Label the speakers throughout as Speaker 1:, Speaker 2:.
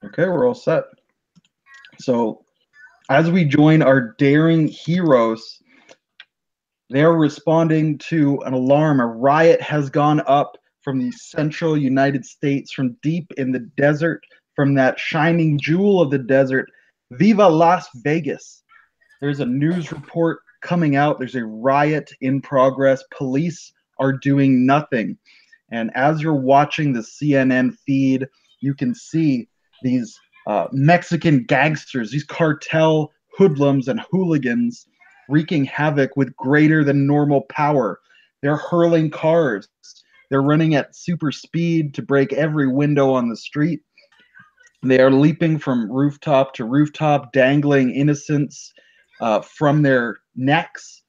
Speaker 1: Okay, we're all set. So, as we join our daring heroes, they are responding to an alarm. A riot has gone up from the central United States, from deep in the desert, from that shining jewel of the desert. Viva Las Vegas. There's a news report coming out. There's a riot in progress. Police are doing nothing. And as you're watching the CNN feed, you can see these Mexican gangsters, these cartel hoodlums and hooligans wreaking havoc with greater than normal power. They're hurling cars. They're running at super speed to break every window on the street. They are leaping from rooftop to rooftop, dangling innocents from their necks.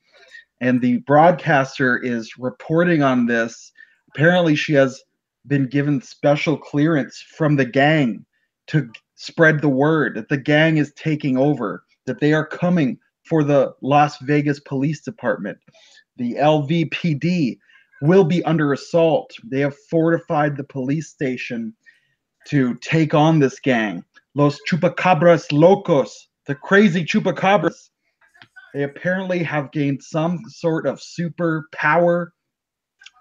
Speaker 1: And the broadcaster is reporting on this. Apparently, she has been given special clearance from the gang to spread the word that the gang is taking over, that they are coming for the Las Vegas Police Department. The LVPD will be under assault. They have fortified the police station to take on this gang. Los Chupacabras Locos, the crazy Chupacabras. They apparently have gained some sort of super power,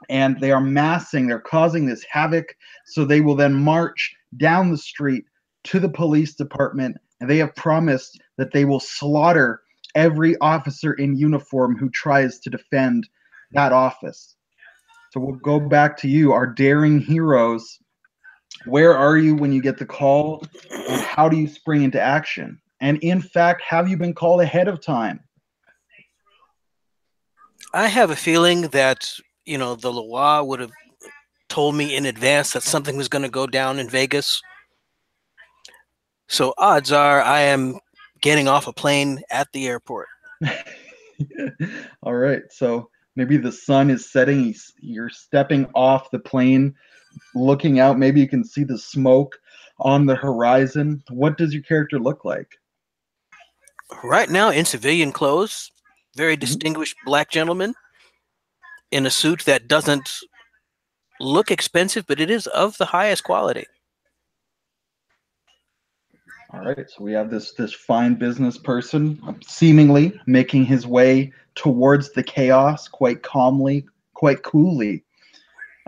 Speaker 1: and they are massing, they're causing this havoc. So they will then march down the street to the police department, and they have promised that they will slaughter every officer in uniform who tries to defend that office. So we'll go back to you, our daring heroes. Where are you when you get the call, and how do you spring into action? And in fact, have you been called ahead of time?
Speaker 2: I have a feeling that, the Loire would have told me in advance that something was going to go down in Vegas. So odds are I am getting off a plane at the airport.
Speaker 1: All right, so maybe the sun is setting. You're stepping off the plane, looking out. Maybe you can see the smoke on the horizon. What does your character look like?
Speaker 2: Right now, in civilian clothes, very
Speaker 1: Mhm.
Speaker 2: distinguished black gentleman in a suit that doesn't look expensive, but it is of the highest quality.
Speaker 1: All right, so we have this fine business person seemingly making his way towards the chaos quite calmly, quite coolly.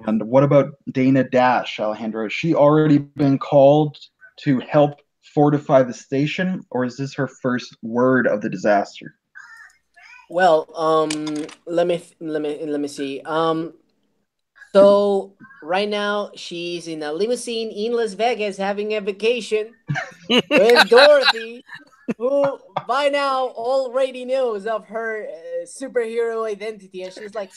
Speaker 1: And what about Dana Dash, Alejandro? Has she already been called to help fortify the station, or is this her first word of the disaster?
Speaker 3: Well, let me see. So right now she's in a limousine in Las Vegas having a vacation with Dorothy, who by now already knows of her superhero identity, and she's like,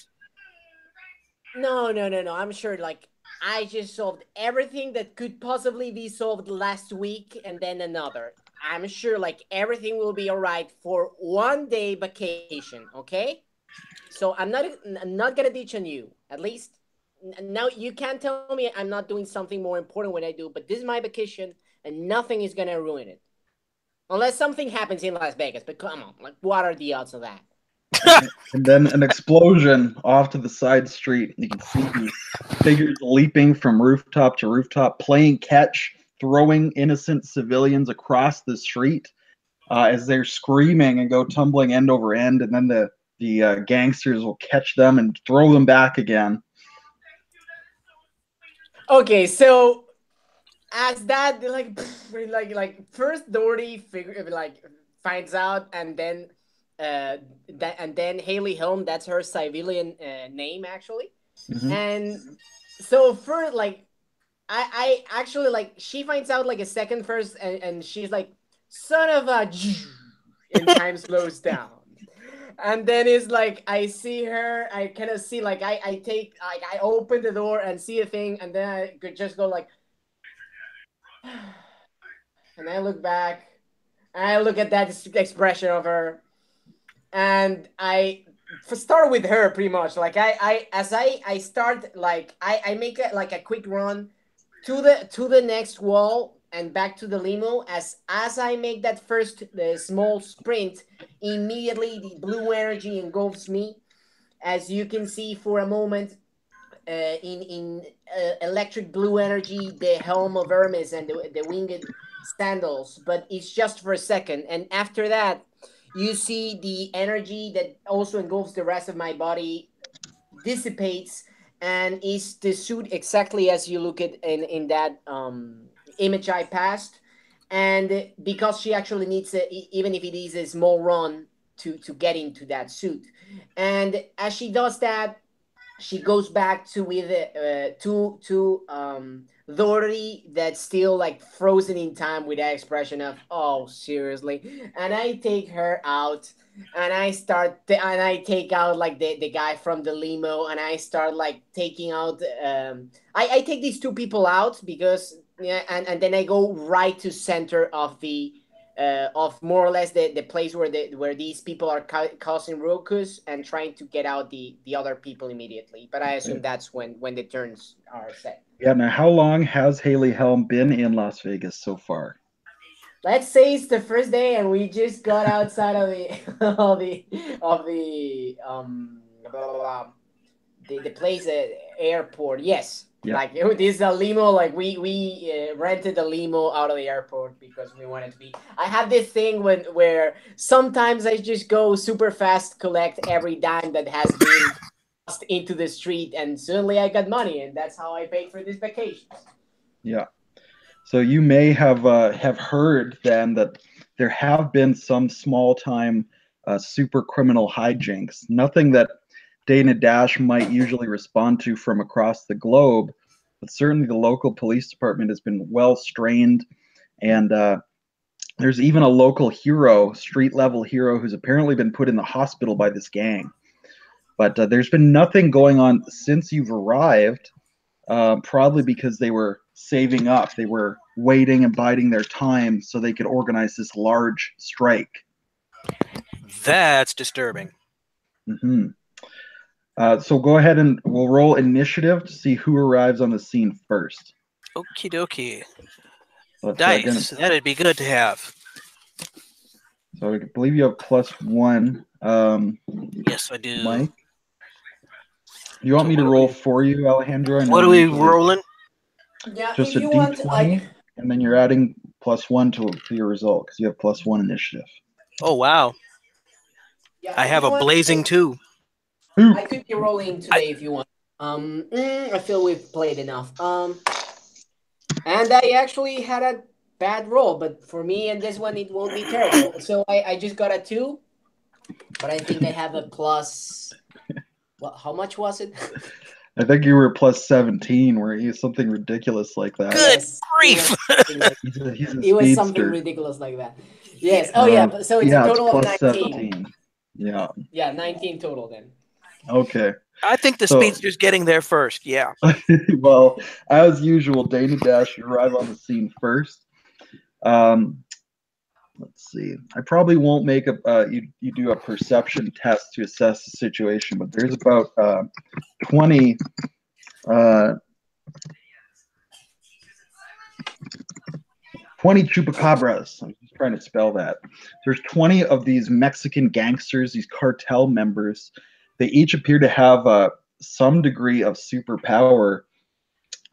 Speaker 3: no, no, no, no. I'm sure, like, I just solved everything that could possibly be solved last week and then another. I'm sure, like, everything will be all right for 1 day vacation, okay? So I'm not gonna ditch on you. At least now you can't tell me I'm not doing something more important when I do, but this is my vacation and nothing is gonna ruin it. Unless something happens in Las Vegas, but come on, like, what are the odds of that?
Speaker 1: And then an explosion off to the side street. You can see these figures leaping from rooftop to rooftop, playing catch, throwing innocent civilians across the street as they're screaming and go tumbling end over end. And then the gangsters will catch them and throw them back again.
Speaker 3: Okay, so as that like first Doherty figure like finds out, and then and then Haley Helm, that's her civilian name actually.
Speaker 1: Mhm.
Speaker 3: And so first, like, I actually, like, she finds out like a second first, and she's like, son of a and time slows down. And then it's like I see her, I kind of see, like, I take, like, I open the door and see a thing, and then I could just go like, and I look back, and I look at that expression of her, and I start with her pretty much. Like, I start, like, I make it like a quick run to the next wall and back to the limo. As I make that first small sprint, immediately the blue energy engulfs me. As you can see for a moment, in electric blue energy, the helm of Hermes and the winged sandals, but it's just for a second. And after that, you see the energy that also engulfs the rest of my body dissipates, and is the suit exactly as you look at in that image I passed. And because she actually needs even if it is a small run to get into that suit, and as she does that, she goes back to with to Dory that's still like frozen in time with that expression of oh seriously, and I take her out, and and I take out like the guy from the limo, and I start like taking out I take these two people out because yeah, and then I go right to center of more or less the place where these people are causing ruckus and trying to get out the other people immediately. But I assume that's when the turns are set.
Speaker 1: Yeah. Now, how long has Haley Helm been in Las Vegas so far?
Speaker 3: Let's say it's the first day and we just got outside of the blah, blah, blah, the place airport. Yes.
Speaker 1: Yeah.
Speaker 3: Like this is a limo. Like we rented a limo out of the airport because we wanted to be. I have this thing where sometimes I just go super fast, collect every dime that has been tossed into the street, and suddenly I got money, and that's how I paid for this vacation.
Speaker 1: Yeah. So you may have heard then that there have been some small time super criminal hijinks. Nothing that Dana Dash might usually respond to from across the globe, but certainly the local police department has been well strained, and there's even a local hero, street level hero, who's apparently been put in the hospital by this gang. But there's been nothing going on since you've arrived, probably because they were saving up. They were waiting and biding their time so they could organize this large strike.
Speaker 2: That's disturbing.
Speaker 1: Mm-hmm. So go ahead and we'll roll initiative to see who arrives on the scene first.
Speaker 2: Okie dokie.
Speaker 1: But,
Speaker 2: Dice. That'd be good to have.
Speaker 1: So I believe you have +1.
Speaker 2: Yes, I do.
Speaker 1: Mike? You want me to roll for you, Alejandro?
Speaker 2: What are we rolling?
Speaker 3: Yeah,
Speaker 1: Just
Speaker 3: if
Speaker 1: a
Speaker 3: you
Speaker 1: D20,
Speaker 3: want,
Speaker 1: and then you're adding +1 to your result because you have +1 initiative.
Speaker 2: Oh, wow.
Speaker 3: yeah,
Speaker 2: I have a blazing 2.
Speaker 3: I could be rolling today if you want. I feel we've played enough. And I actually had a bad roll, but for me and this one it won't be terrible. So I just got a 2, but I think I have a plus. What? How much was it?
Speaker 1: I think you were +17, where he's something ridiculous like that.
Speaker 2: Good grief!
Speaker 1: It
Speaker 3: was something ridiculous like that. Yes. Oh yeah. So it's a total of 19.
Speaker 1: 17. Yeah.
Speaker 3: Yeah, 19 total then.
Speaker 1: Okay.
Speaker 2: I think the speedster's getting there first. Yeah.
Speaker 1: Well, as usual, Dana Dash, you arrive on the scene first. Let's see. I probably won't make you do a perception test to assess the situation, but there's about 20 chupacabras. I'm just trying to spell that. There's 20 of these Mexican gangsters, these cartel members. They each appear to have some degree of superpower.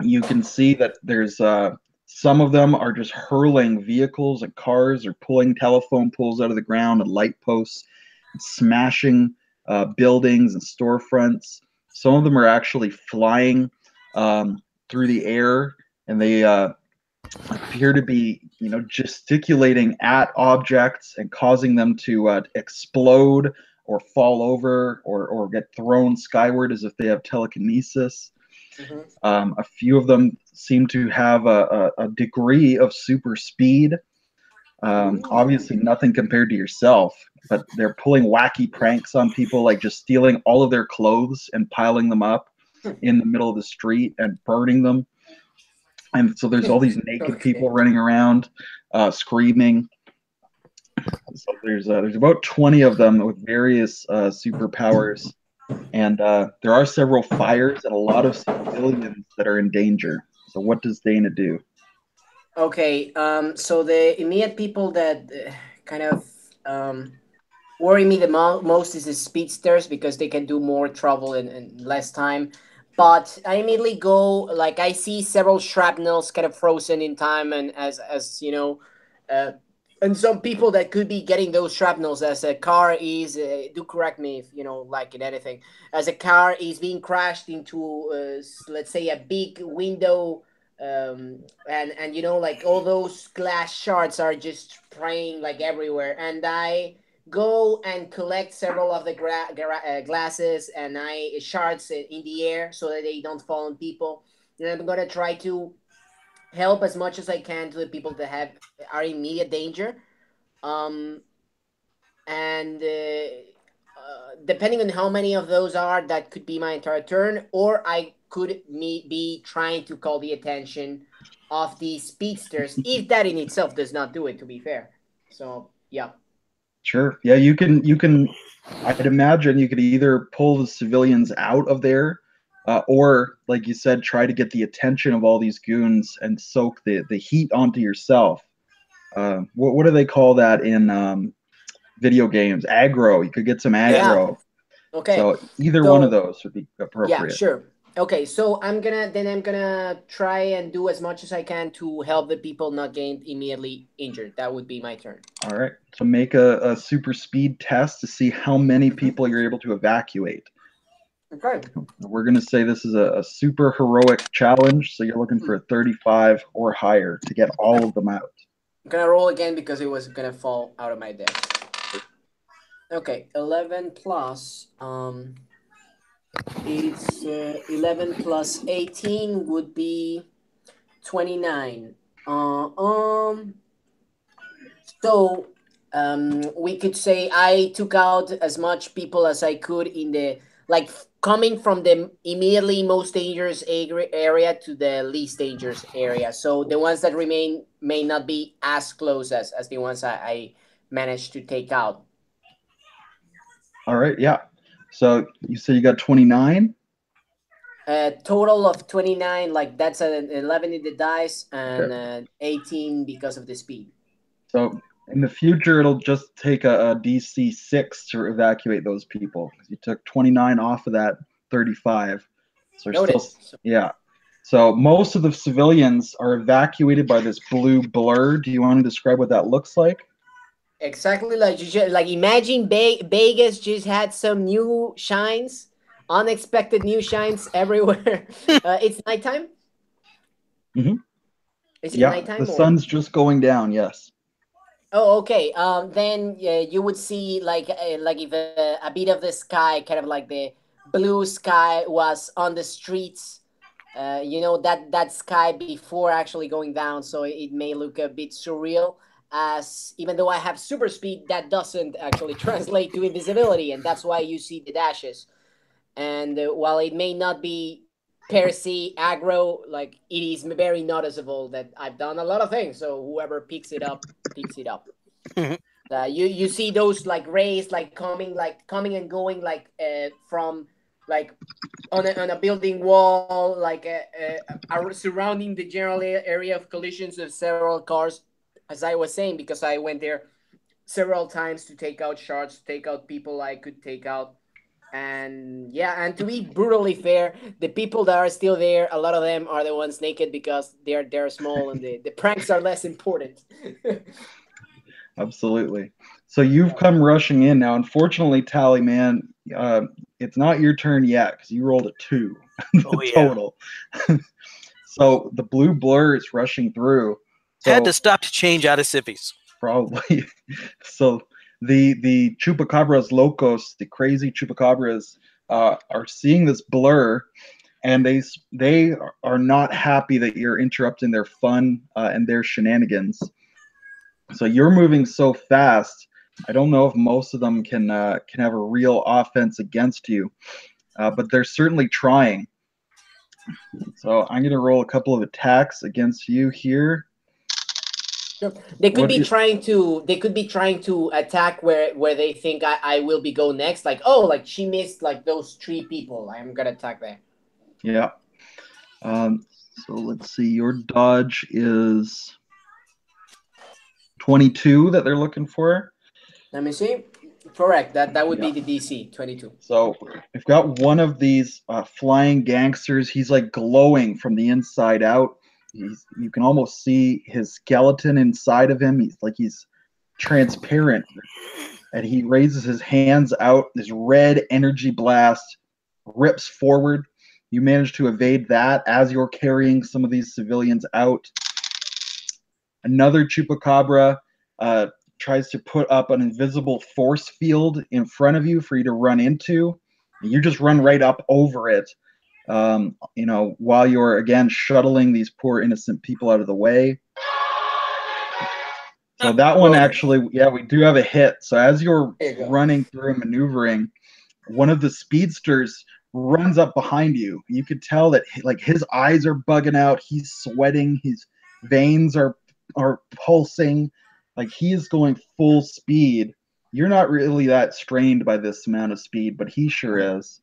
Speaker 1: You can see that there's some of them are just hurling vehicles and cars, or pulling telephone poles out of the ground and light posts, and smashing buildings and storefronts. Some of them are actually flying through the air, and they appear to be, gesticulating at objects and causing them to explode or fall over or get thrown skyward as if they have telekinesis. Mm-hmm. A few of them seem to have a degree of super speed. Obviously nothing compared to yourself, but they're pulling wacky pranks on people, like just stealing all of their clothes and piling them up in the middle of the street and burning them. And so there's all these naked people running around screaming. So there's about 20 of them with various superpowers, and there are several fires and a lot of civilians that are in danger. So what does Dana do?
Speaker 3: Okay, so the immediate people that kind of worry me the most is the speedsters, because they can do more trouble in less time. but I immediately go, like, I see several shrapnels kind of frozen in time, and as you know, uh, and some people that could be getting those shrapnels as a car is, do correct me if you know, like in anything, as a car is being crashed into, let's say, a big window, and you know, like all those glass shards are just spraying like everywhere, and I go and collect several of the glasses and I shards in the air so that they don't fall on people. And I'm gonna try to help as much as I can to the people that have are in immediate danger. Um, and depending on how many of those are, that could be my entire turn, or I could be trying to call the attention of the speedsters, if that in itself does not do it. To be fair, so yeah.
Speaker 1: Sure. Yeah, you can. I'd imagine you could either pull the civilians out of there, or, like you said, try to get the attention of all these goons and soak the heat onto yourself. What do they call that in video games? Aggro. You could get some
Speaker 3: Yeah.
Speaker 1: aggro.
Speaker 3: Okay.
Speaker 1: So either one of
Speaker 3: So
Speaker 1: those would be
Speaker 3: yeah,
Speaker 1: appropriate.
Speaker 3: sure. Okay, so I'm gonna try and do as much as I can to help the people not get immediately injured. That would be my turn.
Speaker 1: All right. So make a super speed test to see how many people you're able to evacuate.
Speaker 3: Okay.
Speaker 1: We're going to say this is a super heroic challenge, so you're looking for a 35 or higher to get all of them out.
Speaker 3: I'm gonna roll again because it was gonna fall out of my deck. Okay, 11 plus it's 11 plus 18 would be 29. So we could say I took out as much people as I could in the, like, coming from the immediately most dangerous area to the least dangerous area. So the ones that remain may not be as close as the ones I managed to take out.
Speaker 1: All right, yeah. So you said you got 29?
Speaker 3: A total of 29, like that's an 11 in the dice and
Speaker 1: Okay.
Speaker 3: 18 because of the speed.
Speaker 1: So in the future, it'll just take a DC 6 to evacuate those people. You took 29 off of that 35. So you're still,
Speaker 3: Noted. So,
Speaker 1: yeah. So most of the civilians are evacuated by this blue blur. Do you want to describe what that looks like?
Speaker 3: exactly, like you just, like, imagine Vegas just had some new shines, unexpected new shines everywhere. It's nighttime.
Speaker 1: Mm-hmm.
Speaker 3: Is it
Speaker 1: Yeah, the
Speaker 3: nighttime or?
Speaker 1: sun's just going down, yes.
Speaker 3: Oh, okay. Then you would see like if a bit of the sky, kind of like the blue sky, was on the streets. You know, that sky before actually going down, so it may look a bit surreal. As even though I have super speed, that doesn't actually translate to invisibility, and that's why you see the dashes. And while it may not be per se aggro, like, it is very noticeable that I've done a lot of things. So whoever picks it up, picks it up. You see those like rays like coming and going from like on a building wall, like surrounding the general area of collisions of several cars. As I was saying, because I went there several times to take out shards, to take out people I could take out. And yeah, and to be brutally fair, the people that are still there, a lot of them are the ones naked because they're small and the pranks are less important.
Speaker 1: Absolutely. So you've come rushing in now. Unfortunately, Tallyman, it's not your turn yet because you rolled a 2
Speaker 2: Oh
Speaker 1: the
Speaker 2: yeah.
Speaker 1: total. So the blue blur is rushing through. So
Speaker 2: Had to stop to change out of civvies.
Speaker 1: probably. So the chupacabras locos, the crazy chupacabras, are seeing this blur, and they are not happy that you're interrupting their fun and their shenanigans. So you're moving so fast. I don't know if most of them can have a real offense against you, but they're certainly trying. So I'm going to roll a couple of attacks against you here.
Speaker 3: Sure. They could
Speaker 1: What
Speaker 3: be
Speaker 1: is,
Speaker 3: trying to attack where they think I will be go next. Like, oh, like she missed like those 3 people. I'm gonna attack there.
Speaker 1: yeah. So let's see. Your dodge is 22 that they're looking for.
Speaker 3: Let me see. Correct. That would
Speaker 1: Yeah.
Speaker 3: be the DC 22.
Speaker 1: So we've got one of these flying gangsters. He's like glowing from the inside out. You can almost see his skeleton inside of him. He's transparent, and he raises his hands out. This red energy blast rips forward. You manage to evade that as you're carrying some of these civilians out. Another chupacabra tries to put up an invisible force field in front of you for you to run into. You just run right up over it, while you're, again, shuttling these poor innocent people out of the way. So that one actually, yeah, we do have a hit. So as you're running through and maneuvering, one of the speedsters runs up behind you. You could tell that like his eyes are bugging out. He's sweating. His veins are pulsing. Like he is going full speed. You're not really that strained by this amount of speed, but he sure is.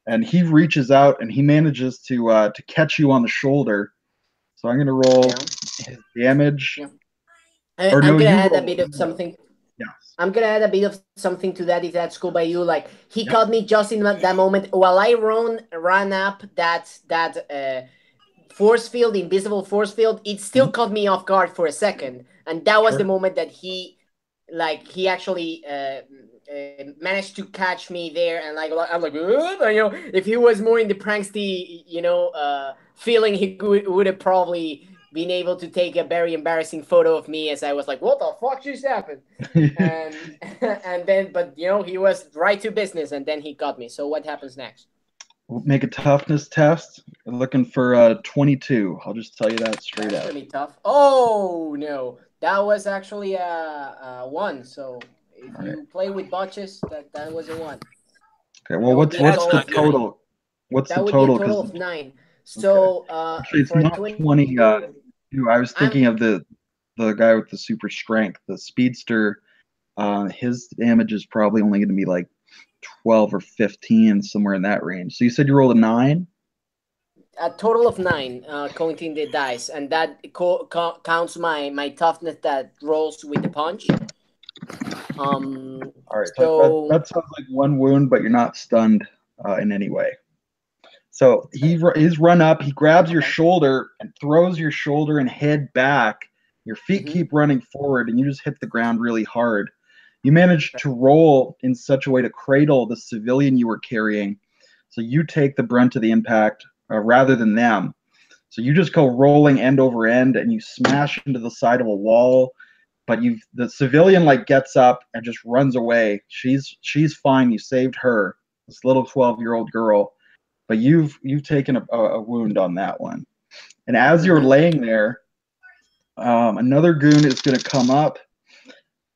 Speaker 1: And he reaches out and he manages to catch you on the shoulder. So I'm gonna roll his damage.
Speaker 3: Yeah. I'm gonna add a bit of something.
Speaker 1: Yes.
Speaker 3: I'm gonna add a bit of something to that, if that's cool by you. Like he caught me just in that moment while I ran up that force field, invisible force field. It still caught me off guard for a second, and that was the moment that he actually managed to catch me there. And I'm like, if he was more in the prankster, feeling, he would have probably been able to take a very embarrassing photo of me as I was like, what the fuck just happened? and then, but he was right to business, and then he got me. So what happens next?
Speaker 1: We'll make a toughness test. We're looking for 22. I'll just tell you that straight
Speaker 3: That's
Speaker 1: out.
Speaker 3: pretty tough. Oh no, that was actually a 1. So if you play with botches, that was a 1.
Speaker 1: Okay. Well, what's the total? What's the total?
Speaker 3: That would be a total of 9. So
Speaker 1: actually, it's not 20. I was thinking of the guy with the super strength, the speedster. His damage is probably only going to be like 12 or 15, somewhere in that range. So you said you rolled a 9?
Speaker 3: A total of 9, counting the dice, and that counts my toughness that rolls with the punch.
Speaker 1: All right, so that sounds like 1 wound, but you're not stunned in any way. So he's run up, he grabs your shoulder and throws your shoulder and head back. Your feet keep running forward, and you just hit the ground really hard. You manage to roll in such a way to cradle the civilian you were carrying, so you take the brunt of the impact rather than them. So you just go rolling end over end, and you smash into the side of a wall. But the civilian gets up and just runs away. She's fine. You saved her, this little 12-year-old girl. But you've taken a wound on that one. And as you're laying there, another goon is going to come up,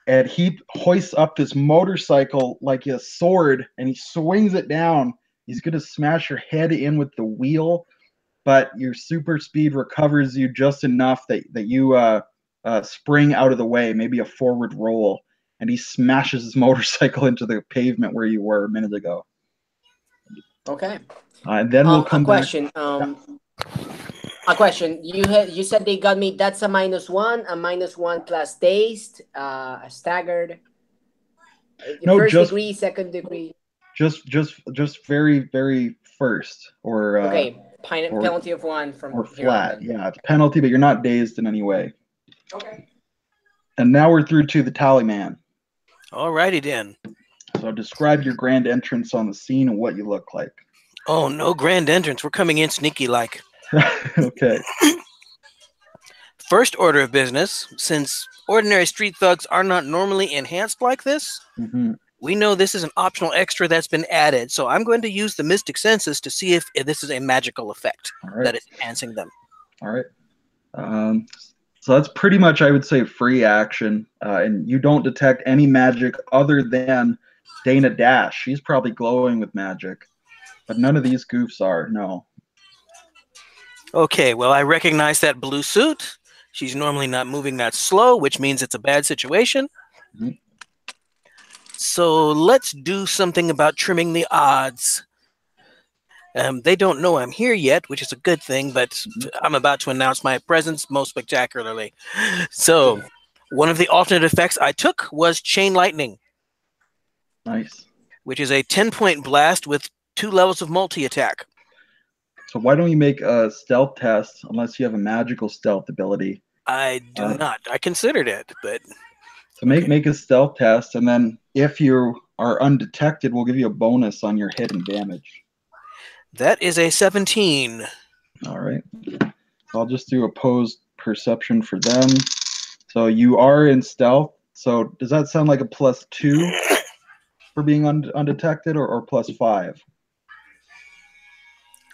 Speaker 1: and he hoists up this motorcycle like a sword, and he swings it down. He's going to smash your head in with the wheel, but your super speed recovers you just enough that you spring out of the way, maybe a forward roll, and he smashes his motorcycle into the pavement where you were a minute ago.
Speaker 3: Okay.
Speaker 1: And then we'll come back.
Speaker 3: A question. You said they got me. That's a -1, a -1 plus dazed, staggered.
Speaker 1: No,
Speaker 3: first
Speaker 1: just
Speaker 3: degree, second degree.
Speaker 1: Just very, very first, or
Speaker 3: okay. Penalty of 1 from
Speaker 1: or flat.
Speaker 3: on,
Speaker 1: yeah, it's a penalty, but you're not dazed in any way.
Speaker 3: Okay.
Speaker 1: And now we're through to the Tallyman.
Speaker 2: Alrighty then.
Speaker 1: So describe your grand entrance on the scene and what you look like.
Speaker 2: Oh, no grand entrance. We're coming in sneaky like.
Speaker 1: Okay.
Speaker 2: First order of business, since ordinary street thugs are not normally enhanced like this, we know this is an optional extra that's been added. So I'm going to use the Mystic Senses to see if this is a magical effect that is enhancing them.
Speaker 1: All right. So that's pretty much, I would say, free action. And you don't detect any magic other than Dana Dash. She's probably glowing with magic. But none of these goofs are, no.
Speaker 2: Okay, well, I recognize that blue suit. She's normally not moving that slow, which means it's a bad situation. So let's do something about trimming the odds. They don't know I'm here yet, which is a good thing, but I'm about to announce my presence most spectacularly. So one of the alternate effects I took was chain lightning.
Speaker 1: Nice.
Speaker 2: Which is a 10-point blast with 2 levels of multi-attack.
Speaker 1: So why don't you make a stealth test unless you have a magical stealth ability?
Speaker 2: I do not. I considered it, but...
Speaker 1: So make a stealth test, and then if you are undetected, we'll give you a bonus on your hit and damage.
Speaker 2: That is a 17.
Speaker 1: All right. I'll just do opposed perception for them. So you are in stealth. So does that sound like a +2 for being undetected, or +5?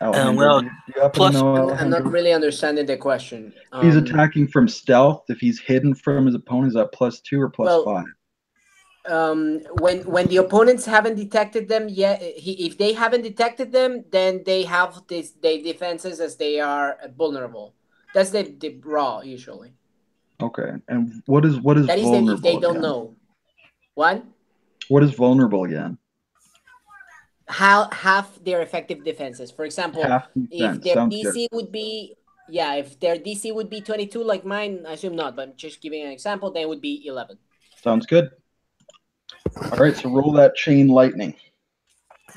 Speaker 2: Well,
Speaker 1: do you happen to know,
Speaker 3: I'm not really understanding the question.
Speaker 1: He's attacking from stealth. If he's hidden from his opponent, is that +2 or +5?
Speaker 3: When the opponents haven't detected them yet, if they haven't detected them, then they have their defenses as they are vulnerable. That's the raw usually.
Speaker 1: Okay, and what is
Speaker 3: that is
Speaker 1: vulnerable?
Speaker 3: If they don't
Speaker 1: again?
Speaker 3: know. What?
Speaker 1: What is vulnerable again?
Speaker 3: Half their effective defenses. For example, if their DC would be if their DC would be 22 like mine, I assume not, but I'm just giving an example, then it would be 11.
Speaker 1: Sounds good. All right, so roll that chain lightning.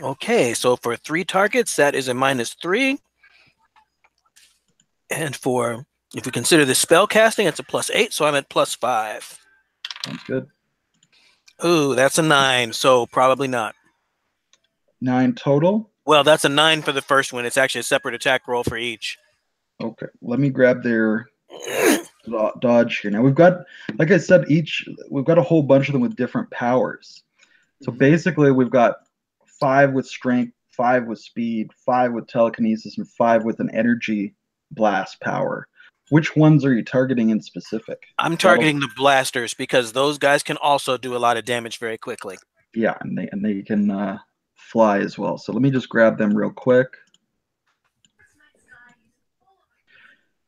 Speaker 2: Okay, so for 3 targets, that is a -3. And for, if we consider the spell casting, it's a +8, so I'm at +5.
Speaker 1: Sounds good.
Speaker 2: Ooh, that's a 9, so probably not.
Speaker 1: 9 total?
Speaker 2: Well, that's a 9 for the first one. It's actually a separate attack roll for each.
Speaker 1: Okay, let me grab their dodge here. Now we've got, like I said, we've got a whole bunch of them with different powers. So basically we've got 5 with strength, 5 with speed, 5 with telekinesis, and 5 with an energy blast power. Which ones are you targeting in specific?
Speaker 2: I'm targeting the blasters because those guys can also do a lot of damage very quickly.
Speaker 1: Yeah, and they can fly as well. So let me just grab them real quick.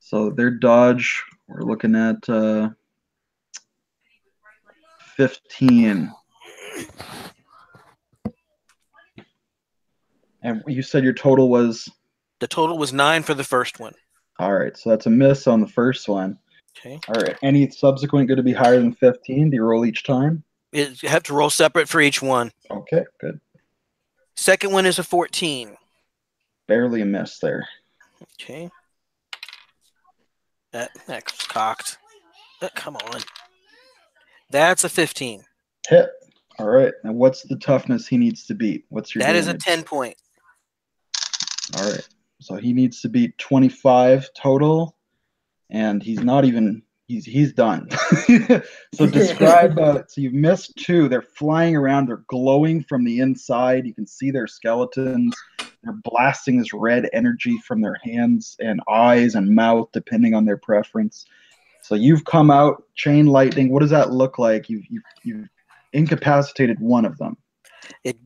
Speaker 1: So their dodge, we're looking at 15. And you said your total was?
Speaker 2: The total was 9 for the first one.
Speaker 1: All right, so that's a miss on the first one.
Speaker 2: Okay.
Speaker 1: All right, any subsequent going to be higher than 15? Do you roll each time?
Speaker 2: You have to roll separate for each one.
Speaker 1: Okay, good.
Speaker 2: Second one is a 14.
Speaker 1: Barely a miss there.
Speaker 2: Okay. That's cocked. Come on. That's a 15.
Speaker 1: Hit. All right. Now, what's the toughness he needs to beat? What's your damage?
Speaker 2: That is a 10 point.
Speaker 1: All right. So he needs to beat 25 total, and he's not even. He's done. So describe. So you've missed 2. They're flying around. They're glowing from the inside. You can see their skeletons. They're blasting this red energy from their hands and eyes and mouth, depending on their preference. So you've come out chain lightning. What does that look like? You've incapacitated one of them.
Speaker 2: It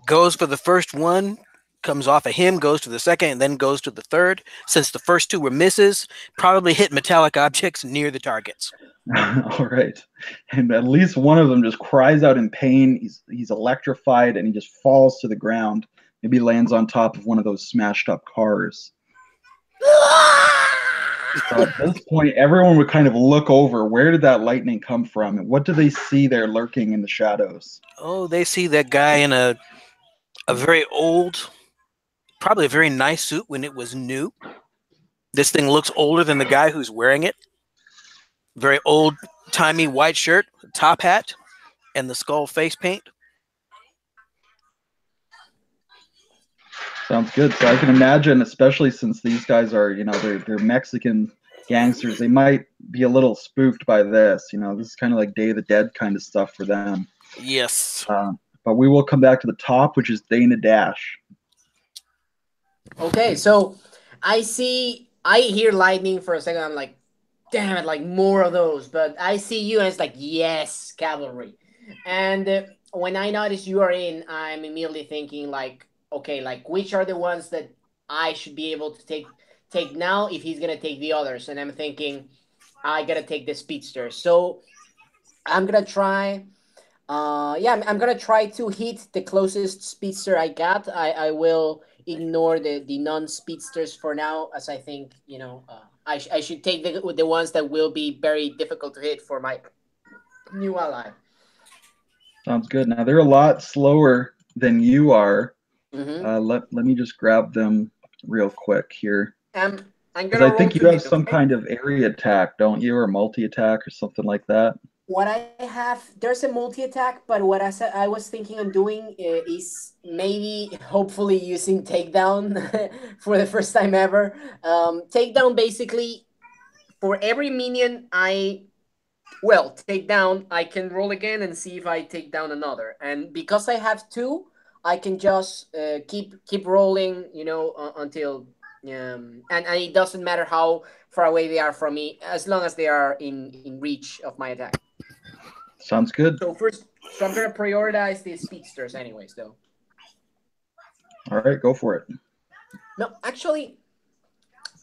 Speaker 2: goes for the first one, comes off of him, goes to the second, and then goes to the third. Since the first 2 were misses, probably hit metallic objects near the targets.
Speaker 1: All right. And at least one of them just cries out in pain. He's electrified, and he just falls to the ground. Maybe lands on top of one of those smashed up cars. So at this point, everyone would kind of look over. Where did that lightning come from? And what do they see there lurking in the shadows?
Speaker 2: Oh, they see that guy in a very old, probably a very nice suit when it was new. This thing looks older than the guy who's wearing it. Very old-timey white shirt, top hat, and the skull face paint.
Speaker 1: Sounds good. So I can imagine, especially since these guys are, they're Mexican gangsters, they might be a little spooked by this. This is kind of like Day of the Dead kind of stuff for them.
Speaker 2: Yes.
Speaker 1: But we will come back to the top, which is Dana Dash.
Speaker 3: Okay, so I hear lightning for a second. I'm like, damn it, like more of those. But I see you and it's like, yes, cavalry. And when I notice you are in, I'm immediately thinking like, okay, like which are the ones that I should be able to take now if he's gonna take the others? And I'm thinking, I gotta take the speedster. So I'm gonna try. I'm gonna try to hit the closest speedster I got. I will ignore the non-speedsters for now, as I think I should take the ones that will be very difficult to hit for my new ally.
Speaker 1: Sounds good. Now they're a lot slower than you are.
Speaker 3: Mm-hmm.
Speaker 1: Let me just grab them real quick here.
Speaker 3: I'm
Speaker 1: Because
Speaker 3: gonna
Speaker 1: I
Speaker 3: roll
Speaker 1: think
Speaker 3: to
Speaker 1: you have
Speaker 3: hit,
Speaker 1: some
Speaker 3: okay?
Speaker 1: kind of area attack, don't you, or multi-attack or something like that.
Speaker 3: What I have, there's a multi-attack, but what I said I was thinking on doing is maybe, hopefully, using takedown for the first time ever. Takedown basically for every minion take down, I can roll again and see if I take down another. And because I have two, I can just keep rolling, until and it doesn't matter how far away they are from me, as long as they are in reach of my attack.
Speaker 1: Sounds good.
Speaker 3: So I'm gonna prioritize the speedsters, anyways, though.
Speaker 1: All right, go for it.
Speaker 3: No, actually,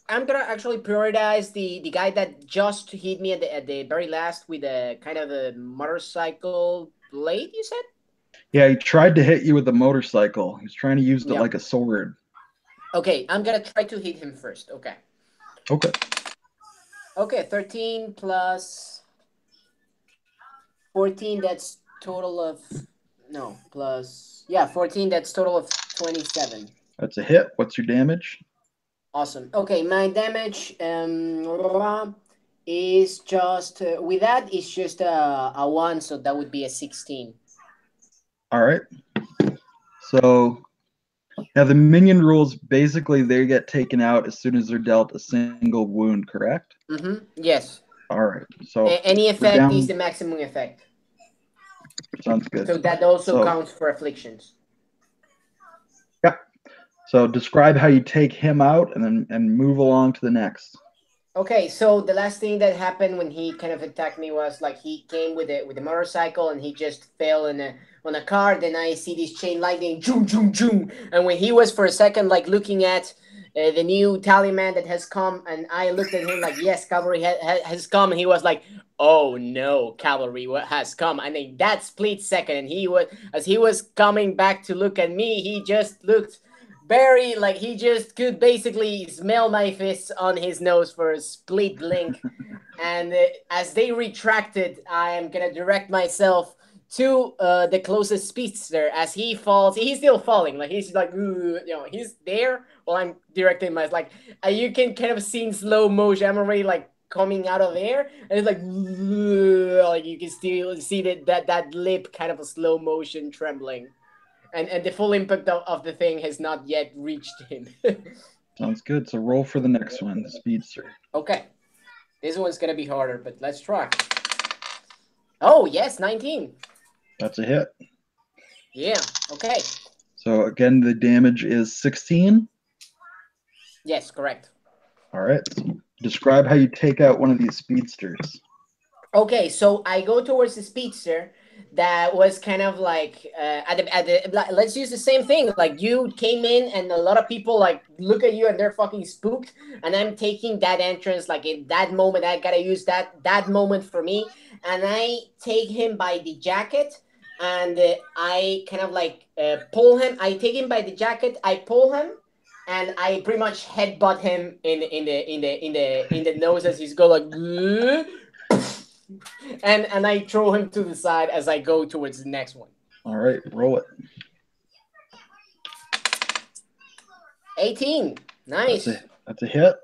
Speaker 3: I'm gonna actually prioritize the guy that just hit me at the very last with a kind of a motorcycle blade. You said?
Speaker 1: Yeah, he tried to hit you with a motorcycle. He's trying to use it
Speaker 3: Yeah.
Speaker 1: like a sword.
Speaker 3: Okay, I'm gonna try to hit him first. Okay.
Speaker 1: Okay.
Speaker 3: Okay, 13 plus 14. That's total of 14. That's total of 27.
Speaker 1: That's a hit. What's your damage?
Speaker 3: Awesome. Okay, my damage is just with that is just a 1, so that would be a 16.
Speaker 1: All right. So now the minion rules basically they get taken out as soon as they're dealt a single wound, correct?
Speaker 3: Mm-hmm. Yes.
Speaker 1: All right. So
Speaker 3: Any
Speaker 1: we're
Speaker 3: effect is
Speaker 1: down.
Speaker 3: the maximum effect.
Speaker 1: Sounds good.
Speaker 3: So that also
Speaker 1: So
Speaker 3: counts for afflictions.
Speaker 1: yeah. So describe how you take him out and move along to the next.
Speaker 3: Okay, so the last thing that happened when he kind of attacked me was like he came with a motorcycle and he just fell on a car. Then I see this chain lightning, zoom, zoom, zoom. And when he was for a second like looking at the new Tallyman that has come, and I looked at him like, yes, cavalry has come. And he was like, oh no, cavalry has come. And in that split second, and as he was coming back to look at me, he just looked very like he just could basically smell my fists on his nose for a split blink. And as they retracted, I am gonna direct myself to the closest speedster. As he falls, he's still falling, like he's like, he's there while I'm directing my like you can kind of see in slow motion. I'm already like coming out of air, and it's like you can still see that lip kind of a slow motion trembling. And the full impact of the thing has not yet reached him.
Speaker 1: Sounds good. So roll for the next one, the speedster.
Speaker 3: Okay. This one's gonna be harder, but let's try. Oh, yes, 19.
Speaker 1: That's a hit.
Speaker 3: Yeah, okay.
Speaker 1: So again, the damage is 16.
Speaker 3: Yes, correct.
Speaker 1: All right. So describe how you take out one of these speedsters.
Speaker 3: Okay, so I go towards the speedster that was kind of like let's use the same thing. Like you came in and a lot of people like look at you and they're fucking spooked, and I'm taking that entrance like in that moment. I gotta use that moment for me, and I take him by the jacket, and I kind of like pull him. I take him by the jacket. I pull him. And I pretty much headbutt him in the nose as he's go like, and I throw him to the side as I go towards the next one.
Speaker 1: All right, roll it.
Speaker 3: 18. Nice.
Speaker 1: That's a hit.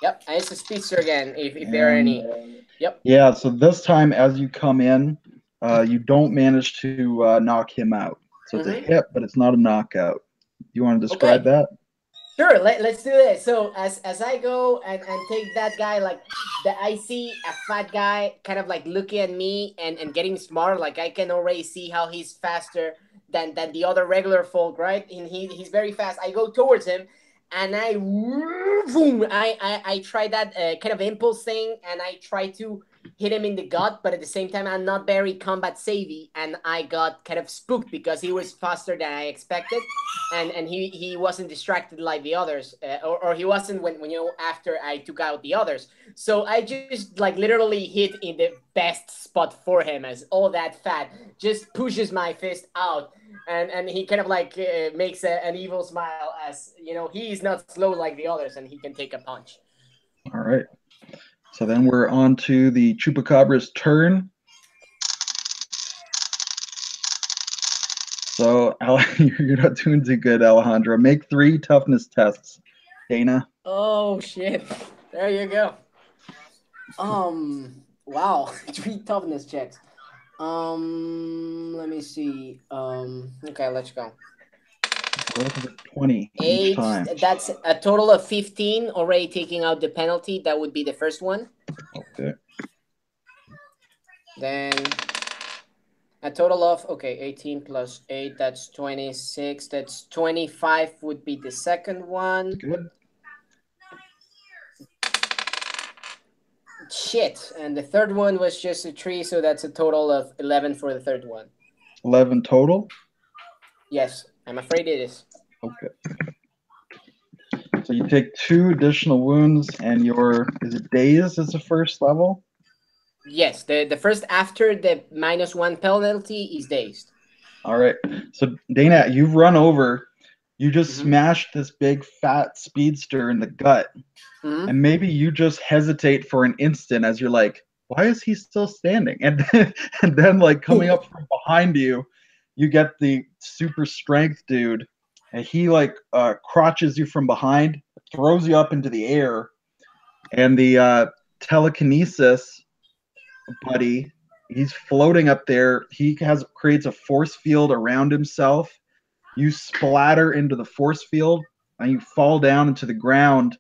Speaker 3: Yep, and it's a speedster again, if there are any. Yep.
Speaker 1: Yeah, so this time as you come in, you don't manage to knock him out. So it's a hit, but it's not a knockout. You want to describe that?
Speaker 3: Sure, let's do this. So as I go and take that guy, like I see a fat guy kind of like looking at me and getting smart. Like I can already see how he's faster than the other regular folk, right? And he's very fast. I go towards him and I boom. I try that kind of impulse thing, and I try to hit him in the gut, but at the same time I'm not very combat savvy, and I got kind of spooked because he was faster than I expected, and he wasn't distracted like the others, or he wasn't when after I took out the others. So I just like literally hit in the best spot for him, as all that fat just pushes my fist out, and he kind of like makes an evil smile, as he's not slow like the others and he can take a punch.
Speaker 1: All right. So then we're on to the Chupacabra's turn. You're not doing too good, Alejandro. Make 3 toughness tests, Dana.
Speaker 3: Oh shit! There you go. Wow, 3 toughness checks. Let me see. Okay, let's go.
Speaker 1: 20 each
Speaker 3: 8.
Speaker 1: time.
Speaker 3: That's a total of 15. Already taking out the penalty. That would be the first one.
Speaker 1: Okay.
Speaker 3: Then a total of 18 plus 8. That's 26. That's 25. Would be the second one.
Speaker 1: Good.
Speaker 3: Shit, and the third one was just a 3, so that's a total of 11 for the third one.
Speaker 1: 11 total?
Speaker 3: Yes, I'm afraid it is.
Speaker 1: Okay. So you take 2 additional wounds, and is it dazed as the first level?
Speaker 3: Yes, the first after the -1 penalty is dazed.
Speaker 1: All right. So Dana, you've run over. You just smashed this big fat speedster in the gut. And maybe you just hesitate for an instant as you're like, why is he still standing? And then like coming up from behind you, you get the super strength dude, and he like crotches you from behind, throws you up into the air, and the telekinesis buddy, he's floating up there. He creates a force field around himself. You splatter into the force field, and you fall down into the ground.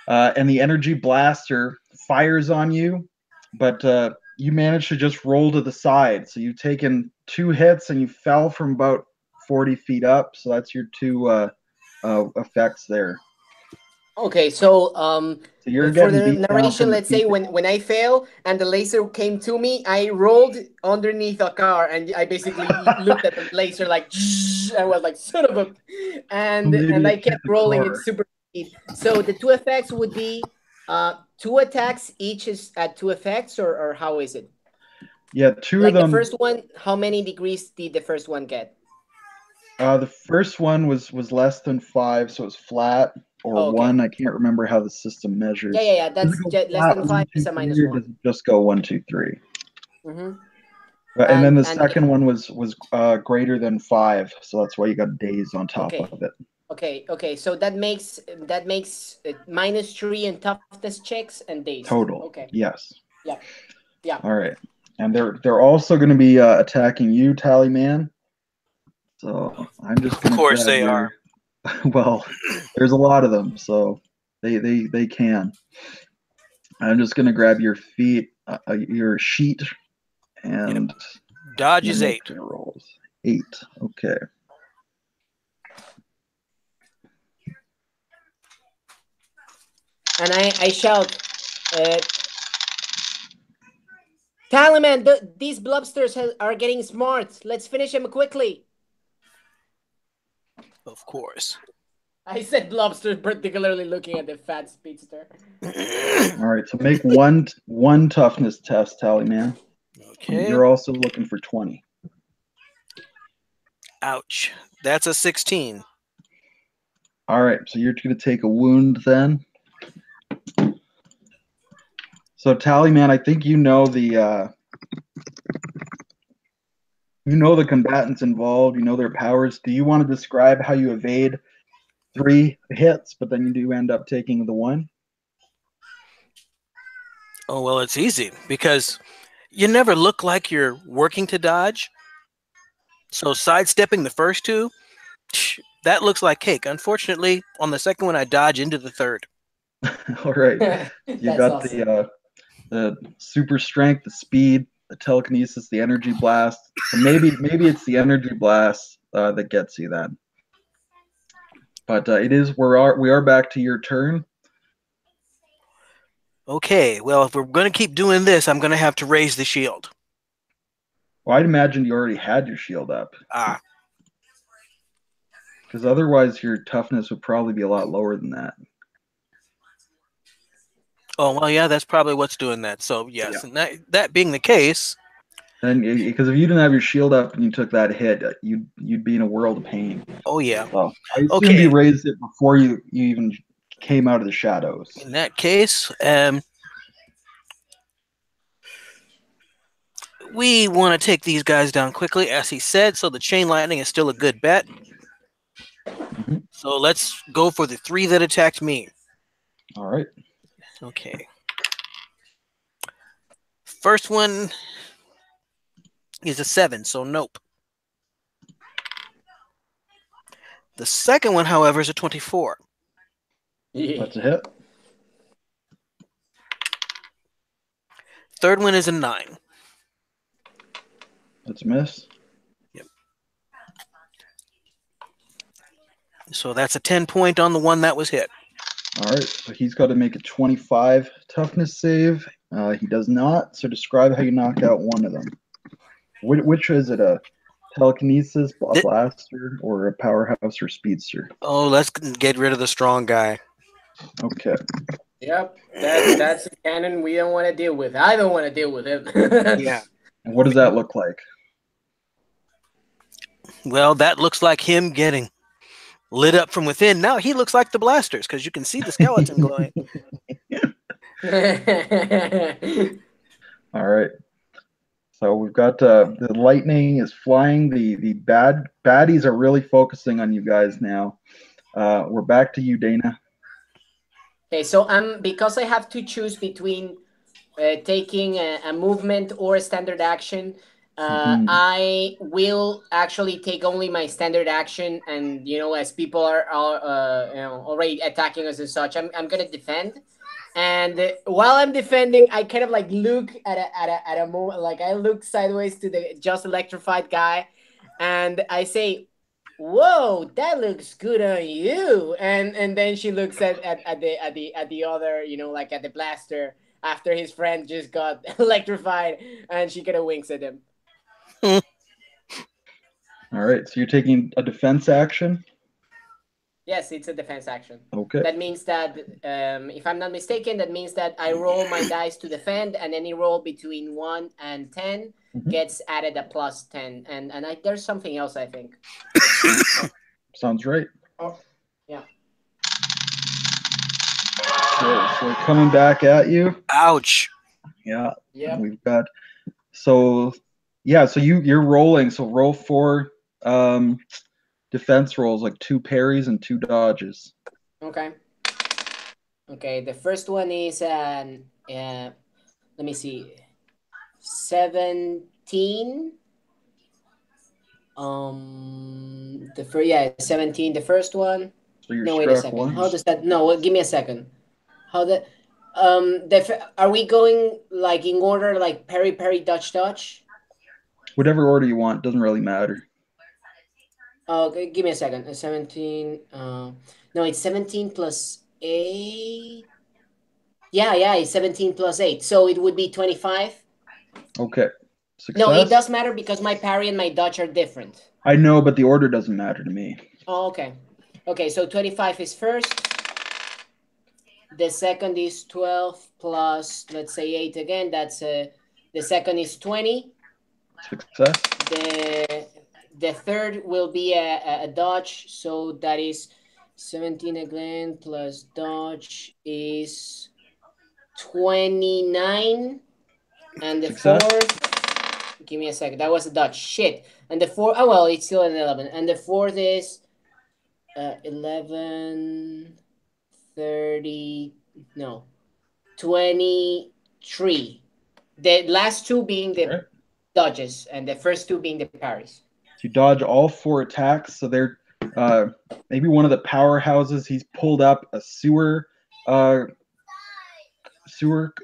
Speaker 1: And the energy blaster fires on you, but you manage to just roll to the side. So you've taken 2 hits, and you fell from about 40 feet up. So that's your 2 effects there.
Speaker 3: Okay, so
Speaker 1: you're
Speaker 3: for
Speaker 1: getting
Speaker 3: the
Speaker 1: beat down
Speaker 3: narration,
Speaker 1: from the
Speaker 3: let's say
Speaker 1: feet.
Speaker 3: when I fell and the laser came to me, I rolled underneath a car, and I basically looked at the laser like, I was like, son of a, and I kept rolling at super speed. So the 2 effects would be 2 attacks each is at 2 effects, or how is it?
Speaker 1: Yeah, 2
Speaker 3: like
Speaker 1: of them.
Speaker 3: The first one, how many degrees did the first one get?
Speaker 1: The first one was less than 5, so it's flat, or 1. I can't remember how the system measures.
Speaker 3: Yeah. That's less than 5 is a -1.
Speaker 1: Or does it just go 1, 2, 3?
Speaker 3: Mm-hmm.
Speaker 1: And then the second one was greater than 5, so that's why you got dazed on top of it.
Speaker 3: Okay. So that makes -3 in toughness checks and dazed.
Speaker 1: Total.
Speaker 3: Okay.
Speaker 1: Yes.
Speaker 3: Yeah.
Speaker 1: All right. And they're also going to be attacking you, Tallyman. So I'm just going to.
Speaker 2: Of course they are.
Speaker 1: Well, there's a lot of them, so they can. I'm just going to grab your your sheet, and
Speaker 2: dodge is 8.
Speaker 1: Rolls 8. Okay.
Speaker 3: And I shout, Tallyman, these blobsters are getting smart. Let's finish them quickly.
Speaker 2: Of course.
Speaker 3: I said blobster, particularly looking at the fat speedster.
Speaker 1: All right, so make one toughness test, Tallyman.
Speaker 2: Okay.
Speaker 1: You're also looking for 20.
Speaker 2: Ouch. That's a 16.
Speaker 1: All right, so you're going to take a wound then. So Tallyman, I think you know the combatants involved. You know their powers. Do you want to describe how you evade 3 hits, but then you do end up taking the 1?
Speaker 2: Oh, well, it's easy because you never look like you're working to dodge. So sidestepping the first 2, that looks like cake. Unfortunately, on the second one, I dodge into the third.
Speaker 1: All right. You got awesome. The super strength, the speed, the telekinesis, the energy blast. So maybe it's the energy blast that gets you then. But we are back to your turn.
Speaker 2: Okay, well, if we're going to keep doing this, I'm going to have to raise the shield.
Speaker 1: Well, I'd imagine you already had your shield up. Because otherwise your toughness would probably be a lot lower than that.
Speaker 2: Oh, well, yeah, that's probably what's doing that. So, yes, and that being the case...
Speaker 1: Then, because if you didn't have your shield up and you took that hit, you'd be in a world of pain.
Speaker 2: Oh, yeah.
Speaker 1: So I assume you raised it before you even came out of the shadows.
Speaker 2: In that case, We want to take these guys down quickly, as he said, so the chain lightning is still a good bet. So let's go for the 3 that attacked me.
Speaker 1: All right.
Speaker 2: Okay. First one is a 7, so nope. The second one, however, is a 24.
Speaker 1: That's a hit.
Speaker 2: Third one is a 9.
Speaker 1: That's a miss.
Speaker 2: Yep. So that's a 10 point on the one that was hit.
Speaker 1: All right. So he's got to make a 25 toughness save. He does not. So describe how you knock out one of them. Which is it? A telekinesis, a blaster, or a powerhouse or speedster?
Speaker 2: Oh, let's get rid of the strong guy.
Speaker 1: Okay.
Speaker 3: Yep, that's a cannon we don't want to deal with. I don't want to deal with him.
Speaker 2: Yeah.
Speaker 1: And what does that look like?
Speaker 2: Well, that looks like him getting lit up from within. Now he looks like the blasters because you can see the skeleton glowing.
Speaker 1: All right. So we've got the lightning is flying. The baddies are really focusing on you guys now. We're back to you, Dana.
Speaker 3: Okay, so because I have to choose between taking a movement or a standard action, I will actually take only my standard action, and as people are already attacking us and such, I'm gonna defend. And while I'm defending, I kind of like look at a moment, like I look sideways to the just electrified guy, and I say, "Whoa, that looks good on you." And then she looks at the other, like at the blaster after his friend just got electrified, and she kind of winks at him.
Speaker 1: All right, so you're taking a defense action?
Speaker 3: Yes, it's a defense action.
Speaker 1: Okay.
Speaker 3: That means that, if I'm not mistaken, that means that I roll my dice to defend, and any roll between 1 and 10 gets added a plus 10. And there's something else, I think.
Speaker 1: Sounds right.
Speaker 3: Oh, yeah.
Speaker 1: So we're coming back at you.
Speaker 2: Ouch.
Speaker 1: Yeah.
Speaker 3: Yeah.
Speaker 1: We've got so you're rolling. So roll 4 defense rolls, like 2 parries and 2 dodges.
Speaker 3: Okay. The first one is let me see, 17. 17. The first one.
Speaker 1: So you're
Speaker 3: no, wait a
Speaker 1: struck
Speaker 3: second.
Speaker 1: once.
Speaker 3: How does that? No, give me a second. How the? Are we going like in order, like parry, parry, dodge, dodge?
Speaker 1: Whatever order you want, doesn't really matter.
Speaker 3: Okay, give me a second. 17. No, it's 17 plus 8. Yeah, it's 17 plus 8. So it would be 25.
Speaker 1: Okay. Success?
Speaker 3: No, it does matter because my parry and my dodge are different.
Speaker 1: I know, but the order doesn't matter to me.
Speaker 3: Oh, okay. Okay, so 25 is first. The second is 12 plus, let's say, 8 again. That's the second is 20.
Speaker 1: Success.
Speaker 3: The third will be a dodge, so that is 17 again plus dodge is 29. And the
Speaker 1: Success.
Speaker 3: fourth, give me a second, that was a dodge. Shit. And the fourth, oh well, it's still an 11. And the fourth is 11, 30, no, 23. The last two being the dodges, and the first two being the parries.
Speaker 1: You dodge all 4 attacks, so they're maybe one of the powerhouses. He's pulled up a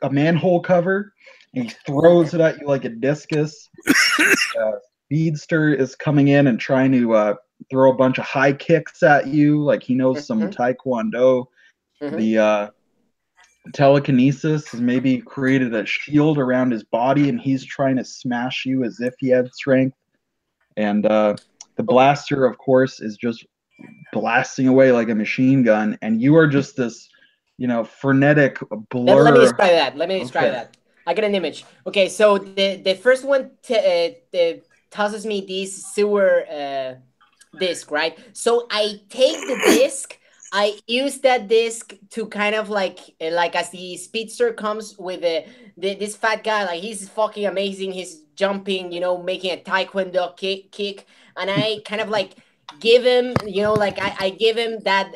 Speaker 1: a manhole cover, and he throws it at you like a discus. Speedster is coming in and trying to throw a bunch of high kicks at you, like he knows some taekwondo. The telekinesis has maybe created a shield around his body, and he's trying to smash you as if he had strength. And the blaster, of course, is just blasting away like a machine gun, and you are just this, frenetic blur.
Speaker 3: Let me describe that. I get an image. Okay, so the first one tosses me this sewer disc, right? So I take the disc, I use that disc to kind of like as the speedster comes with this fat guy, like he's fucking amazing. He's jumping, making a taekwondo kick, and I kind of like give him, like I give him that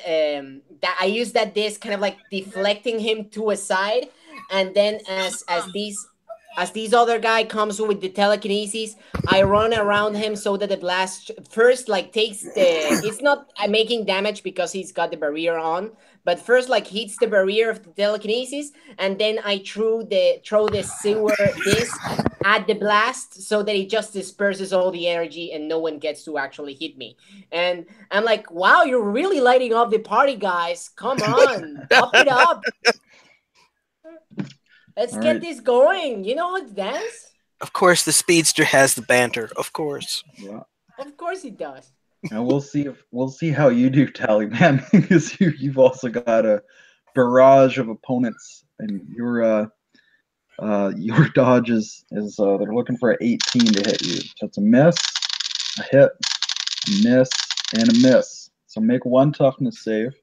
Speaker 3: I use that disc kind of like deflecting him to a side, and then as these other guy comes with the telekinesis, I run around him so that the blast first like takes it's not making damage because he's got the barrier on, but first like hits the barrier of the telekinesis, and then I throw the sewer disc at the blast so that it just disperses all the energy and no one gets to actually hit me. And I'm like, wow, you're really lighting up the party, guys. Come on, up it up. Let's get this going. You know how to dance?
Speaker 2: Of course, the speedster has the banter. Of course.
Speaker 1: Yeah.
Speaker 3: Of course he does.
Speaker 1: And we'll see how you do, Tallyman, because you've also got a barrage of opponents, and your dodge is they're looking for an 18 to hit you. So it's a miss, a hit, a miss, and a miss. So make one toughness save.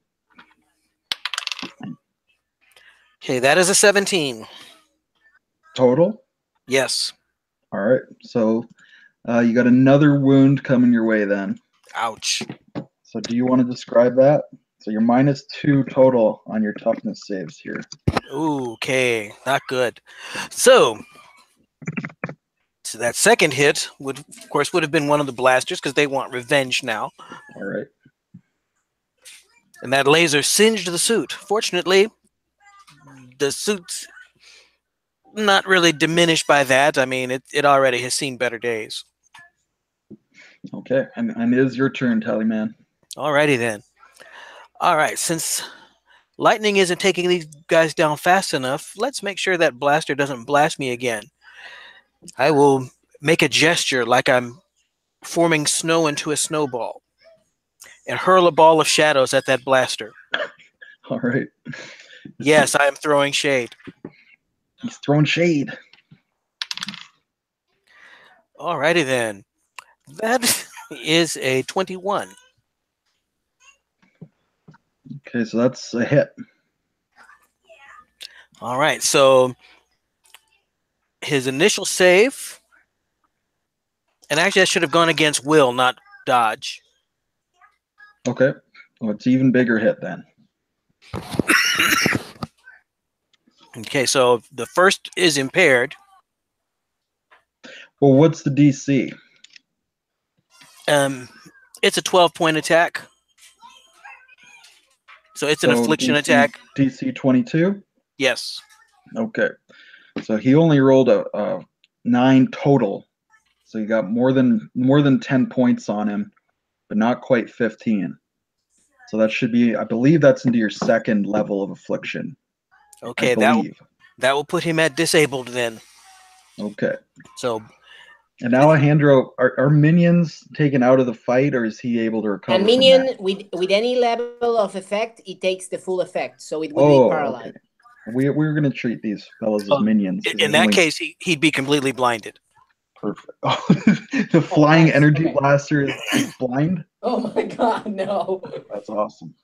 Speaker 2: Okay, that is a 17.
Speaker 1: Total?
Speaker 2: Yes.
Speaker 1: All right. So you got another wound coming your way then.
Speaker 2: Ouch.
Speaker 1: So do you want to describe that? So you're -2 total on your toughness saves here.
Speaker 2: Ooh, okay, not good. So that second hit would have been one of the blasters because they want revenge now.
Speaker 1: All right.
Speaker 2: And that laser singed the suit. Fortunately, the suit's not really diminished by that. I mean, it already has seen better days.
Speaker 1: Okay, and it is your turn, Tallyman.
Speaker 2: Alrighty then. All right, since lightning isn't taking these guys down fast enough, let's make sure that blaster doesn't blast me again. I will make a gesture like I'm forming snow into a snowball and hurl a ball of shadows at that blaster.
Speaker 1: All right.
Speaker 2: Yes, I am throwing shade.
Speaker 1: He's throwing shade.
Speaker 2: Alrighty then. That is a 21.
Speaker 1: Okay, so that's a hit.
Speaker 2: All right, so his initial save, and actually I should have gone against will, not dodge.
Speaker 1: Okay, well, it's an even bigger hit then.
Speaker 2: Okay, so the first is impaired.
Speaker 1: Well, what's the DC?
Speaker 2: It's a 12-point attack. So it's an affliction attack.
Speaker 1: DC 22?
Speaker 2: Yes.
Speaker 1: Okay. So he only rolled a 9 total. So you got more than 10 points on him, but not quite 15. So that should be, I believe that's into your second level of affliction.
Speaker 2: Okay, that will put him at disabled then.
Speaker 1: Okay.
Speaker 2: So
Speaker 1: and now, Alejandro, are minions taken out of the fight, or is he able to recover?
Speaker 3: A minion with any level of effect, it takes the full effect, so it will be paralyzed.
Speaker 1: Okay. We're going to treat these fellows as minions.
Speaker 2: In that case, he'd be completely blinded.
Speaker 1: Perfect. Oh, the flying energy blaster is blind?
Speaker 3: Oh my god, no.
Speaker 1: That's awesome.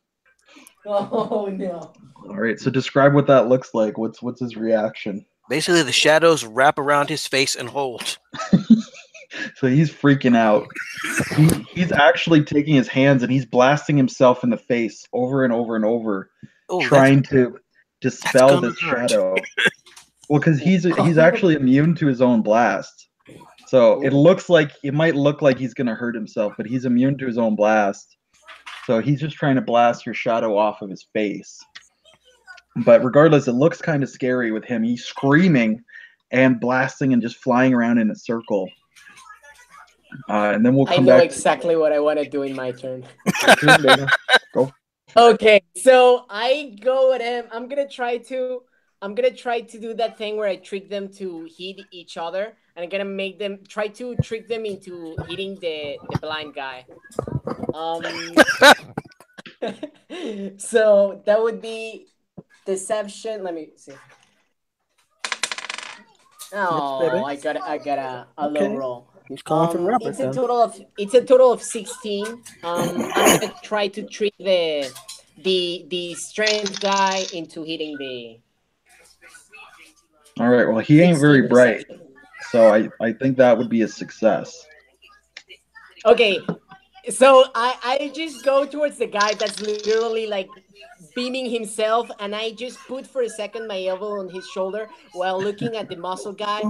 Speaker 3: Oh no.
Speaker 1: All right, so describe what that looks like. What's his reaction?
Speaker 2: Basically, the shadows wrap around his face and hold.
Speaker 1: So he's freaking out. He's actually taking his hands and he's blasting himself in the face over and over and over, trying to dispel this shadow. Well, because he's actually immune to his own blast. So it might look like he's gonna hurt himself, but he's immune to his own blast. So he's just trying to blast your shadow off of his face. But regardless, it looks kind of scary with him. He's screaming and blasting and just flying around in a circle. And then we'll come back.
Speaker 3: I know exactly what I want to do in my turn.
Speaker 1: Go.
Speaker 3: Okay, so I go at him. I'm gonna try to do that thing where I trick them to hit each other, and I'm gonna make them try to trick them into hitting the blind guy. So that would be deception. Let me see. Oh, I got a low roll.
Speaker 2: He's calling for Robert.
Speaker 3: It's a total of 16. I'm gonna try to trick the the strength guy into hitting the.
Speaker 1: All right. Well, he ain't
Speaker 3: 16
Speaker 1: very bright,
Speaker 3: deception.
Speaker 1: so I think that would be a success.
Speaker 3: Okay, so I just go towards the guy that's literally like beaming himself, and I just put for a second my elbow on his shoulder while looking at the muscle guy,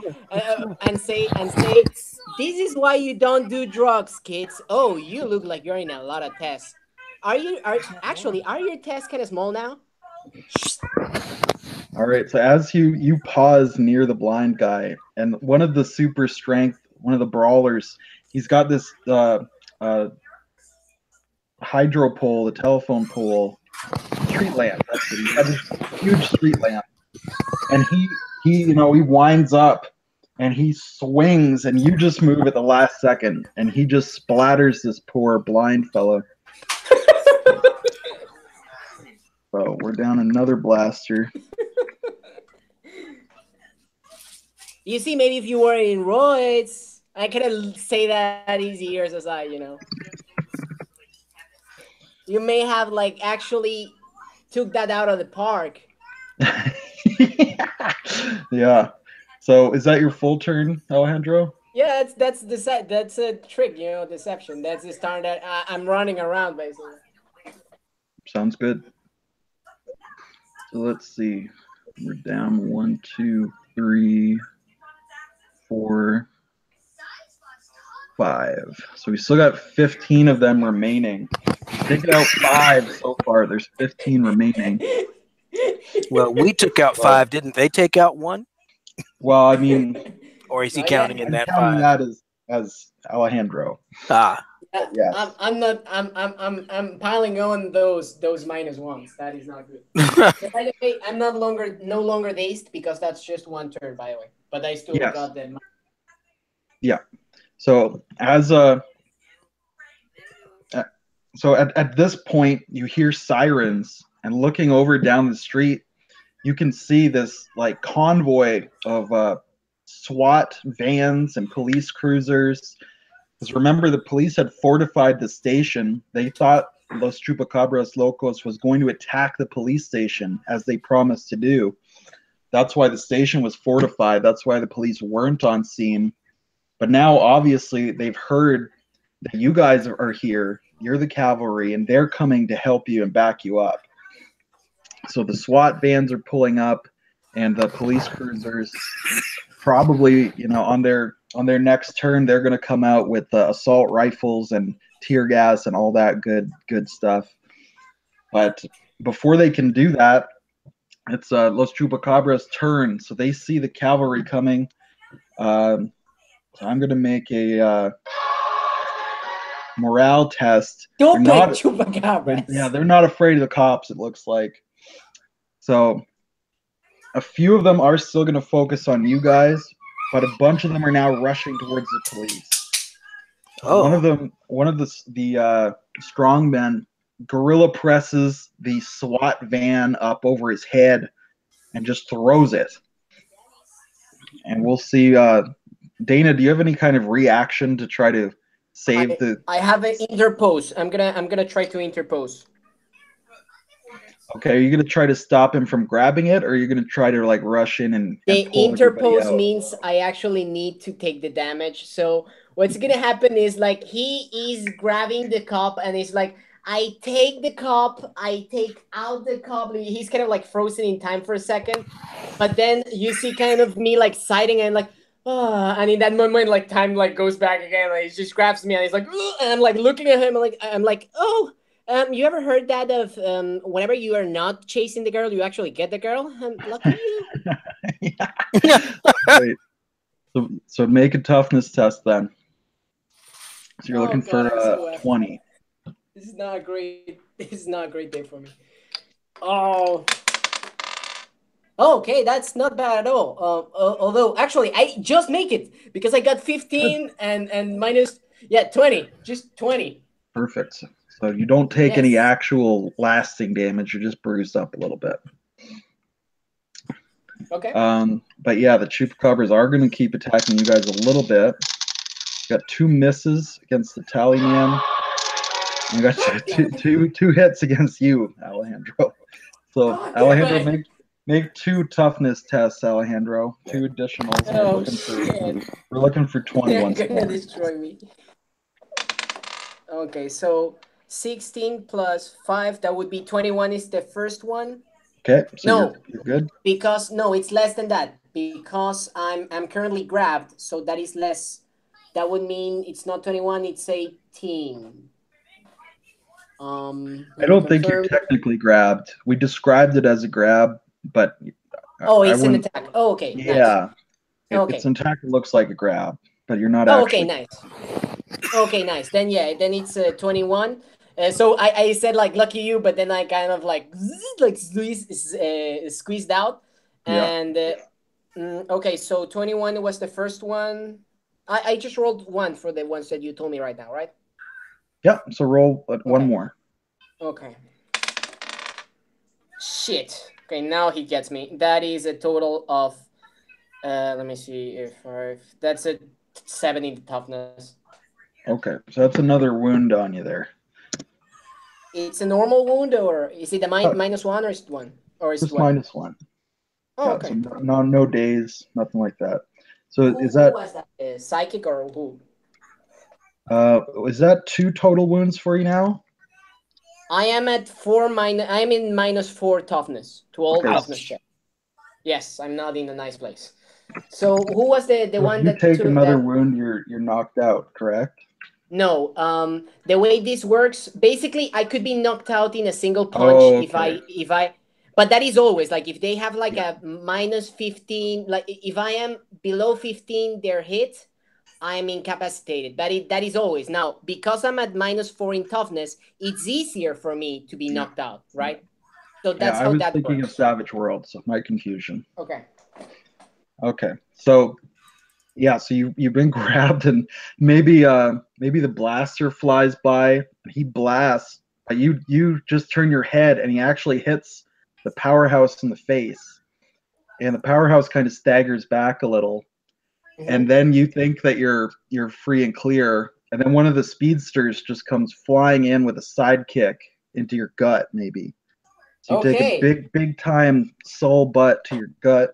Speaker 3: and say, "This is why you don't do drugs, kids. Oh, you look like you're in a lot of tests. Are your tests kind of small now?"
Speaker 1: All right. So as you pause near the blind guy, and one of the super strength, one of the brawlers, he's got this hydro pole, the telephone pole, street lamp. That's it. He's got this huge street lamp, and he winds up and he swings, and you just move at the last second, and he just splatters this poor blind fellow. So we're down another blaster.
Speaker 3: You see, maybe if you were in roids, I couldn't say that easier as I, You may have like actually took that out of the park.
Speaker 1: Yeah. So is that your full turn, Alejandro?
Speaker 3: Yeah, that's a trick, deception. That's the start that I'm running around basically.
Speaker 1: Sounds good. So let's see. We're down 1, 2, 3, 4, 5. So we still got 15 of them remaining. Taken out 5 so far. There's 15 remaining.
Speaker 2: Well, we took out 5. Didn't they take out 1?
Speaker 1: Well, I mean,
Speaker 2: or is he counting in that
Speaker 1: counting
Speaker 2: 5?
Speaker 1: that as Alejandro.
Speaker 2: Ah.
Speaker 3: Yes. I'm not. I'm piling on those -1s. That is not good. By the way, I'm no longer dazed because that's just 1 turn, by the way. But I still got them.
Speaker 1: Yeah. So as so at this point, you hear sirens, and looking over down the street, you can see this like convoy of SWAT vans and police cruisers. Because remember, the police had fortified the station. They thought Los Chupacabras Locos was going to attack the police station, as they promised to do. That's why the station was fortified. That's why the police weren't on scene. But now, obviously, they've heard that you guys are here. You're the cavalry, and they're coming to help you and back you up. So the SWAT vans are pulling up, and the police cruisers probably, on their next turn, they're going to come out with assault rifles and tear gas and all that good stuff. But before they can do that, it's Los Chupacabras' turn. So they see the cavalry coming. So I'm going to make a morale test.
Speaker 3: Don't pick Chupacabras.
Speaker 1: Yeah, they're not afraid of the cops, it looks like. So a few of them are still going to focus on you guys, but a bunch of them are now rushing towards the police. Oh. One of the strong men gorilla presses the SWAT van up over his head and just throws it. And we'll see. Dana, do you have any kind of reaction to try to save the?
Speaker 3: I have an interpose. I'm gonna try to interpose.
Speaker 1: Okay, are you gonna try to stop him from grabbing it, or are you gonna try to like rush in and pull
Speaker 3: interpose means I actually need to take the damage. So what's gonna happen is like he is grabbing the cup and it's like I take the cup, I take out the cup. He's kind of like frozen in time for a second, but then you see kind of me like sighting and like, and in that moment like time like goes back again. Like he just grabs me and he's like, and I'm like looking at him. I'm like, oh. You ever heard that of whenever you are not chasing the girl, you actually get the girl? Lucky you.
Speaker 1: Wait. So make a toughness test then. So you're looking for 20.
Speaker 3: This is not a great. This is not a great day for me. Oh. Okay, that's not bad at all. Although actually, I just make it because I got 15 and minus 20, just 20.
Speaker 1: Perfect. So you don't take any actual lasting damage. You're just bruised up a little bit.
Speaker 3: Okay.
Speaker 1: But yeah, the Chupacabras are going to keep attacking you guys a little bit. Got 2 misses against the Tallyman. I got two hits against you, Alejandro. So
Speaker 3: God damn
Speaker 1: Alejandro,
Speaker 3: it.
Speaker 1: make 2 toughness tests, Alejandro. 2 additionals. And
Speaker 3: Oh shit!
Speaker 1: we're looking for 20
Speaker 3: They're
Speaker 1: once
Speaker 3: gonna
Speaker 1: more.
Speaker 3: destroy me. Okay, so 16 plus 5, that would be 21 is the first one.
Speaker 1: Okay, so
Speaker 3: No,
Speaker 1: you're good.
Speaker 3: because no, it's less than that because I'm currently grabbed, so that is less. That would mean it's not 21, it's 18.
Speaker 1: I
Speaker 3: Let me
Speaker 1: don't think you're
Speaker 3: confirm.
Speaker 1: technically grabbed. We described it as a grab, but
Speaker 3: Oh,
Speaker 1: I
Speaker 3: it's an
Speaker 1: wouldn't.
Speaker 3: attack. Oh, okay, nice.
Speaker 1: Yeah,
Speaker 3: Okay.
Speaker 1: it's an attack that looks like a grab, but you're not
Speaker 3: Oh,
Speaker 1: actually.
Speaker 3: okay, nice. Okay, nice. Then yeah, then it's 21. So I said like lucky you, but then I kind of like squeezed out.
Speaker 1: Yeah.
Speaker 3: And okay, so 21 was the first one. I just rolled 1 for the ones that you told me right now, right?
Speaker 1: Yeah. So roll one more.
Speaker 3: Okay. Shit. Okay, now he gets me. That is a total of let me see if that's a 70 toughness.
Speaker 1: Okay, so that's another wound on you there.
Speaker 3: It's a normal wound, or is it a -1, or is it 1? Or is it
Speaker 1: Just
Speaker 3: what?
Speaker 1: -1.
Speaker 3: Oh,
Speaker 1: Yeah,
Speaker 3: okay.
Speaker 1: so no days, nothing like that. So
Speaker 3: Who
Speaker 1: is that
Speaker 3: was that? Psychic or who?
Speaker 1: is that 2 total wounds for you now?
Speaker 3: I am at 4 minus. I'm in -4 toughness to all
Speaker 1: Okay.
Speaker 3: toughness check. Yes, I'm not in a nice place. So who was the
Speaker 1: So
Speaker 3: one
Speaker 1: if you
Speaker 3: that
Speaker 1: take
Speaker 3: took
Speaker 1: another
Speaker 3: that?
Speaker 1: wound, you're knocked out, correct?
Speaker 3: No. The way this works, basically, I could be knocked out in a single punch
Speaker 1: Oh,
Speaker 3: if
Speaker 1: okay.
Speaker 3: I. But that is always like if they have like
Speaker 1: Yeah.
Speaker 3: a -15, like if I am below 15, they're hit. I'm incapacitated. That is always. Now, because I'm at -4 in toughness, it's easier for me to be knocked out, right? So
Speaker 1: Yeah,
Speaker 3: that's
Speaker 1: I
Speaker 3: how
Speaker 1: was
Speaker 3: that
Speaker 1: thinking of
Speaker 3: works.
Speaker 1: Savage World, so my confusion.
Speaker 3: Okay.
Speaker 1: Okay. So yeah, so you've been grabbed and maybe maybe the blaster flies by and he blasts, but you just turn your head and he actually hits the powerhouse in the face. And the powerhouse kind of staggers back a little. And then you think that you're free and clear, and then one of the speedsters just comes flying in with a sidekick into your gut, maybe. So you take a
Speaker 3: Okay.
Speaker 1: big time soul butt to your gut,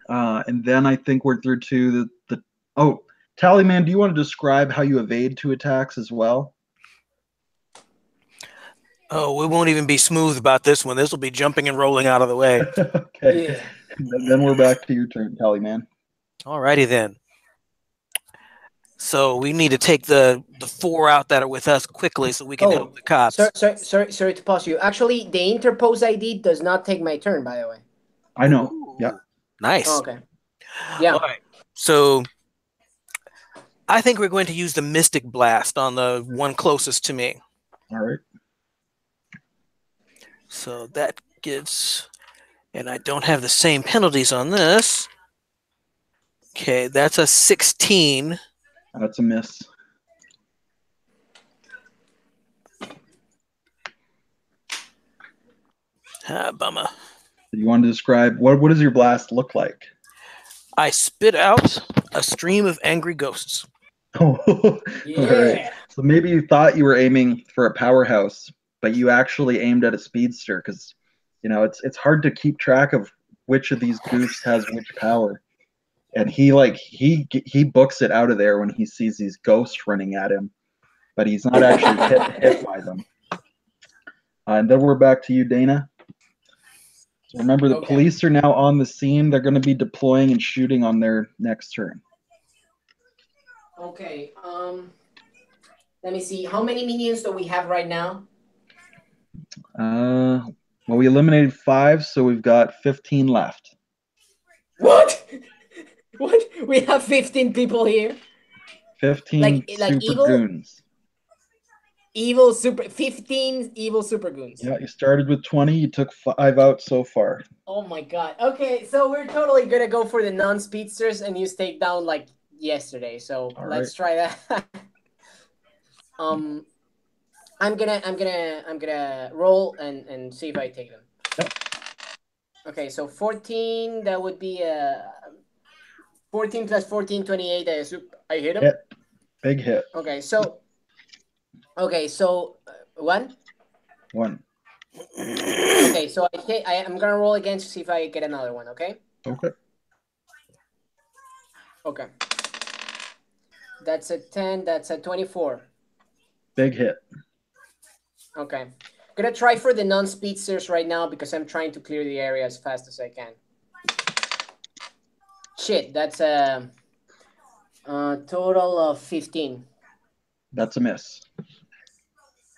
Speaker 1: and then I think we're through to the oh, Tallyman, do you want to describe how you evade 2 attacks as well?
Speaker 2: Oh, we won't even be smooth about this one. This will be jumping and rolling out of the way.
Speaker 1: Okay.
Speaker 3: Yeah.
Speaker 1: Then we're back to your turn, Tallyman.
Speaker 2: Alrighty then. So we need to take the 4 out that are with us quickly so we can help the cops.
Speaker 3: Sorry to pause you. Actually, the interpose ID does not take my turn, by the way.
Speaker 1: I know.
Speaker 2: Ooh,
Speaker 1: Yeah.
Speaker 2: nice.
Speaker 3: Oh, okay. Yeah.
Speaker 2: All right. So I think we're going to use the Mystic Blast on the one closest to me.
Speaker 1: All right.
Speaker 2: So that gets, and I don't have the same penalties on this. Okay, that's a 16.
Speaker 1: That's a miss.
Speaker 2: Ah, bummer.
Speaker 1: Do you want to describe what does your blast look like?
Speaker 2: I spit out a stream of angry ghosts.
Speaker 1: Oh, all right.
Speaker 3: Yeah.
Speaker 1: So maybe you thought you were aiming for a powerhouse, but you actually aimed at a speedster because, you know, it's hard to keep track of which of these goofs has which power. And he books it out of there when he sees these ghosts running at him, but he's not actually hit by them. And then we're back to you, Dana. So remember, the
Speaker 3: Okay.
Speaker 1: police are now on the scene. They're going to be deploying and shooting on their next turn.
Speaker 3: Okay. Let me see. How many minions do we have right now?
Speaker 1: Well, we eliminated 5, so we've got 15 left.
Speaker 3: What? What? We have 15 people here.
Speaker 1: 15
Speaker 3: Like
Speaker 1: super
Speaker 3: evil,
Speaker 1: goons.
Speaker 3: 15 evil super goons.
Speaker 1: Yeah, you started with 20. You took 5 out so far.
Speaker 3: Oh my god. Okay, so we're totally gonna go for the non-speedsters and use takedown like yesterday. So let's try that. I'm gonna roll and see if I take them.
Speaker 1: Yep.
Speaker 3: Okay, so 14. That would be 14 plus 14, 28. I hit him.
Speaker 1: Hit. Big hit.
Speaker 3: Okay, so Okay, so 1.
Speaker 1: 1.
Speaker 3: Okay, so I'm gonna roll again to see if I get another one. Okay.
Speaker 1: Okay.
Speaker 3: Okay. That's a 10. That's a 24.
Speaker 1: Big hit.
Speaker 3: Okay. I'm gonna try for the non-speedsters right now because I'm trying to clear the area as fast as I can. Shit, that's a total of 15.
Speaker 1: That's a miss.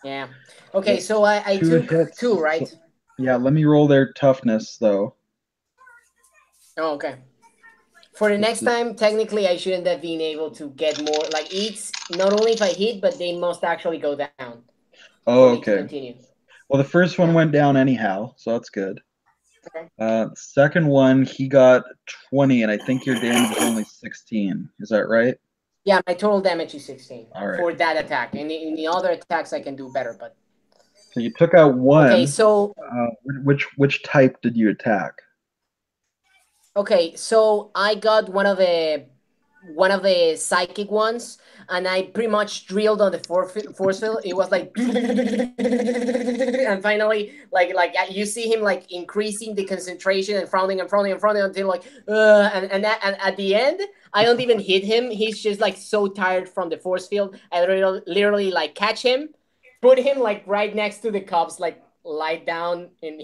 Speaker 3: Yeah. Okay,
Speaker 1: That's
Speaker 3: so I
Speaker 1: 2
Speaker 3: took
Speaker 1: hits.
Speaker 3: 2, right?
Speaker 1: So, yeah, let me roll their toughness though.
Speaker 3: Oh, okay. For the next
Speaker 1: Just-
Speaker 3: time, technically, I shouldn't have been able to get more. Like, it's not only if I hit, but they must actually go down for
Speaker 1: Oh,
Speaker 3: me to
Speaker 1: okay.
Speaker 3: continue.
Speaker 1: Well, the first one
Speaker 3: Yeah.
Speaker 1: went down anyhow, so that's good.
Speaker 3: Okay.
Speaker 1: Second one, he got 20, and I think your damage is only 16. Is that right?
Speaker 3: Yeah, my total damage is 16
Speaker 1: All right.
Speaker 3: for that attack. And in the other attacks, I can do better. But
Speaker 1: So you took out one.
Speaker 3: okay, so
Speaker 1: Which type did you attack?
Speaker 3: I got one of the psychic ones, and I pretty much drilled on the force field. It was like, and finally, like you see him like increasing the concentration and frowning and frowning and frowning until like, and at the end, I don't even hit him. He's just like so tired from the force field. I literally like catch him, put him like right next to the cops, like lie down, and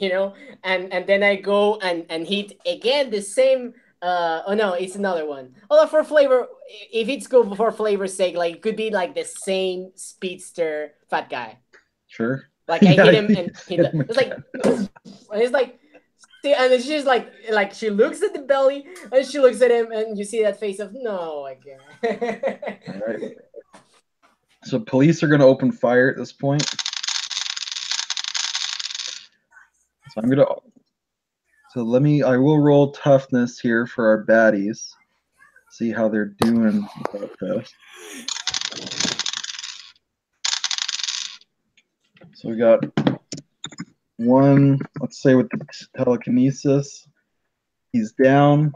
Speaker 3: and then I go and hit again the same. Oh no, it's another one. Although for flavor, if it's good for flavor's sake, like it could be like the same speedster fat guy.
Speaker 1: Sure.
Speaker 3: Like I
Speaker 1: Yeah,
Speaker 3: hit him and it's like, and it's like, and it's just like she looks at the belly and she looks at him and you see that face of no, I can't.
Speaker 1: All right. So police are going to open fire at this point. So I'm going to. So I will roll toughness here for our baddies. See how they're doing about this. So we got one, let's say with the telekinesis, he's down.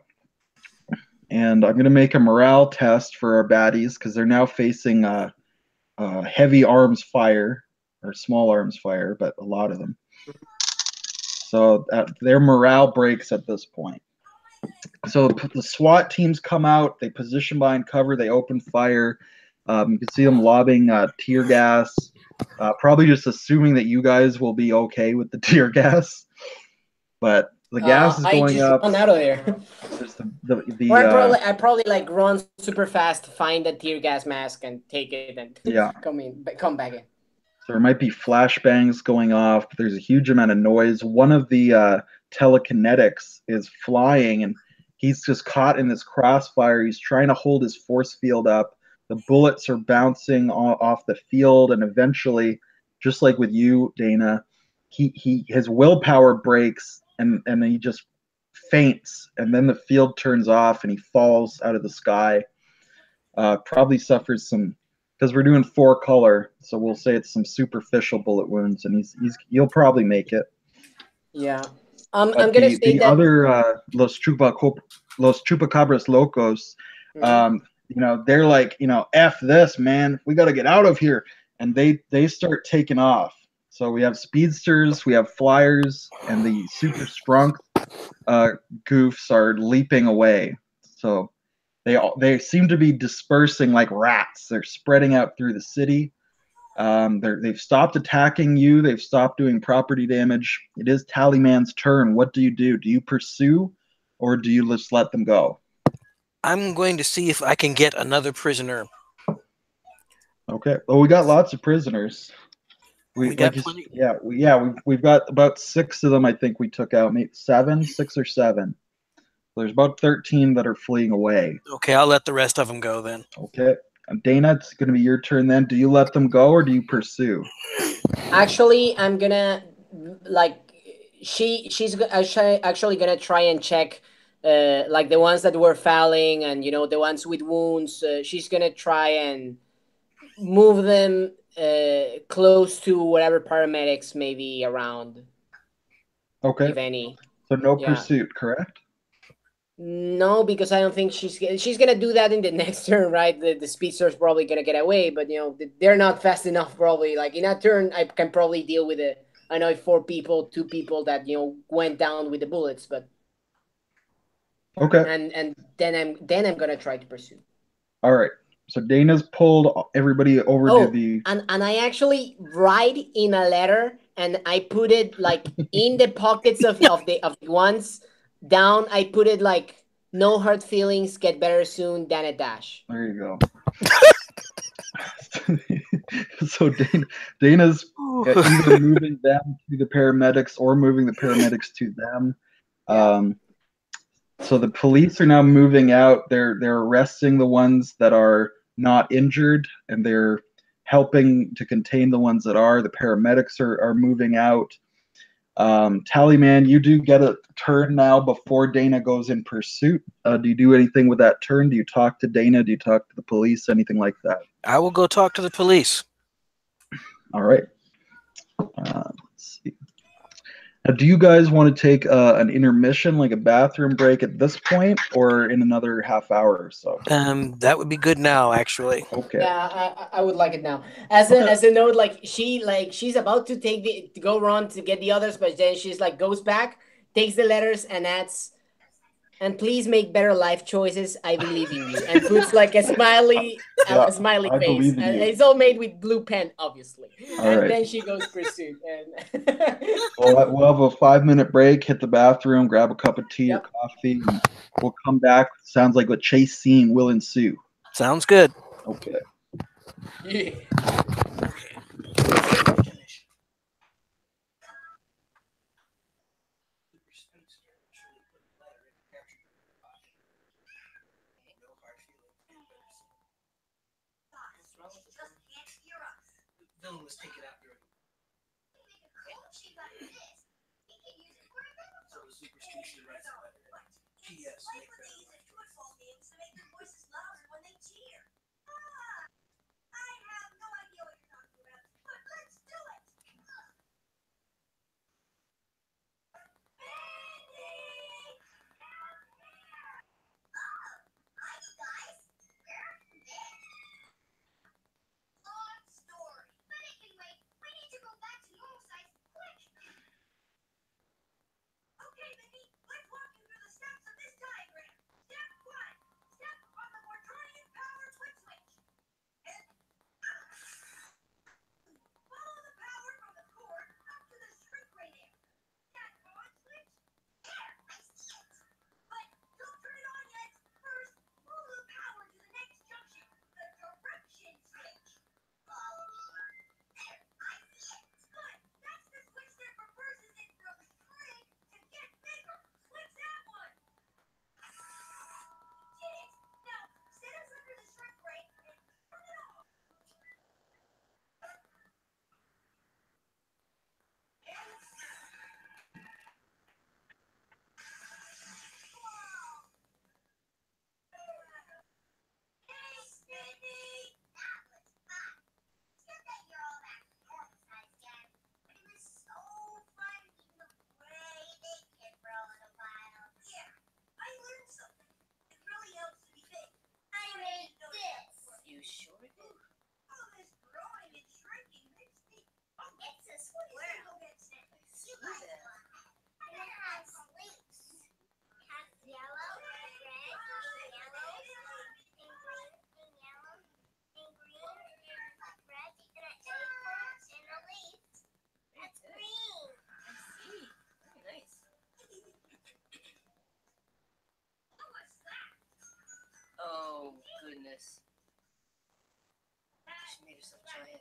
Speaker 1: And I'm going to make a morale test for our baddies because they're now facing heavy arms fire, or small arms fire, but a lot of them. So their morale breaks at this point. So the SWAT teams come out, they position behind cover, they open fire. You can see them lobbing tear gas, probably just assuming that you guys will be okay with the tear gas. But the gas is going up.
Speaker 3: I just run out of there. Or I probably like run super fast, find a tear gas mask, and take it, and come back in.
Speaker 1: So there might be flashbangs going off, but there's a huge amount of noise. One of the telekinetics is flying, and he's just caught in this crossfire. He's trying to hold his force field up. The bullets are bouncing off the field, and eventually, just like with you, Dana, his willpower breaks, and he just faints, and then the field turns off, and he falls out of the sky. Probably suffers some, because we're doing 4 color, so we'll say it's some superficial bullet wounds, and he'll probably make it.
Speaker 3: Yeah, I'm gonna say
Speaker 1: the
Speaker 3: that
Speaker 1: other Los Chupacabras Locos, they're like, F this, man, we got to get out of here, and they start taking off. So we have speedsters, we have flyers, and the super strong goofs are leaping away. So they seem to be dispersing like rats. They're spreading out through the city. They've stopped attacking you. They've stopped doing property damage. It is Tallyman's turn. What do? Do you pursue, or do you just let them go?
Speaker 2: I'm going to see if I can get another prisoner.
Speaker 1: Okay. Well, we got lots of prisoners.
Speaker 2: We got plenty.
Speaker 1: We've got about 6 of them. I think we took out, maybe 6 or 7. There's about 13 that are fleeing away.
Speaker 2: Okay, I'll let the rest of them go then.
Speaker 1: Okay. Dana, it's going to be your turn then. Do you let them go or do you pursue?
Speaker 3: Actually, I'm gonna she's actually gonna try and check like the ones that were fouling and the ones with wounds. She's gonna try and move them close to whatever paramedics may be around.
Speaker 1: Okay.
Speaker 3: If any.
Speaker 1: So no pursuit, correct?
Speaker 3: No, because I don't think she's gonna do that in the next turn, right? The speedster's probably gonna get away, but they're not fast enough. Probably like in that turn, I can probably deal with it. I know 2 people that went down with the bullets, but
Speaker 1: Okay.
Speaker 3: and then I'm gonna try to pursue.
Speaker 1: All right. So Dana's pulled everybody over to the.
Speaker 3: And I actually write in a letter and I put it like in the pockets of the ones down. I put it like no hard feelings, get better soon, than a dash.
Speaker 1: There you go. So Dana's either moving them to the paramedics or moving the paramedics to them.
Speaker 3: Yeah.
Speaker 1: So the police are now moving out. They're arresting the ones that are not injured, and they're helping to contain the ones that are. The paramedics are moving out. Tallyman, you do get a turn now before Dana goes in pursuit. Do you do anything with that turn? Do you talk to Dana? Do you talk to the police? Anything like that?
Speaker 2: I will go talk to the police.
Speaker 1: All right. Let's see. Now, do you guys want to take an intermission, like a bathroom break at this point, or in another half hour or so?
Speaker 2: That would be good now, actually.
Speaker 1: Okay.
Speaker 3: Yeah, I would like it now. As a note, like she's about to to go run to get the others, but then she's like goes back, takes the letters, and adds, "And please make better life choices. I believe in you." And puts like a smiley
Speaker 1: Yeah,
Speaker 3: smiley
Speaker 1: I
Speaker 3: face.
Speaker 1: believe in
Speaker 3: And
Speaker 1: you.
Speaker 3: it's all made with blue pen, obviously.
Speaker 1: All
Speaker 3: And
Speaker 1: right.
Speaker 3: then she goes pursuit. And
Speaker 1: We'll have a 5-minute break, hit the bathroom, grab a cup of tea or coffee, and we'll come back. Sounds like a chase scene will ensue.
Speaker 2: Sounds good.
Speaker 1: Okay.
Speaker 3: Yeah.
Speaker 2: Villain was taken out during. So the superstition writes a letter. P.S. Make better life choices. Oh, goodness. She made herself giant.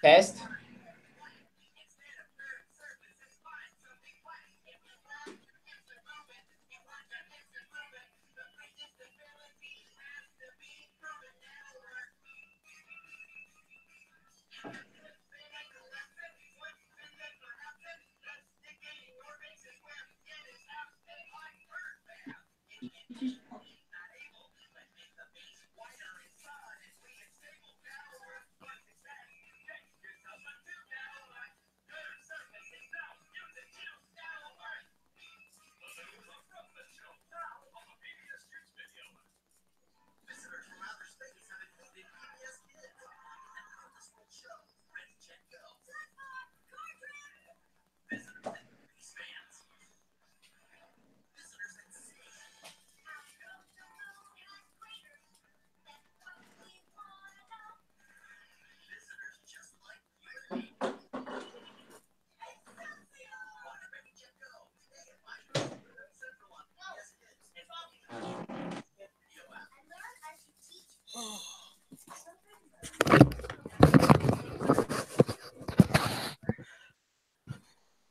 Speaker 3: Test.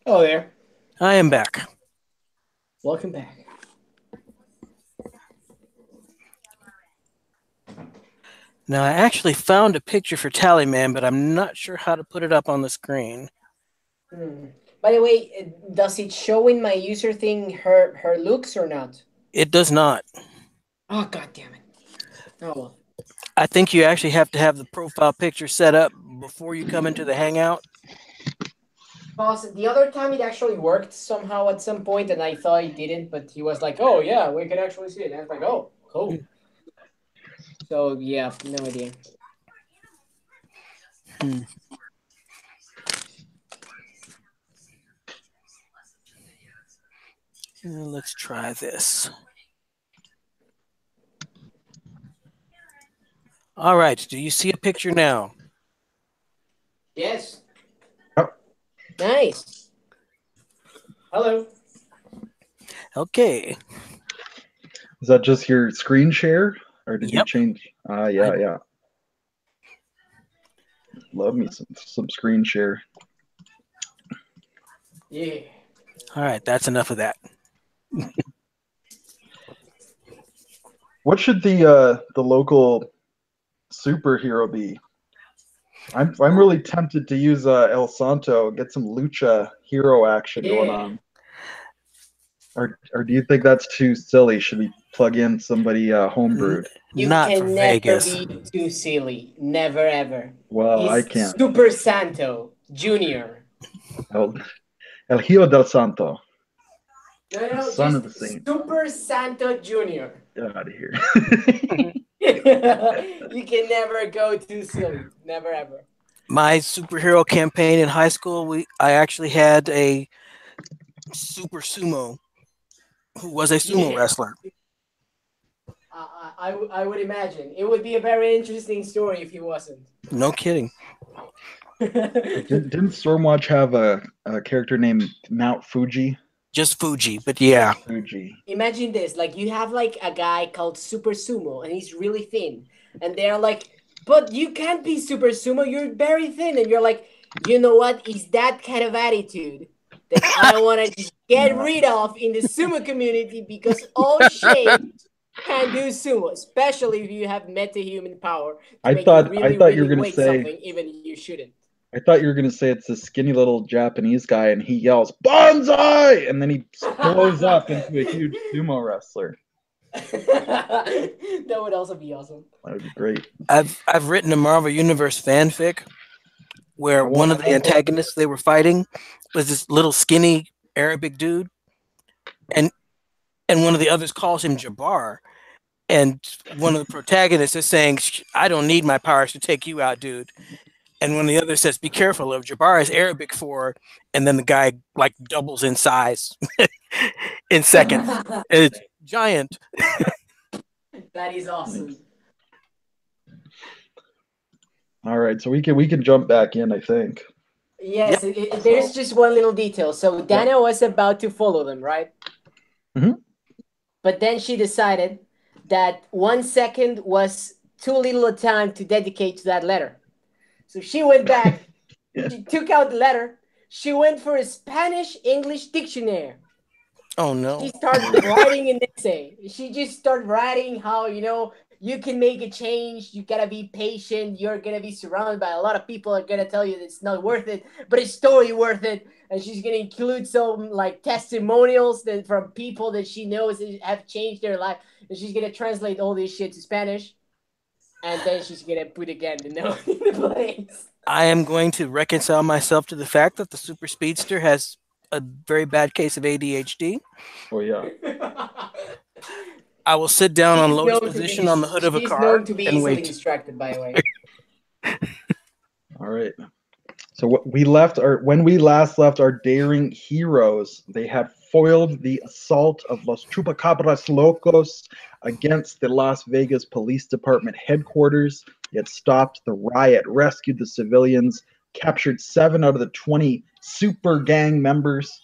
Speaker 3: Hello there.
Speaker 2: I am back.
Speaker 3: Welcome back.
Speaker 2: Now, I actually found a picture for Tallyman, but I'm not sure how to put it up on the screen.
Speaker 3: By the way, does it show in my user thing her looks or not?
Speaker 2: It does not.
Speaker 3: Oh, god damn it. Oh, well.
Speaker 2: I think you actually have to have the profile picture set up before you come into the Hangout.
Speaker 3: Because the other time it actually worked somehow at some point, and I thought it didn't, but he was like, oh, yeah, we can actually see it. And I was like, oh, cool. So, yeah, no idea.
Speaker 2: Let's try this. All right. Do you see a picture now?
Speaker 3: Yes.
Speaker 1: Oh.
Speaker 3: Nice. Hello.
Speaker 2: Okay.
Speaker 1: Is that just your screen share, or did you change? Yeah. Love me some screen share.
Speaker 3: Yeah.
Speaker 2: All right. That's enough of that.
Speaker 1: What should the local superhero be? I'm really tempted to use El Santo, get some lucha hero action going on. Or do you think that's too silly? Should we plug in somebody homebrewed?
Speaker 3: You
Speaker 2: Not
Speaker 3: can
Speaker 2: for
Speaker 3: never
Speaker 2: Vegas.
Speaker 3: be too silly. Never ever.
Speaker 1: Well, I
Speaker 3: He's
Speaker 1: can't.
Speaker 3: Super Santo Junior.
Speaker 1: El Hijo del Santo.
Speaker 3: No,
Speaker 1: Son of
Speaker 3: just
Speaker 1: the saint.
Speaker 3: Super Santo Junior.
Speaker 1: Get out of here.
Speaker 3: You can never go too silly. Never ever.
Speaker 2: My superhero campaign in high school, I actually had a super sumo who was a sumo wrestler.
Speaker 3: I would imagine. It would be a very interesting story if he wasn't.
Speaker 2: No kidding.
Speaker 1: Didn't Stormwatch have a character named Mount Fuji?
Speaker 2: Just Fuji, but yeah.
Speaker 1: Fuji.
Speaker 3: Imagine this, like you have like a guy called Super Sumo and he's really thin. And they're like, but you can't be Super Sumo, you're very thin. And you're like, you know what? It's that kind of attitude that I want to get rid of in the sumo community because all shapes can do sumo, especially if you have meta-human power.
Speaker 1: I thought you were going to say
Speaker 3: something even you shouldn't.
Speaker 1: I thought you were going to say it's this skinny little Japanese guy and he yells, "Bonsai!" and then he blows up into a huge sumo wrestler.
Speaker 3: That would also be awesome.
Speaker 1: That would be great.
Speaker 2: I've written a Marvel Universe fanfic where one of the antagonists they were fighting was this little skinny Arabic dude, and one of the others calls him Jabbar, and one of the protagonists is saying, "I don't need my powers to take you out, dude." And when the other says, "Be careful of Jabbar," is Arabic for, and then the guy like doubles in size in seconds. It's giant.
Speaker 3: That is awesome.
Speaker 1: All right, so we can jump back in, I think.
Speaker 3: Yes, there's just one little detail. So Dana was about to follow them, right?
Speaker 1: Mm-hmm.
Speaker 3: But then she decided that 1 second was too little a time to dedicate to that letter. So she went back She took out the letter. She went for a Spanish-English dictionary.
Speaker 2: Oh no.
Speaker 3: She started writing an essay. She just started writing how, you can make a change. You gotta be patient. You're gonna be surrounded by a lot of people are gonna tell you that it's not worth it, but it's totally worth it. And she's gonna include some like testimonials from people that she knows have changed their life. And she's gonna translate all this shit to Spanish. And then she's gonna put again the note in the place.
Speaker 2: I am going to reconcile myself to the fact that the super speedster has a very bad case of ADHD.
Speaker 1: Oh yeah.
Speaker 2: I will sit down on
Speaker 3: She's
Speaker 2: lotus
Speaker 3: known to
Speaker 2: position
Speaker 3: be-
Speaker 2: on the hood of a
Speaker 3: She's
Speaker 2: car
Speaker 3: known to be
Speaker 2: and
Speaker 3: easily
Speaker 2: wait.
Speaker 3: distracted, by the way.
Speaker 1: All right. So when we last left our daring heroes, they had foiled the assault of Los Chupacabras Locos against the Las Vegas Police Department headquarters. It stopped the riot, rescued the civilians, captured 7 out of the 20 super gang members.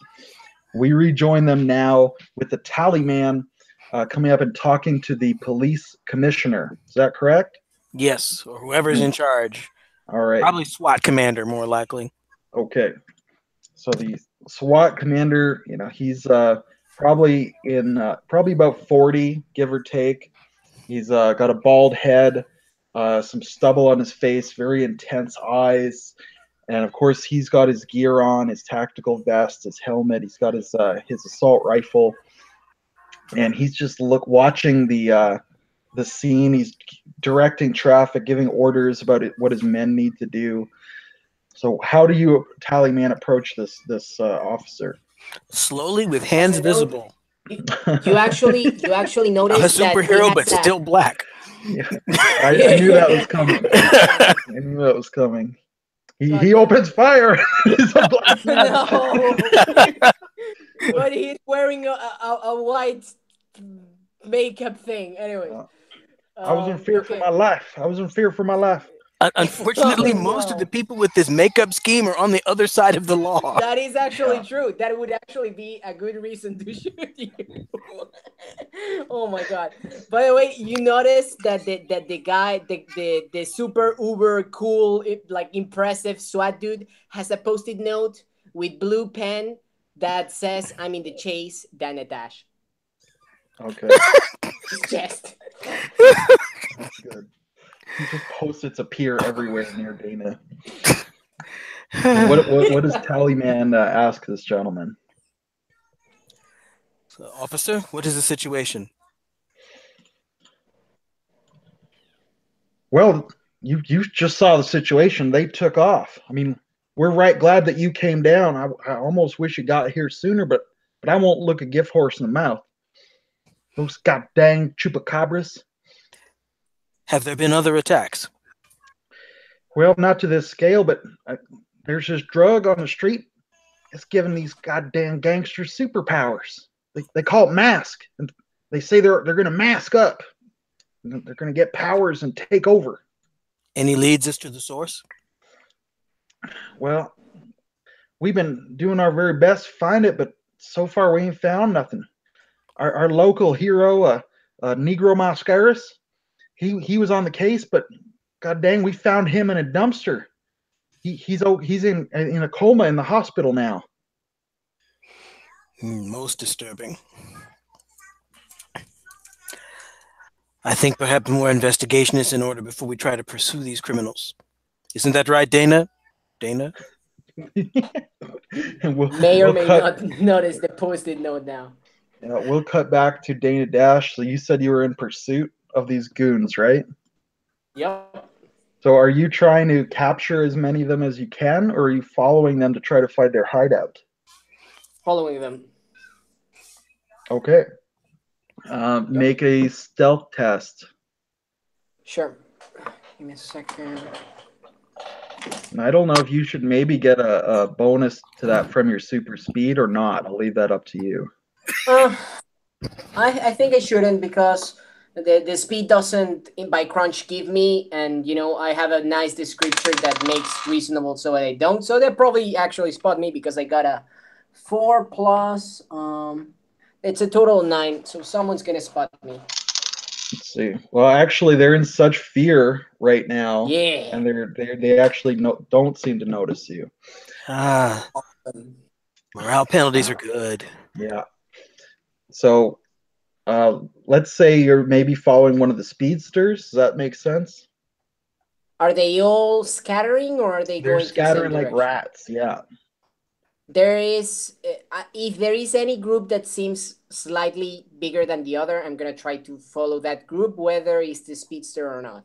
Speaker 1: We rejoin them now with the Tallyman coming up and talking to the police commissioner. Is that correct?
Speaker 2: Yes, or whoever's in charge.
Speaker 1: All right.
Speaker 2: Probably SWAT commander, more likely.
Speaker 1: Okay. So the SWAT commander, he's probably about 40, give or take. He's got a bald head, some stubble on his face, very intense eyes, and of course he's got his gear on, his tactical vest, his helmet. He's got his assault rifle, and he's just watching the scene. He's directing traffic, giving orders about what his men need to do. So how do you, Tallyman, approach this officer?
Speaker 2: Slowly, with hands visible.
Speaker 3: You actually noticed
Speaker 2: I'm a superhero, but still black.
Speaker 1: Yeah, I knew that was coming. I knew that was coming. He opens fire. He's a black man.
Speaker 3: No. But he's wearing a white makeup thing. Anyway.
Speaker 1: I was in fear for my life.
Speaker 2: Unfortunately, most of the people with this makeup scheme are on the other side of the law.
Speaker 3: That is actually true. That would actually be a good reason to shoot you. Oh my god! By the way, you notice that the guy, the super uber cool, like impressive SWAT dude, has a post-it note with blue pen that says, "I'm in the chase, Dana Dash."
Speaker 1: Okay.
Speaker 3: His chest.
Speaker 1: That's good. Just post-its appear everywhere near Dana. What does Tallyman ask this gentleman?
Speaker 2: So, officer, what is the situation?
Speaker 1: Well, you just saw the situation. They took off. I mean, we're right glad that you came down. I almost wish you got here sooner, but I won't look a gift horse in the mouth. Those goddamn chupacabras.
Speaker 2: Have there been other attacks?
Speaker 1: Well, not to this scale, but there's this drug on the street. It's giving these goddamn gangsters superpowers. They call it mask, and they say they're going to mask up. They're going to get powers and take over.
Speaker 2: Any leads as to the source?
Speaker 1: Well, we've been doing our very best to find it, but so far we ain't found nothing. Our local hero, Negro Mascaras, he was on the case, but god dang, we found him in a dumpster. He's in a coma in the hospital now.
Speaker 2: Most disturbing. I think perhaps more investigation is in order before we try to pursue these criminals. Isn't that right, Dana? Dana?
Speaker 3: May or may not notice the post-it note now.
Speaker 1: Yeah, we'll cut back to Dana Dash. So you said you were in pursuit of these goons, right?
Speaker 3: Yep.
Speaker 1: So are you trying to capture as many of them as you can, or are you following them to try to find their hideout?
Speaker 3: Following them.
Speaker 1: Okay. Make a stealth test.
Speaker 3: Sure. Give me a second.
Speaker 1: And I don't know if you should maybe get a bonus to that from your super speed or not. I'll leave that up to you.
Speaker 3: I think I shouldn't, because the speed doesn't by crunch give me, and I have a nice descriptor that makes reasonable so they don't. So they'll probably actually spot me because I got a 4 plus it's a total of 9, so someone's gonna spot me.
Speaker 1: Let's see. Well, actually, they're in such fear right now,
Speaker 3: Yeah.
Speaker 1: and they actually don't seem to notice you.
Speaker 2: Ah, morale penalties are good.
Speaker 1: Yeah. So, let's say you're maybe following one of the speedsters. Does that make sense?
Speaker 3: Are they all scattering or are they
Speaker 1: They're
Speaker 3: going to the same
Speaker 1: scattering like
Speaker 3: direction?
Speaker 1: rats. Yeah.
Speaker 3: There is, if there is any group that seems slightly bigger than the other, I'm gonna try to follow that group, whether it's the speedster or not.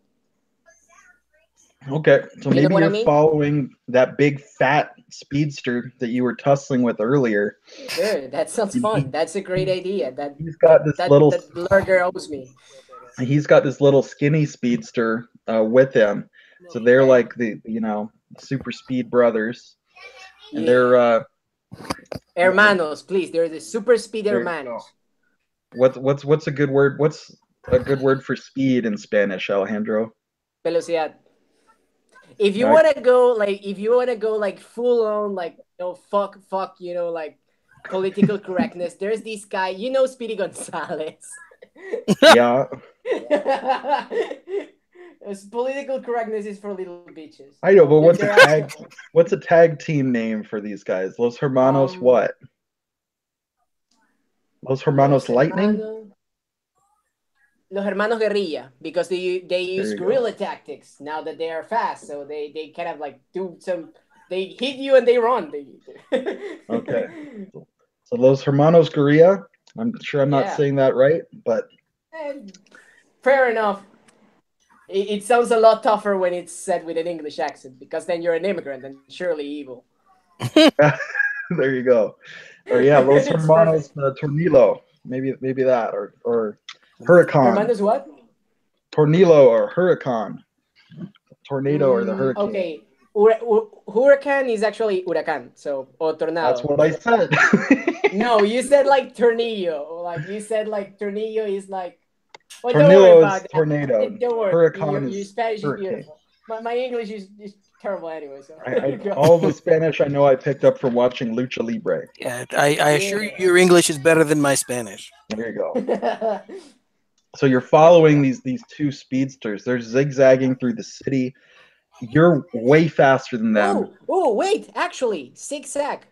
Speaker 1: Okay. So
Speaker 3: You know
Speaker 1: maybe
Speaker 3: what I
Speaker 1: you're
Speaker 3: mean?
Speaker 1: following that big fat speedster that you were tussling with earlier.
Speaker 3: Sure, that sounds fun. That's a great idea.
Speaker 1: He's got this little.
Speaker 3: That lurker owes me.
Speaker 1: He's got this little skinny speedster with him. So they're like the super speed brothers, and they're
Speaker 3: hermanos, please. They're the super speed
Speaker 1: there you
Speaker 3: hermanos.
Speaker 1: what's a good word? What's a good word for speed in Spanish, Alejandro?
Speaker 3: Velocidad. If you
Speaker 1: Right.
Speaker 3: wanna go like full on like fuck, like political correctness, there's this guy, Speedy Gonzalez.
Speaker 1: Yeah,
Speaker 3: Political correctness is for little bitches.
Speaker 1: I know, but
Speaker 3: They're
Speaker 1: what's a tag team name for these guys? Los Hermanos what? Los Hermanos Lightning?
Speaker 3: Los Hermanos Guerrilla, because they use
Speaker 1: There you
Speaker 3: guerrilla tactics now that they are fast, so they kind of like do some. They hit you and they run.
Speaker 1: Okay. So Los Hermanos Guerrilla. I'm sure I'm not
Speaker 3: Yeah.
Speaker 1: saying that right, but
Speaker 3: Fair enough. It sounds a lot tougher when it's said with an English accent, because then you're an immigrant and surely evil.
Speaker 1: there you go. Or yeah, Los
Speaker 3: It's
Speaker 1: Hermanos
Speaker 3: perfect.
Speaker 1: Tornillo. Maybe that or Huracan.
Speaker 3: Hermanos what?
Speaker 1: Tornillo or Huracan. Tornado or the hurricane.
Speaker 3: Okay. Hurricane is actually huracán, so or
Speaker 1: That's
Speaker 3: tornado.
Speaker 1: what I said.
Speaker 3: No, you said like tornillo. Like you said like tornillo is like. Well, don't worry
Speaker 1: Tornillo
Speaker 3: about
Speaker 1: is
Speaker 3: that.
Speaker 1: tornado.
Speaker 3: Don't worry.
Speaker 1: Huracan
Speaker 3: Your
Speaker 1: is
Speaker 3: Spanish
Speaker 1: hurricane.
Speaker 3: is beautiful. My English is terrible anyway. So
Speaker 1: All the Spanish I know I picked up from watching Lucha Libre.
Speaker 2: Yeah, I assure you, your English is better than my Spanish.
Speaker 1: There you go. So you're following these two speedsters. They're zigzagging through the city. You're way faster than them.
Speaker 3: Oh, wait! Actually, zigzag.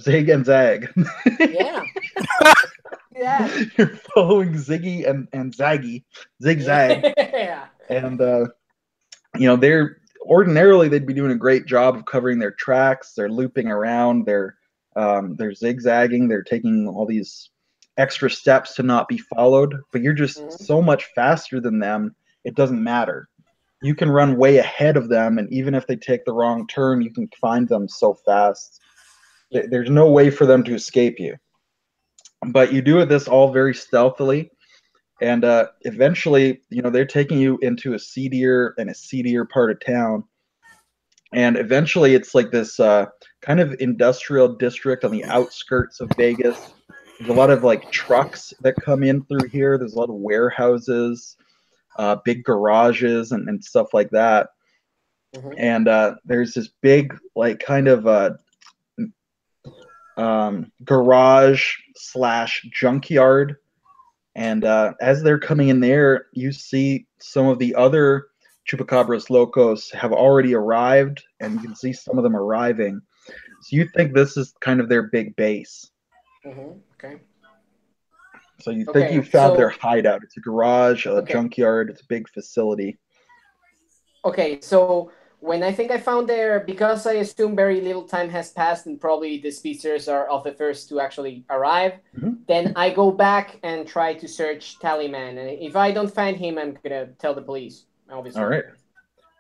Speaker 1: Zig and zag.
Speaker 3: Yeah. Yeah.
Speaker 1: You're following Ziggy and Zaggy, zigzag,
Speaker 3: Yeah.
Speaker 1: and they're ordinarily they'd be doing a great job of covering their tracks. They're looping around. They're zigzagging. They're taking all these extra steps to not be followed. But you're just so much faster than them. It doesn't matter. You can run way ahead of them, and even if they take the wrong turn, you can find them so fast. There's no way for them to escape you. But you do this all very stealthily, and eventually, they're taking you into a seedier part of town, and eventually, it's like this kind of industrial district on the outskirts of Vegas. There's a lot of like trucks that come in through here. There's a lot of warehouses, big garages, and stuff like that. And there's this big like kind of garage / junkyard, and as they're coming in there, you see some of the other Chupacabras Locos have already arrived, and you can see some of them arriving. So you think this is kind of their big base.
Speaker 3: Okay.
Speaker 1: So you think you found their hideout. It's a garage, a junkyard. It's a big facility.
Speaker 3: Okay, so when I think I found there, because I assume very little time has passed and probably the speedsters are of the first to actually arrive, then I go back and try to search Tallyman. And if I don't find him, I'm going to tell the police, obviously.
Speaker 1: All right.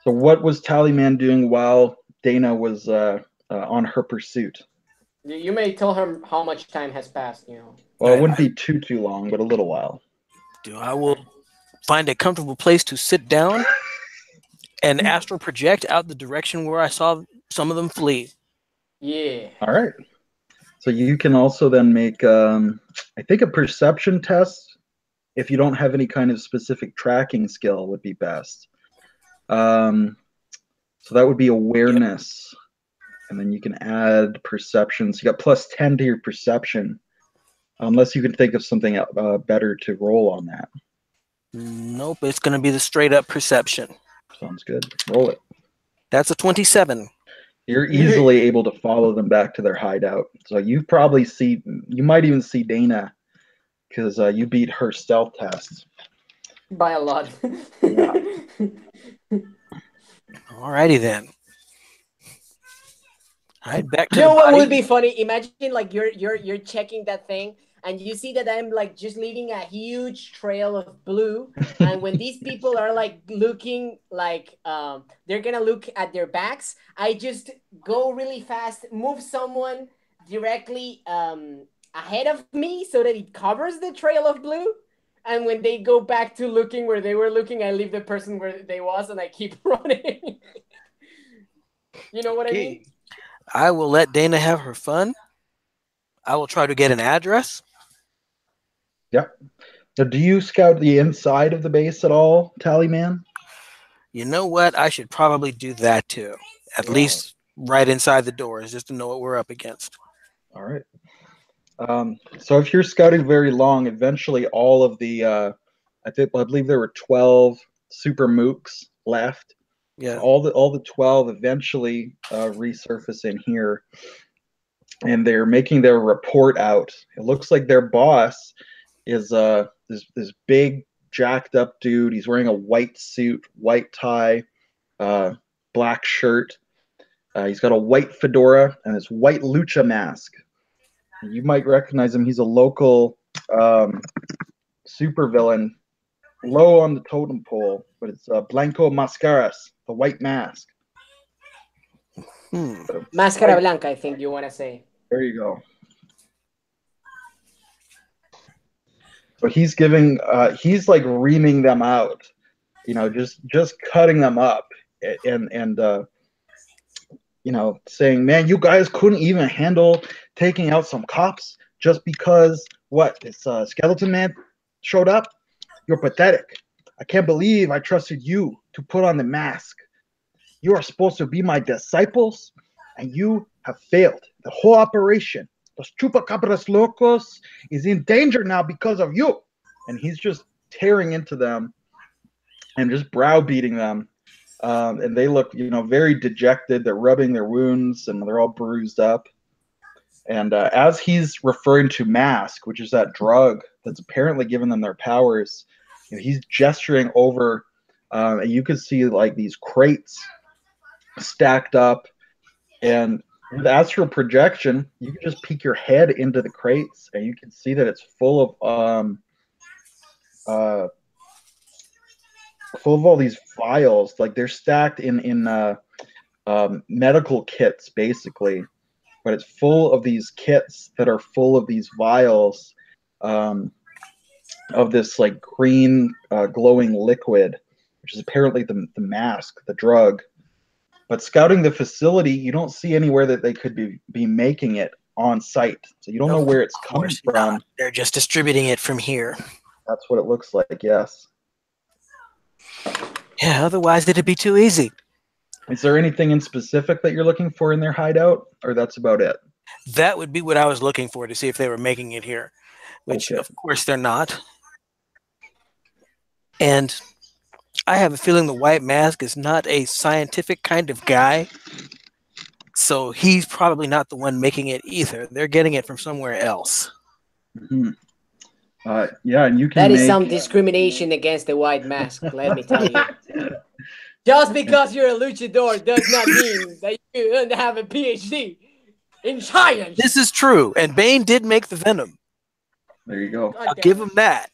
Speaker 1: So what was Tallyman doing while Dana was on her pursuit?
Speaker 3: You may tell her how much time has passed,
Speaker 1: Well, it wouldn't be too long, but a little while.
Speaker 2: I will find a comfortable place to sit down and astral project out the direction where I saw some of them flee.
Speaker 3: Yeah.
Speaker 1: All right. So you can also then make, I think, a perception test. If you don't have any kind of specific tracking skill, would be best. So that would be awareness, and then you can add perception. So you got +10 to your perception, unless you can think of something better to roll on that.
Speaker 2: Nope, it's going to be the straight up perception.
Speaker 1: Sounds good. Roll it.
Speaker 2: That's a 27.
Speaker 1: You're easily able to follow them back to their hideout. So you might even see Dana, because you beat her stealth test.
Speaker 3: By a lot.
Speaker 1: Yeah.
Speaker 2: Alrighty then. All right, back to
Speaker 3: You know
Speaker 2: the
Speaker 3: what
Speaker 2: body.
Speaker 3: would be funny? Imagine like you're checking that thing and you see that I'm like just leaving a huge trail of blue. And when these people are like looking like they're gonna look at their backs, I just go really fast, move someone directly ahead of me so that it covers the trail of blue. And when they go back to looking where they were looking, I leave the person where they was and I keep running. You know what I mean?
Speaker 2: I will let Dana have her fun. I will try to get an address.
Speaker 1: Yep. So do you scout the inside of the base at all, Tallyman?
Speaker 2: You know what? I should probably do that too. At least right inside the doors, just to know what we're up against.
Speaker 1: All right. So if you're scouting very long, eventually all of the, I believe there were 12 super mooks left.
Speaker 2: Yeah.
Speaker 1: All the 12 eventually resurface in here, and they're making their report out. It looks like their boss is this big jacked up dude. He's wearing a white suit, white tie, black shirt. He's got a white fedora and this white lucha mask. You might recognize him. He's a local supervillain, low on the totem pole, but it's Blanco Mascaras, the white mask.
Speaker 3: Máscara Blanca, I think you want to say.
Speaker 1: There you go. So he's giving, he's like reaming them out, you know, just cutting them up, and you know, saying, man, you guys couldn't even handle taking out some cops just because this skeleton man showed up? You're pathetic. I can't believe I trusted you to put on the mask. You are supposed to be my disciples, and you have failed. The whole operation, Los Chupacabras Locos, is in danger now because of you. And he's just tearing into them and just browbeating them. And they look, you know, very dejected. They're rubbing their wounds, and they're all bruised up. And as he's referring to mask, which is that drug that's apparently given them their powers, you know, he's gesturing over, and you can see like these crates stacked up. And with astral projection, you can just peek your head into the crates, and you can see that it's full of all these vials. Like they're stacked in medical kits, basically. But it's full of these kits that are full of these vials of this like green glowing liquid, which is apparently the mask, the drug. But scouting the facility, you don't see anywhere that they could be making it on site. So you don't know where it's coming from.
Speaker 2: Not. They're just distributing it from here.
Speaker 1: That's what it looks like, yes.
Speaker 2: Yeah, otherwise it'd be too easy.
Speaker 1: Is there anything in specific that you're looking for in their hideout, or that's about it?
Speaker 2: That would be what I was looking for, to see if they were making it here, which of course they're not. And I have a feeling the white mask is not a scientific kind of guy, so he's probably not the one making it either. They're getting it from somewhere else.
Speaker 1: Mm-hmm. Yeah, and you can.
Speaker 3: That is some discrimination against the white mask. Let me tell you. Just because you're a luchador does not mean that you don't have a PhD in science.
Speaker 2: This is true, and Bane did make the Venom.
Speaker 1: There you go.
Speaker 2: I'll give him that.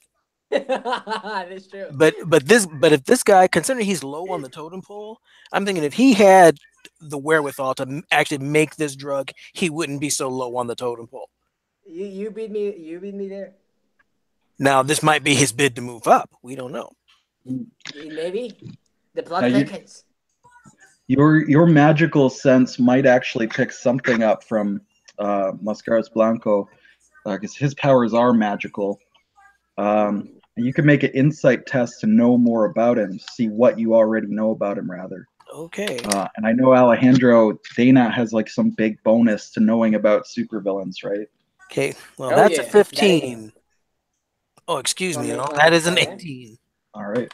Speaker 3: That's true.
Speaker 2: But if this guy, considering he's low on the totem pole, I'm thinking if he had the wherewithal to actually make this drug, he wouldn't be so low on the totem pole.
Speaker 3: You beat me. You beat me there.
Speaker 2: Now this might be his bid to move up. We don't know.
Speaker 3: Maybe the plot thickens.
Speaker 1: Your magical sense might actually pick something up from Mascaras Blanco, because his powers are magical. And you can make an insight test to know more about him, see what you already know about him, rather.
Speaker 2: Okay.
Speaker 1: And I know Alejandro, Dana has like some big bonus to knowing about supervillains, right?
Speaker 2: Okay. Well, that's a 15. Oh, excuse me. That is an 18.
Speaker 1: All right.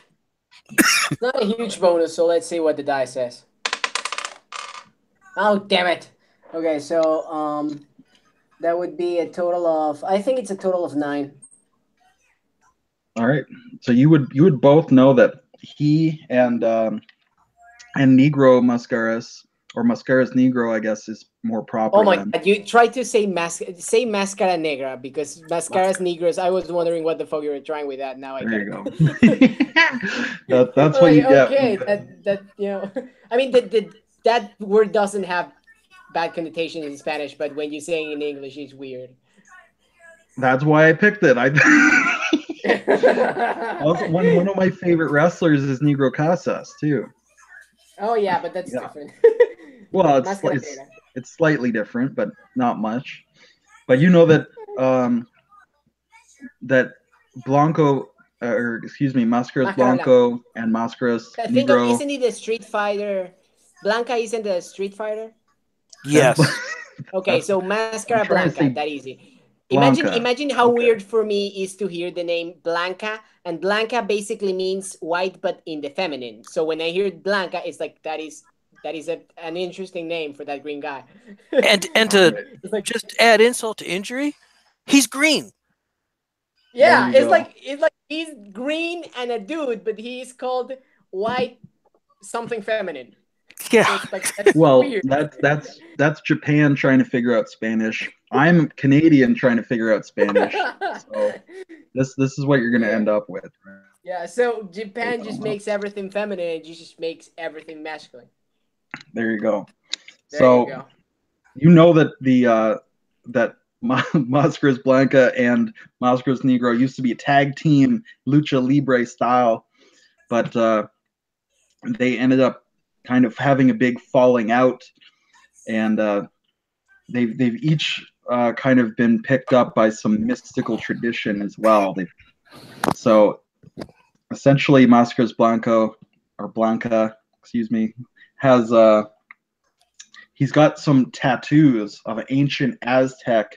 Speaker 3: It's not a huge bonus, so let's see what the die says. Oh, damn it. Okay, so that would be a total of, I think it's a total of 9.
Speaker 1: All right. So you would both know that he and Negro Mascaras, or Mascaras Negro, I guess, is more proper.
Speaker 3: Oh my
Speaker 1: than.
Speaker 3: god, you tried to say Mascara Negra because Mascaras Negras. I was wondering what the fuck you were trying with that. Now I
Speaker 1: There
Speaker 3: get
Speaker 1: you
Speaker 3: it.
Speaker 1: go. That's what you get.
Speaker 3: Okay, that you know, I mean that word doesn't have bad connotation in Spanish, but when you're saying in English, it's weird.
Speaker 1: That's why I picked it. Also, one of my favorite wrestlers is Negro Casas too.
Speaker 3: Oh yeah, but that's different.
Speaker 1: Well, it's slightly different, but not much. But you know that that Blanco, or excuse me, Mascaras Blanco and Mascaras
Speaker 3: I think
Speaker 1: Negro.
Speaker 3: Isn't it a Street Fighter? Blanca isn't a Street Fighter.
Speaker 2: Yes.
Speaker 3: Okay, so Mascara Blanca, that easy.
Speaker 1: Blanca.
Speaker 3: Imagine how weird for me is to hear the name Blanca, and Blanca basically means white, but in the feminine. So when I hear Blanca, it's like that is an interesting name for that green guy.
Speaker 2: and to just add insult to injury, he's green.
Speaker 3: Yeah, it's like he's green and a dude, but he's called white something feminine.
Speaker 2: Yeah.
Speaker 3: So it's like, that's
Speaker 1: well,
Speaker 3: weird.
Speaker 1: that's Japan trying to figure out Spanish. I'm Canadian trying to figure out Spanish. So this is what you're gonna end up with. Right?
Speaker 3: Yeah. So Japan just makes everything feminine, and just makes everything masculine.
Speaker 1: There you go.
Speaker 3: There you go.
Speaker 1: You know that that Mascaras Blanca and Mascaras Negro used to be a tag team lucha libre style, but they ended up kind of having a big falling out, and they've each kind of been picked up by some mystical tradition as well. So essentially, Mascaras Blanco or Blanca, excuse me, has he's got some tattoos of an ancient Aztec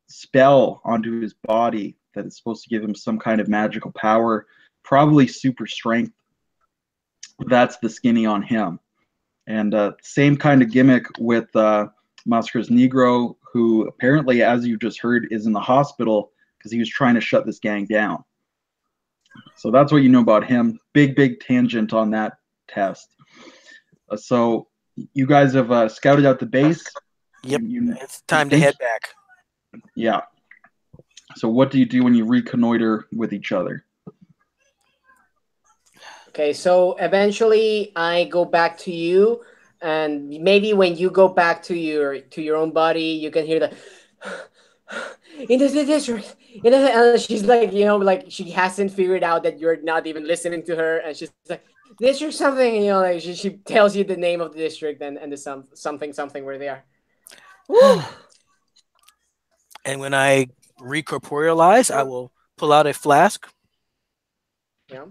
Speaker 1: spell onto his body that is supposed to give him some kind of magical power, probably super strength. That's the skinny on him. And same kind of gimmick with Mascaras Negro, who apparently, as you just heard, is in the hospital because he was trying to shut this gang down. So that's what you know about him. Big tangent on that test. So you guys have scouted out the base.
Speaker 2: Yep, it's time to head back.
Speaker 1: Yeah. So what do you do when you reconnoiter with each other?
Speaker 3: Okay, so eventually I go back to you, and maybe when you go back to your own body, you can hear the into the district. And she's like, like she hasn't figured out that you're not even listening to her, and she's like, district something, like she tells you the name of the district and the something where they are.
Speaker 2: And when I recorporealize, I will pull out a flask.
Speaker 3: Yeah.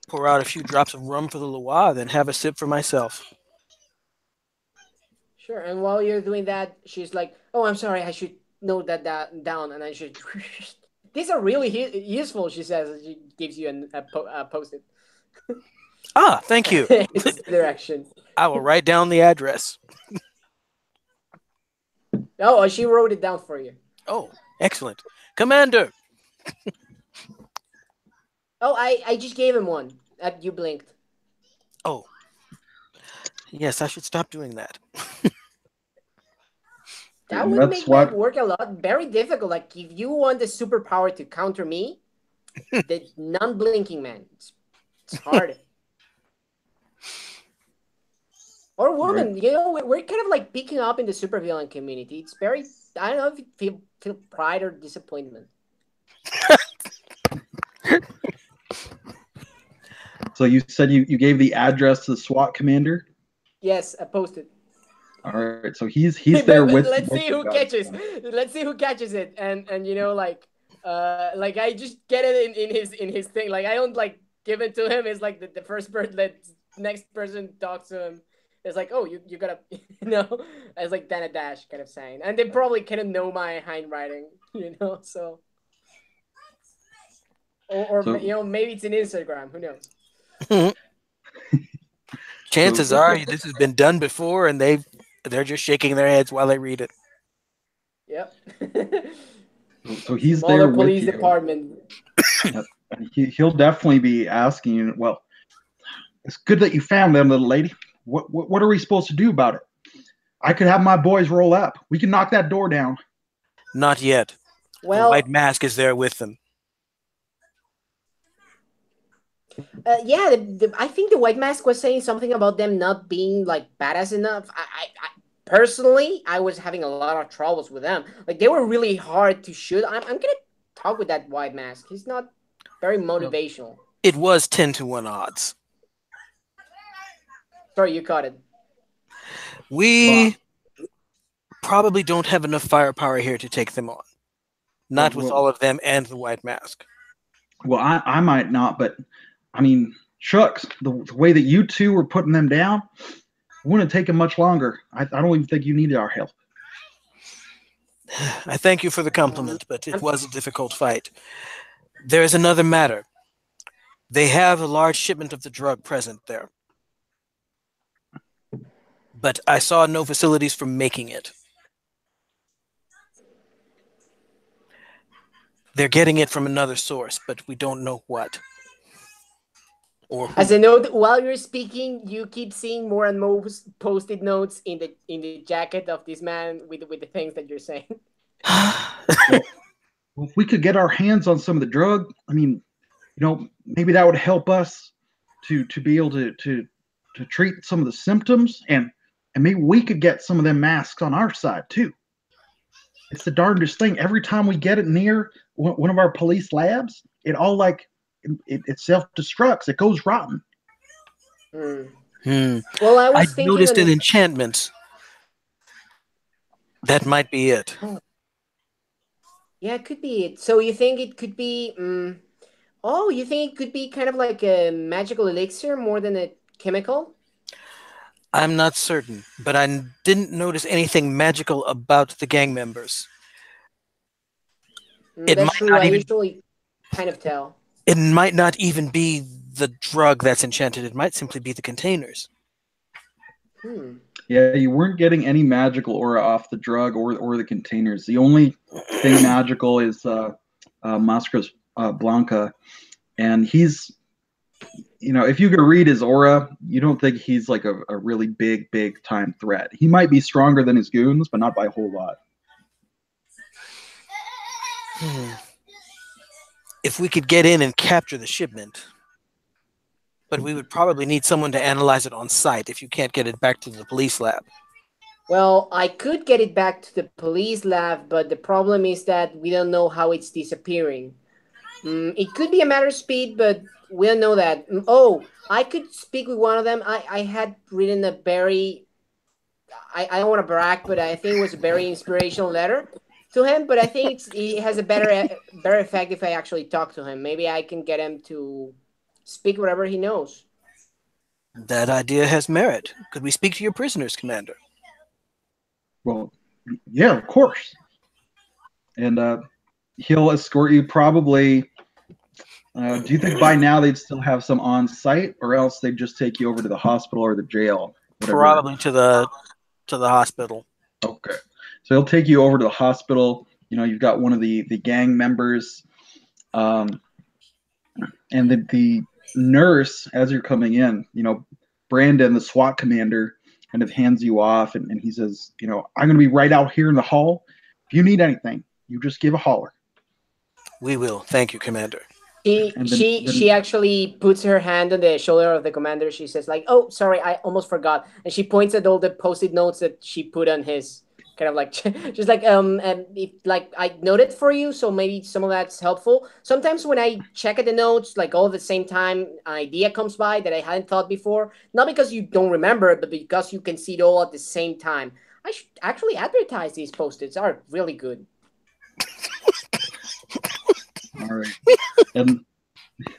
Speaker 2: Pour out a few drops of rum for the Loire, then have a sip for myself.
Speaker 3: Sure. And while you're doing that, she's like, "Oh, I'm sorry. I should note that down, and I should." These are really useful, she says. She gives you a post-it.
Speaker 2: Thank you.
Speaker 3: Direction.
Speaker 2: I will write down the address.
Speaker 3: Oh, she wrote it down for you.
Speaker 2: Oh, excellent. Commander.
Speaker 3: Oh, I just gave him one. You blinked.
Speaker 2: Oh. Yes, I should stop doing that.
Speaker 3: That would make that work a lot. Very difficult. Like, if you want the superpower to counter me, the non-blinking man. It's hard. Or woman. Right. We're kind of like picking up in the supervillain community. It's very, I don't know if you feel pride or disappointment.
Speaker 1: So you said you gave the address to the SWAT commander?
Speaker 3: Yes, I posted.
Speaker 1: All right, so he's there with.
Speaker 3: Let's see who catches. Let's see who catches it, and like I just get it in his thing. Like, I don't like give it to him. It's like the first person that next person talks to him. It's like, oh, you gotta it's like then a dash kind of saying, and they probably kind of know my handwriting, so. Or
Speaker 1: So-
Speaker 3: you know, maybe it's an Instagram. Who knows?
Speaker 2: Chances are this has been done before, and they're just shaking their heads while they read it.
Speaker 3: Yep.
Speaker 1: So he's
Speaker 3: Smaller
Speaker 1: there with
Speaker 3: police
Speaker 1: you.
Speaker 3: department.
Speaker 1: Yep. And he'll definitely be asking you, well, it's good that you found them, little lady. What are we supposed to do about it? I could have my boys roll up. We can knock that door down.
Speaker 2: Not yet.
Speaker 3: Well,
Speaker 2: the White Mask is there with them.
Speaker 3: yeah, I think the White Mask was saying something about them not being like badass enough. I personally, I was having a lot of troubles with them. Like they were really hard to shoot. I'm gonna talk with that White Mask. He's not very motivational.
Speaker 2: It was 10-1 odds.
Speaker 3: Sorry, you caught it.
Speaker 2: We probably don't have enough firepower here to take them on. Not with all of them and the White Mask.
Speaker 1: Well, I might not, but I mean, shucks, the way that you two were putting them down, it wouldn't take them much longer. I don't even think you needed our help.
Speaker 2: I thank you for the compliment, but it was a difficult fight. There is another matter. They have a large shipment of the drug present there. But I saw no facilities for making it. They're getting it from another source, but we don't know what. Or who.
Speaker 3: As a note, while you're speaking, you keep seeing more and more post-it notes in the jacket of this man with the things that you're saying.
Speaker 1: Well, if we could get our hands on some of the drug, I mean, maybe that would help us to be able to treat some of the symptoms, and maybe we could get some of them masks on our side too. It's the darndest thing. Every time we get it near one of our police labs, it all it self-destructs. It goes rotten.
Speaker 3: Well, I was thinking
Speaker 2: noticed an enchantment. That might be it.
Speaker 3: Yeah, it could be it. So you think it could be? You think it could be kind of like a magical elixir more than a chemical?
Speaker 2: I'm not certain, but I didn't notice anything magical about the gang members.
Speaker 3: That's true. I usually kind of tell.
Speaker 2: It might not even be the drug that's enchanted. It might simply be the containers.
Speaker 1: Yeah, you weren't getting any magical aura off the drug or the containers. The only thing magical is Mascaras Blanca, and he's, if you could read his aura, you don't think he's like a really big time threat. He might be stronger than his goons, but not by a whole lot.
Speaker 2: If we could get in and capture the shipment, but we would probably need someone to analyze it on site if you can't get it back to the police lab.
Speaker 3: Well, I could get it back to the police lab, but the problem is that we don't know how it's disappearing. It could be a matter of speed, but we don't know that. Oh, I could speak with one of them. I had written a very... I don't want to brag, but I think it was a very inspirational letter to him, but I think it has a better effect if I actually talk to him. Maybe I can get him to speak whatever he knows.
Speaker 2: That idea has merit. Could we speak to your prisoners, Commander?
Speaker 1: Well, yeah, of course. And he'll escort you probably... do you think by now they'd still have some on site, or else they'd just take you over to the hospital or the jail? Whatever.
Speaker 2: Probably to the hospital.
Speaker 1: Okay. So he'll take you over to the hospital. You've got one of the gang members, and the nurse, as you're coming in, Brandon, the SWAT commander, kind of hands you off, and he says, I'm going to be right out here in the hall. If you need anything, you just give a holler.
Speaker 2: We will. Thank you, Commander.
Speaker 3: She actually puts her hand on the shoulder of the commander. She says, like, oh, sorry, I almost forgot. And she points at all the post-it notes that she put on his, kind of like, just like, I noted for you, so maybe some of that's helpful. Sometimes when I check at the notes, like all at the same time, an idea comes by that I hadn't thought before. Not because you don't remember it, but because you can see it all at the same time. I should actually advertise these post-its. Are really good.
Speaker 1: All right. And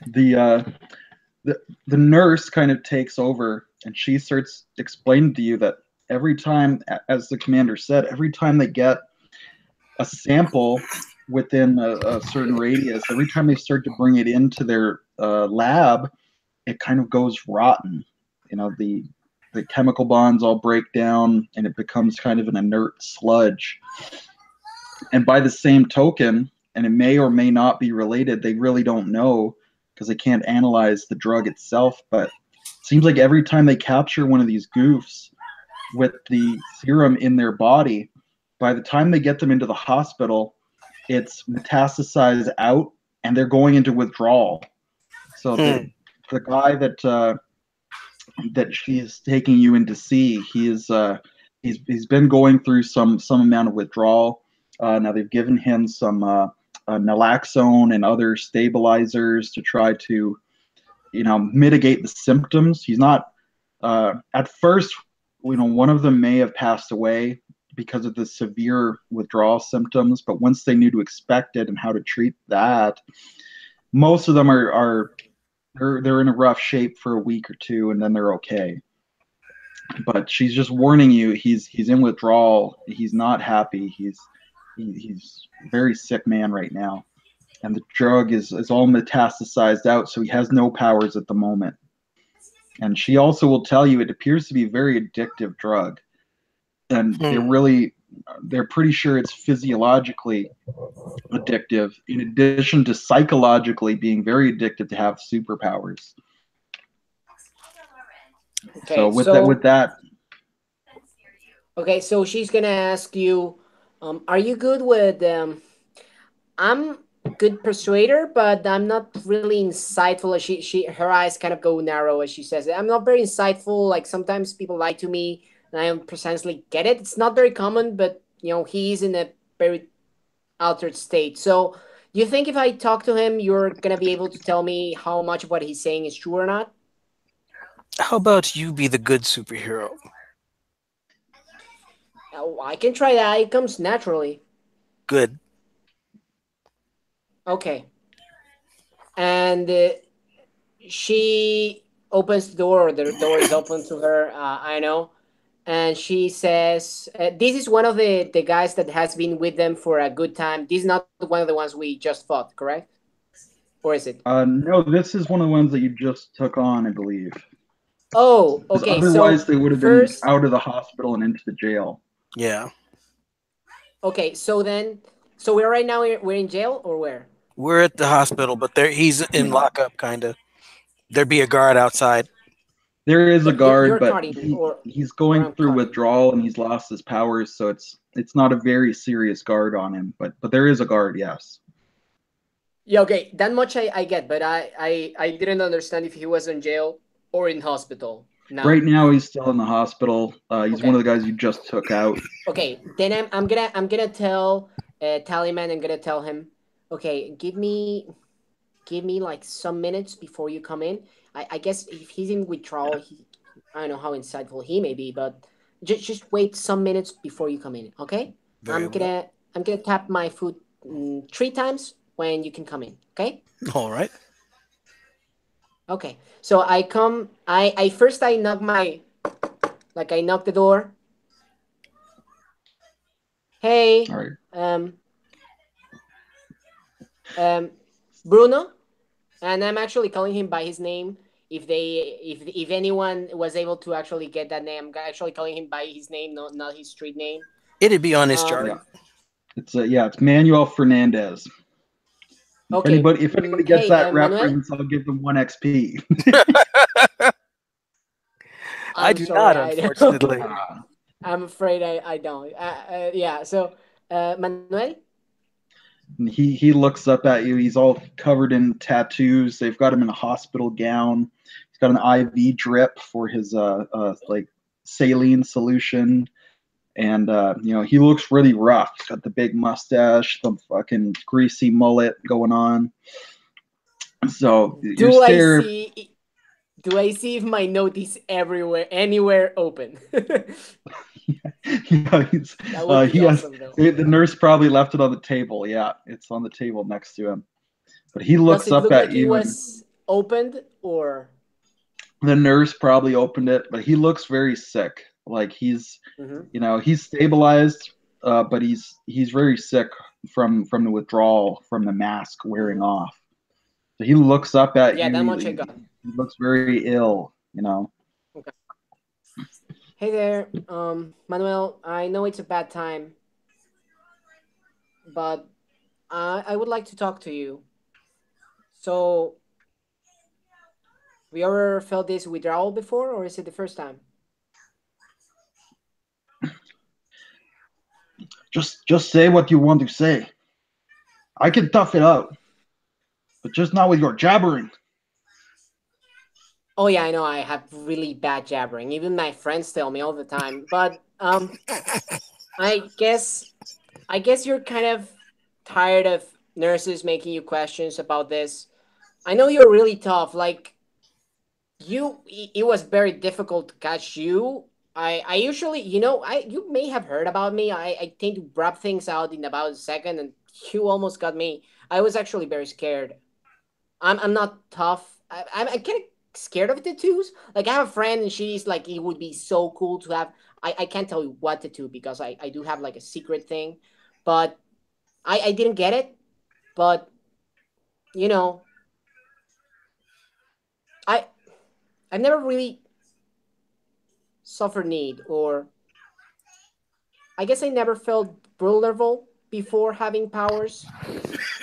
Speaker 1: the nurse kind of takes over, and she starts explaining to you that every time, as the commander said, every time they get a sample within a certain radius, every time they start to bring it into their lab, it kind of goes rotten. You know, the chemical bonds all break down, and it becomes kind of an inert sludge. And by the same token, and it may or may not be related, they really don't know because they can't analyze the drug itself, but it seems like every time they capture one of these goofs with the serum in their body, by the time they get them into the hospital, it's metastasized out and they're going into withdrawal. So the guy that she's taking you in to see, he's been going through some amount of withdrawal. Now they've given him some naloxone and other stabilizers to try to, mitigate the symptoms. He's not at first, one of them may have passed away because of the severe withdrawal symptoms, but once they knew to expect it and how to treat that, most of them they're in a rough shape for a week or two, and then they're okay. But she's just warning you, he's in withdrawal. He's not happy. He's a very sick man right now, and the drug is all metastasized out, so he has no powers at the moment. And she also will tell you it appears to be a very addictive drug, and they're pretty sure it's physiologically addictive, in addition to psychologically being very addictive to have superpowers.
Speaker 3: Okay,
Speaker 1: so with that.
Speaker 3: Okay, so she's gonna ask you, are you good with? I'm good persuader, but I'm not really insightful. Her eyes kind of go narrow as she says it. I'm not very insightful. Like sometimes people lie to me, and I don't precisely get it. It's not very common, but he's in a very altered state. So, do you think if I talk to him, you're gonna be able to tell me how much of what he's saying is true or not?
Speaker 2: How about you be the good superhero?
Speaker 3: Oh, I can try that. It comes naturally.
Speaker 2: Good.
Speaker 3: Okay. And she opens the door. The door is open to her. I know. And she says, this is one of the guys that has been with them for a good time. This is not one of the ones we just fought, correct? Or is it?
Speaker 1: No, this is one of the ones that you just took on, I believe.
Speaker 3: Oh, okay.
Speaker 1: Otherwise, they would have been out of the hospital and into the jail.
Speaker 2: Yeah.
Speaker 3: Okay, so we're right now we're in jail or where?
Speaker 2: We're at the hospital, but he's in lockup, kind of. There'd be a guard outside.
Speaker 1: There is a guard, but he's going through withdrawal and he's lost his powers, so it's not a very serious guard on him. But there is a guard, yes.
Speaker 3: Yeah, okay, that much I get, but I didn't understand if he was in jail or in hospital. No.
Speaker 1: Right now he's still in the hospital. He's one of the guys you just took out.
Speaker 3: Okay, then I'm gonna tell Tallyman. I'm gonna tell him, okay, give me like some minutes before you come in. I guess if he's in withdrawal, I don't know how insightful he may be, but just wait some minutes before you come in. Okay, I'm gonna tap my foot 3 times when you can come in. Okay.
Speaker 2: All right.
Speaker 3: Okay, so I come. I first knock I knock the door. Hey, Bruno, and I'm actually calling him by his name. If anyone was able to actually get that name, I'm actually calling him by his name, not his street name.
Speaker 2: It'd be on his chart.
Speaker 1: Yeah. It's Manuel Fernandez.
Speaker 3: Okay.
Speaker 1: If anybody gets that reference, I'll give them 1 XP.
Speaker 2: I do not, unfortunately.
Speaker 3: I'm afraid I don't. Yeah. So, Manuel.
Speaker 1: He looks up at you. He's all covered in tattoos. They've got him in a hospital gown. He's got an IV drip for his saline solution. And, he looks really rough. He's got the big mustache, the fucking greasy mullet going on. So,
Speaker 3: do I see if my note is anywhere open?
Speaker 1: The nurse probably left it on the table. Yeah, it's on the table next to him. But he looks up at you.
Speaker 3: It was opened, or
Speaker 1: the nurse probably opened it, but he looks very sick. Like he's, he's stabilized, but he's very sick. from the withdrawal, from the mask wearing off. So he looks up at you.
Speaker 3: That much I got.
Speaker 1: He looks very ill, you know.
Speaker 3: Okay. Hey there, Manuel. I know it's a bad time, but I would like to talk to you. So, have you ever felt this withdrawal before, or is it the first time?
Speaker 1: Just say what you want to say. I can tough it out, but just not with your jabbering.
Speaker 3: Oh yeah, I know I have really bad jabbering. Even my friends tell me all the time. But I guess you're kind of tired of nurses making you questions about this. I know you're really tough. Like it was very difficult to catch you. I usually, you may have heard about me. I tend to rub things out in about a second, and you almost got me. I was actually very scared. I'm not tough. I'm kind of scared of tattoos. Like I have a friend, and she's like, it would be so cool to have. I can't tell you what tattoo because I do have like a secret thing, but I didn't get it. But you know, I I've never really suffered need, or I guess I never felt vulnerable before having powers,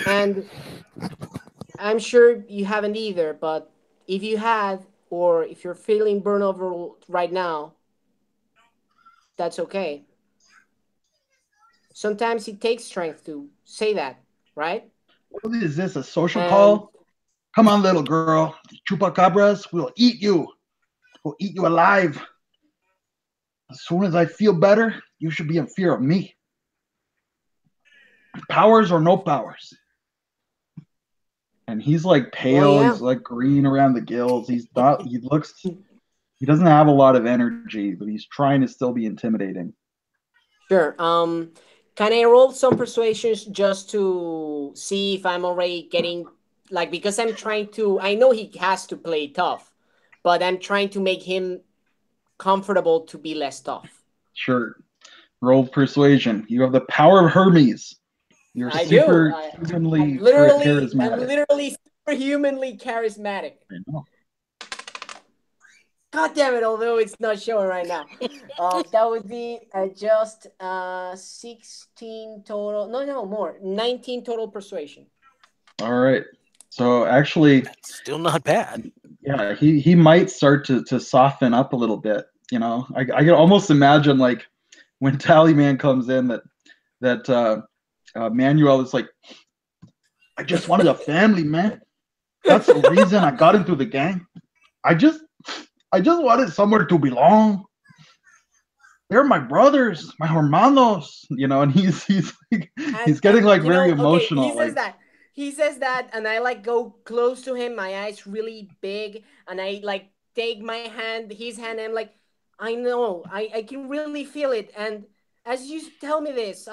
Speaker 3: and I'm sure you haven't either. But if you had, or if you're feeling vulnerable right now, that's okay. Sometimes it takes strength to say that, right?
Speaker 1: What is this, a social
Speaker 3: And
Speaker 1: call? Come on, little girl. Chupacabras will eat you. Will eat you alive. As soon as I feel better, you should be in fear of me. Powers or no powers. And he's like pale.
Speaker 3: yeah.
Speaker 1: He's like green around the gills. He doesn't have a lot of energy, but he's trying to still be intimidating.
Speaker 3: Sure. Can I roll some persuasions just to see if I'm already getting like, because I'm trying to. I know he has to play tough, but I'm trying to make him comfortable to be less tough.
Speaker 1: Sure. Roll persuasion. You have the power of Hermes. You're
Speaker 3: I do.
Speaker 1: superhumanly
Speaker 3: I'm
Speaker 1: charismatic.
Speaker 3: literally superhumanly charismatic.
Speaker 1: I know.
Speaker 3: God damn it! Although it's not showing right now, that would be just 16 total. No, more 19 total persuasion.
Speaker 1: All right. So actually,
Speaker 2: still not bad.
Speaker 1: Yeah, he might start to soften up a little bit. You know, I can almost imagine like when Tallyman comes in that Manuel is like, I just wanted a family, man. That's the reason I got into the gang. I just wanted somewhere to belong. They're my brothers, my hermanos, you know, and he's getting like very emotional.
Speaker 3: Okay, he says that, and I like go close to him, my eyes really big, and I like take my hand, his hand, and I'm like, I know, I can really feel it. And as you tell me this,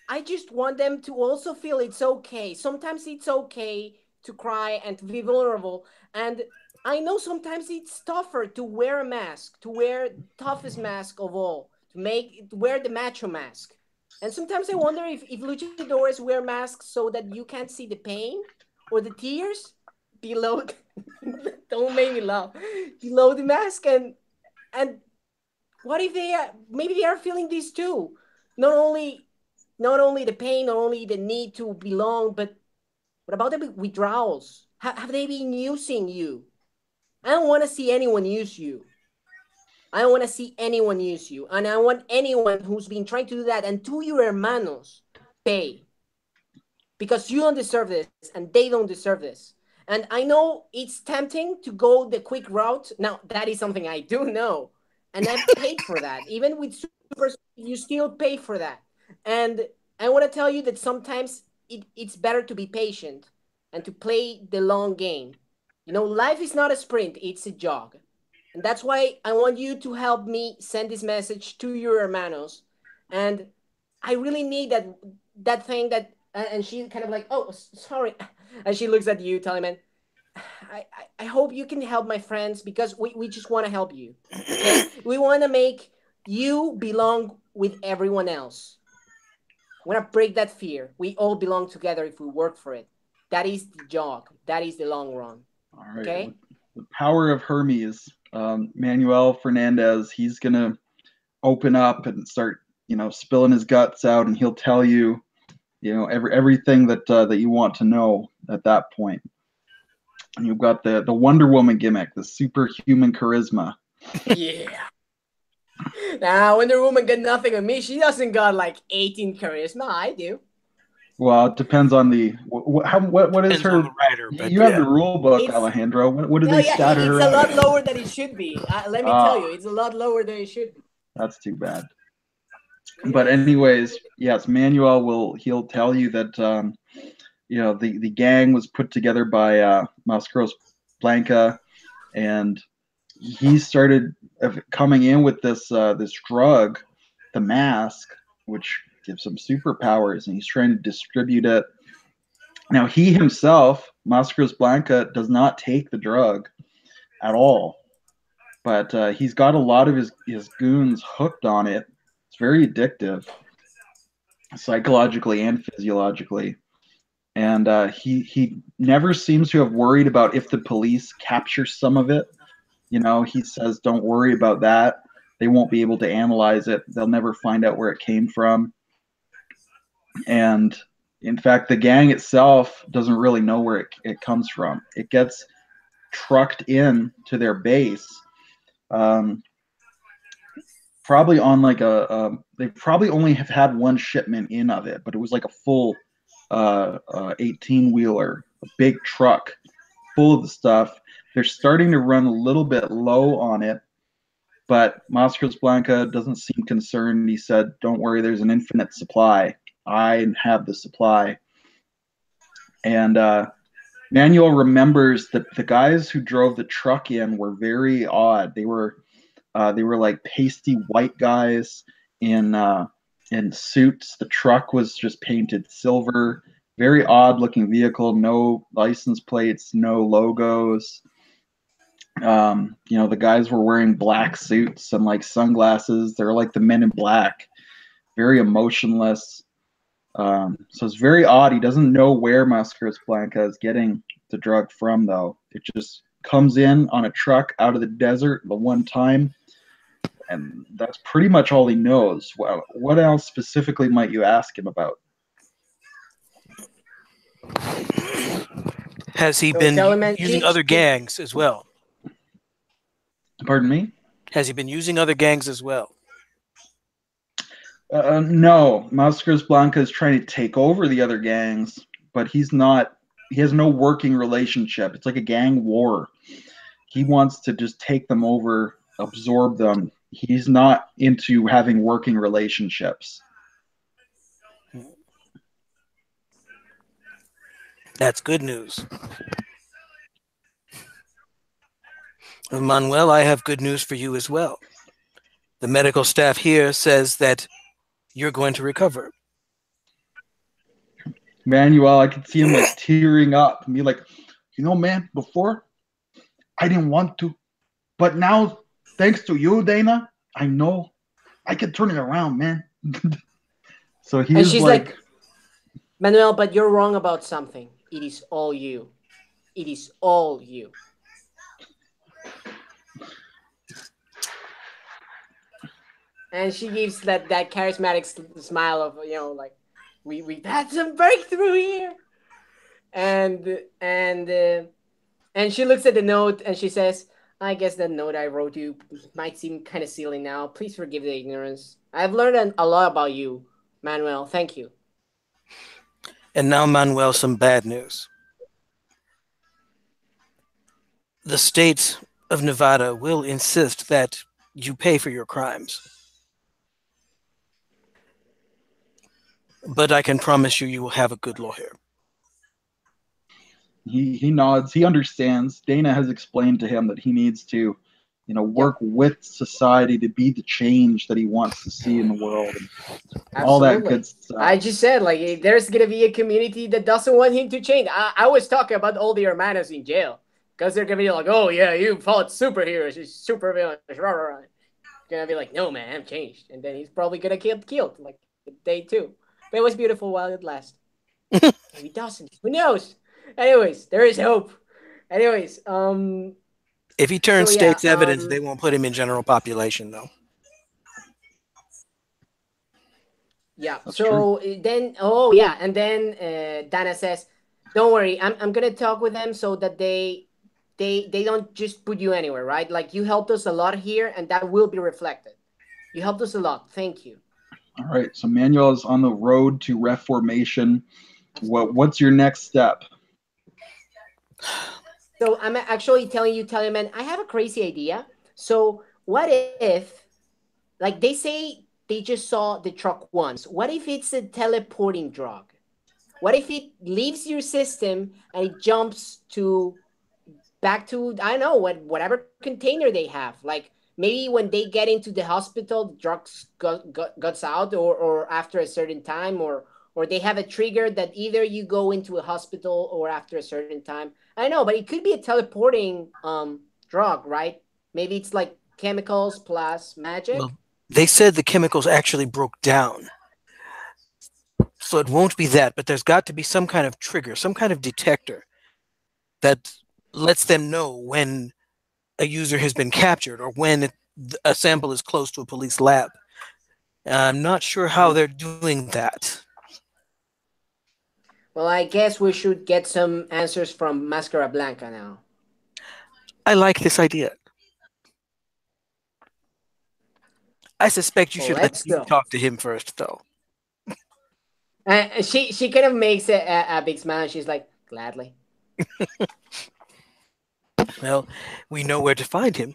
Speaker 3: I just want them to also feel it's okay. Sometimes it's okay to cry and to be vulnerable. And I know sometimes it's tougher to wear a mask, to wear the toughest mask of all, to wear the macho mask. And sometimes I wonder if luchadores wear masks so that you can't see the pain or the tears below. Don't make me laugh. Below the mask, and what if maybe they are feeling this too? Not only the pain, not only the need to belong, but what about the withdrawals? Have they been using you? I don't want to see anyone use you. I don't want to see anyone use you. And I want anyone who's been trying to do that and to your hermanos pay. Because you don't deserve this and they don't deserve this. And I know it's tempting to go the quick route. Now, that is something I do know. And I've paid for that. Even with super, you still pay for that. And I want to tell you that sometimes it's better to be patient and to play the long game. You know, life is not a sprint, it's a jog. And that's why I want you to help me send this message to your hermanos. And I really need that thing that, and she kind of like, oh, sorry. And she looks at you, Tallyman. I hope you can help my friends because we just want to help you. Okay? We want to make you belong with everyone else. We're gonna break that fear. We all belong together if we work for it. That is the jog. That is the long run.
Speaker 1: All right.
Speaker 3: Okay.
Speaker 1: The power of Hermes, Manuel Fernandez. He's gonna open up and start, spilling his guts out, and he'll tell you, everything that you want to know at that point. And you've got the Wonder Woman gimmick, the superhuman charisma.
Speaker 3: Yeah. Now, Wonder Woman got nothing on me. She doesn't got like 18 charisma. I do.
Speaker 1: Well, it depends on what is her
Speaker 2: writer.
Speaker 1: You have the rule book, Alejandro. What do they stat her?
Speaker 3: It's a lot lower than it should be. Let me tell you, it's a lot lower than it should be.
Speaker 1: That's too bad. But anyways, yes, Manuel he'll tell you that the gang was put together by Mascaros Blanca, and he started coming in with this drug, the mask, which gives him superpowers, and he's trying to distribute it. Now he himself, Mascaros Blanca, does not take the drug at all, but he's got a lot of his goons hooked on it. It's very addictive, psychologically and physiologically. And he never seems to have worried about if the police capture some of it. He says, don't worry about that. They won't be able to analyze it. They'll never find out where it came from. And in fact, the gang itself doesn't really know where it comes from. It gets trucked in to their base. Probably on like they probably only have had one shipment in of it, but it was like a full 18-wheeler, a big truck full of the stuff. They're starting to run a little bit low on it, but Mascaros Blanca doesn't seem concerned. He said, don't worry, there's an infinite supply. I have the supply. And Manuel remembers that the guys who drove the truck in were very odd. They were like pasty white guys in suits. The truck was just painted silver. Very odd looking vehicle. No license plates, no logos. The guys were wearing black suits and like sunglasses. They're like the Men in Black. Very emotionless. So it's very odd. He doesn't know where Mascaros Blanca is getting the drug from, though. It just comes in on a truck out of the desert the one time, and that's pretty much all he knows. Well, what else specifically might you ask him about?
Speaker 2: Has he been using other gangs as well?
Speaker 1: Pardon me?
Speaker 2: Has he been using other gangs as well?
Speaker 1: No. Mascaros Blanca is trying to take over the other gangs, but he has no working relationship. It's like a gang war. He wants to just take them over, absorb them. He's not into having working relationships.
Speaker 2: That's good news. Manuel, I have good news for you as well. The medical staff here says that you're going to recover.
Speaker 1: Manuel, I could see him like tearing up and be like, man, before I didn't want to, but now thanks to you, Dana, I know I can turn it around, man. So she's like,
Speaker 3: Manuel, but you're wrong about something. It is all you. It is all you. And she gives that charismatic smile of, like, we've had some breakthrough here. And she looks at the note and she says, I guess that note I wrote you might seem kind of silly now. Please forgive the ignorance. I've learned a lot about you, Manuel. Thank you.
Speaker 2: And now, Manuel, some bad news. The state of Nevada will insist that you pay for your crimes. But I can promise you will have a good lawyer.
Speaker 1: He nods. He understands. Dana has explained to him that he needs to, work with society to be the change that he wants to see in the world. And all that good stuff.
Speaker 3: I just said, like, there's going to be a community that doesn't want him to change. I was talking about all the hermanos in jail. Because they're going to be like, oh, yeah, you fought superheroes. You're super villains. Going to be like, no, man, I'm changed. And then he's probably going to get killed, like, day 2. But it was beautiful while it lasted. Maybe doesn't. Who knows? Anyways, there is hope. Anyways,
Speaker 2: If he turns
Speaker 3: so yeah,
Speaker 2: state's evidence, they won't put him in general population, though.
Speaker 3: yeah.
Speaker 1: That's
Speaker 3: So then, oh yeah, and then Dana says, "Don't worry, I'm gonna talk with them so that they don't just put you anywhere, right? Like you helped us a lot here, and that will be reflected. You helped us a lot. Thank you."
Speaker 1: All right. So Manuel is on the road to reformation. What's your next step?
Speaker 3: So I'm actually telling you, Tallyman, I have a crazy idea. So what if, like they say, they just saw the truck once? What if it's a teleporting drug? What if it leaves your system and it jumps to back to, I don't know, whatever container they have? Like maybe when they get into the hospital, the drugs gots out, or after a certain time, or they have a trigger that either you go into a hospital or after a certain time. I know, but it could be a teleporting drug, right? Maybe it's like chemicals plus magic.
Speaker 2: Well, they said the chemicals actually broke down. So it won't be that, but there's got to be some kind of trigger, some kind of detector that lets them know when a user has been captured or when a sample is close to a police lab. I'm not sure how they're doing that.
Speaker 3: Well, I guess we should get some answers from Mascara Blanca now.
Speaker 2: I like this idea. I suspect you
Speaker 3: Well,
Speaker 2: should let
Speaker 3: let's
Speaker 2: you
Speaker 3: go.
Speaker 2: talk to him first, though.
Speaker 3: She kind of makes a big smile. And she's like, gladly.
Speaker 2: Well, we know where to find him.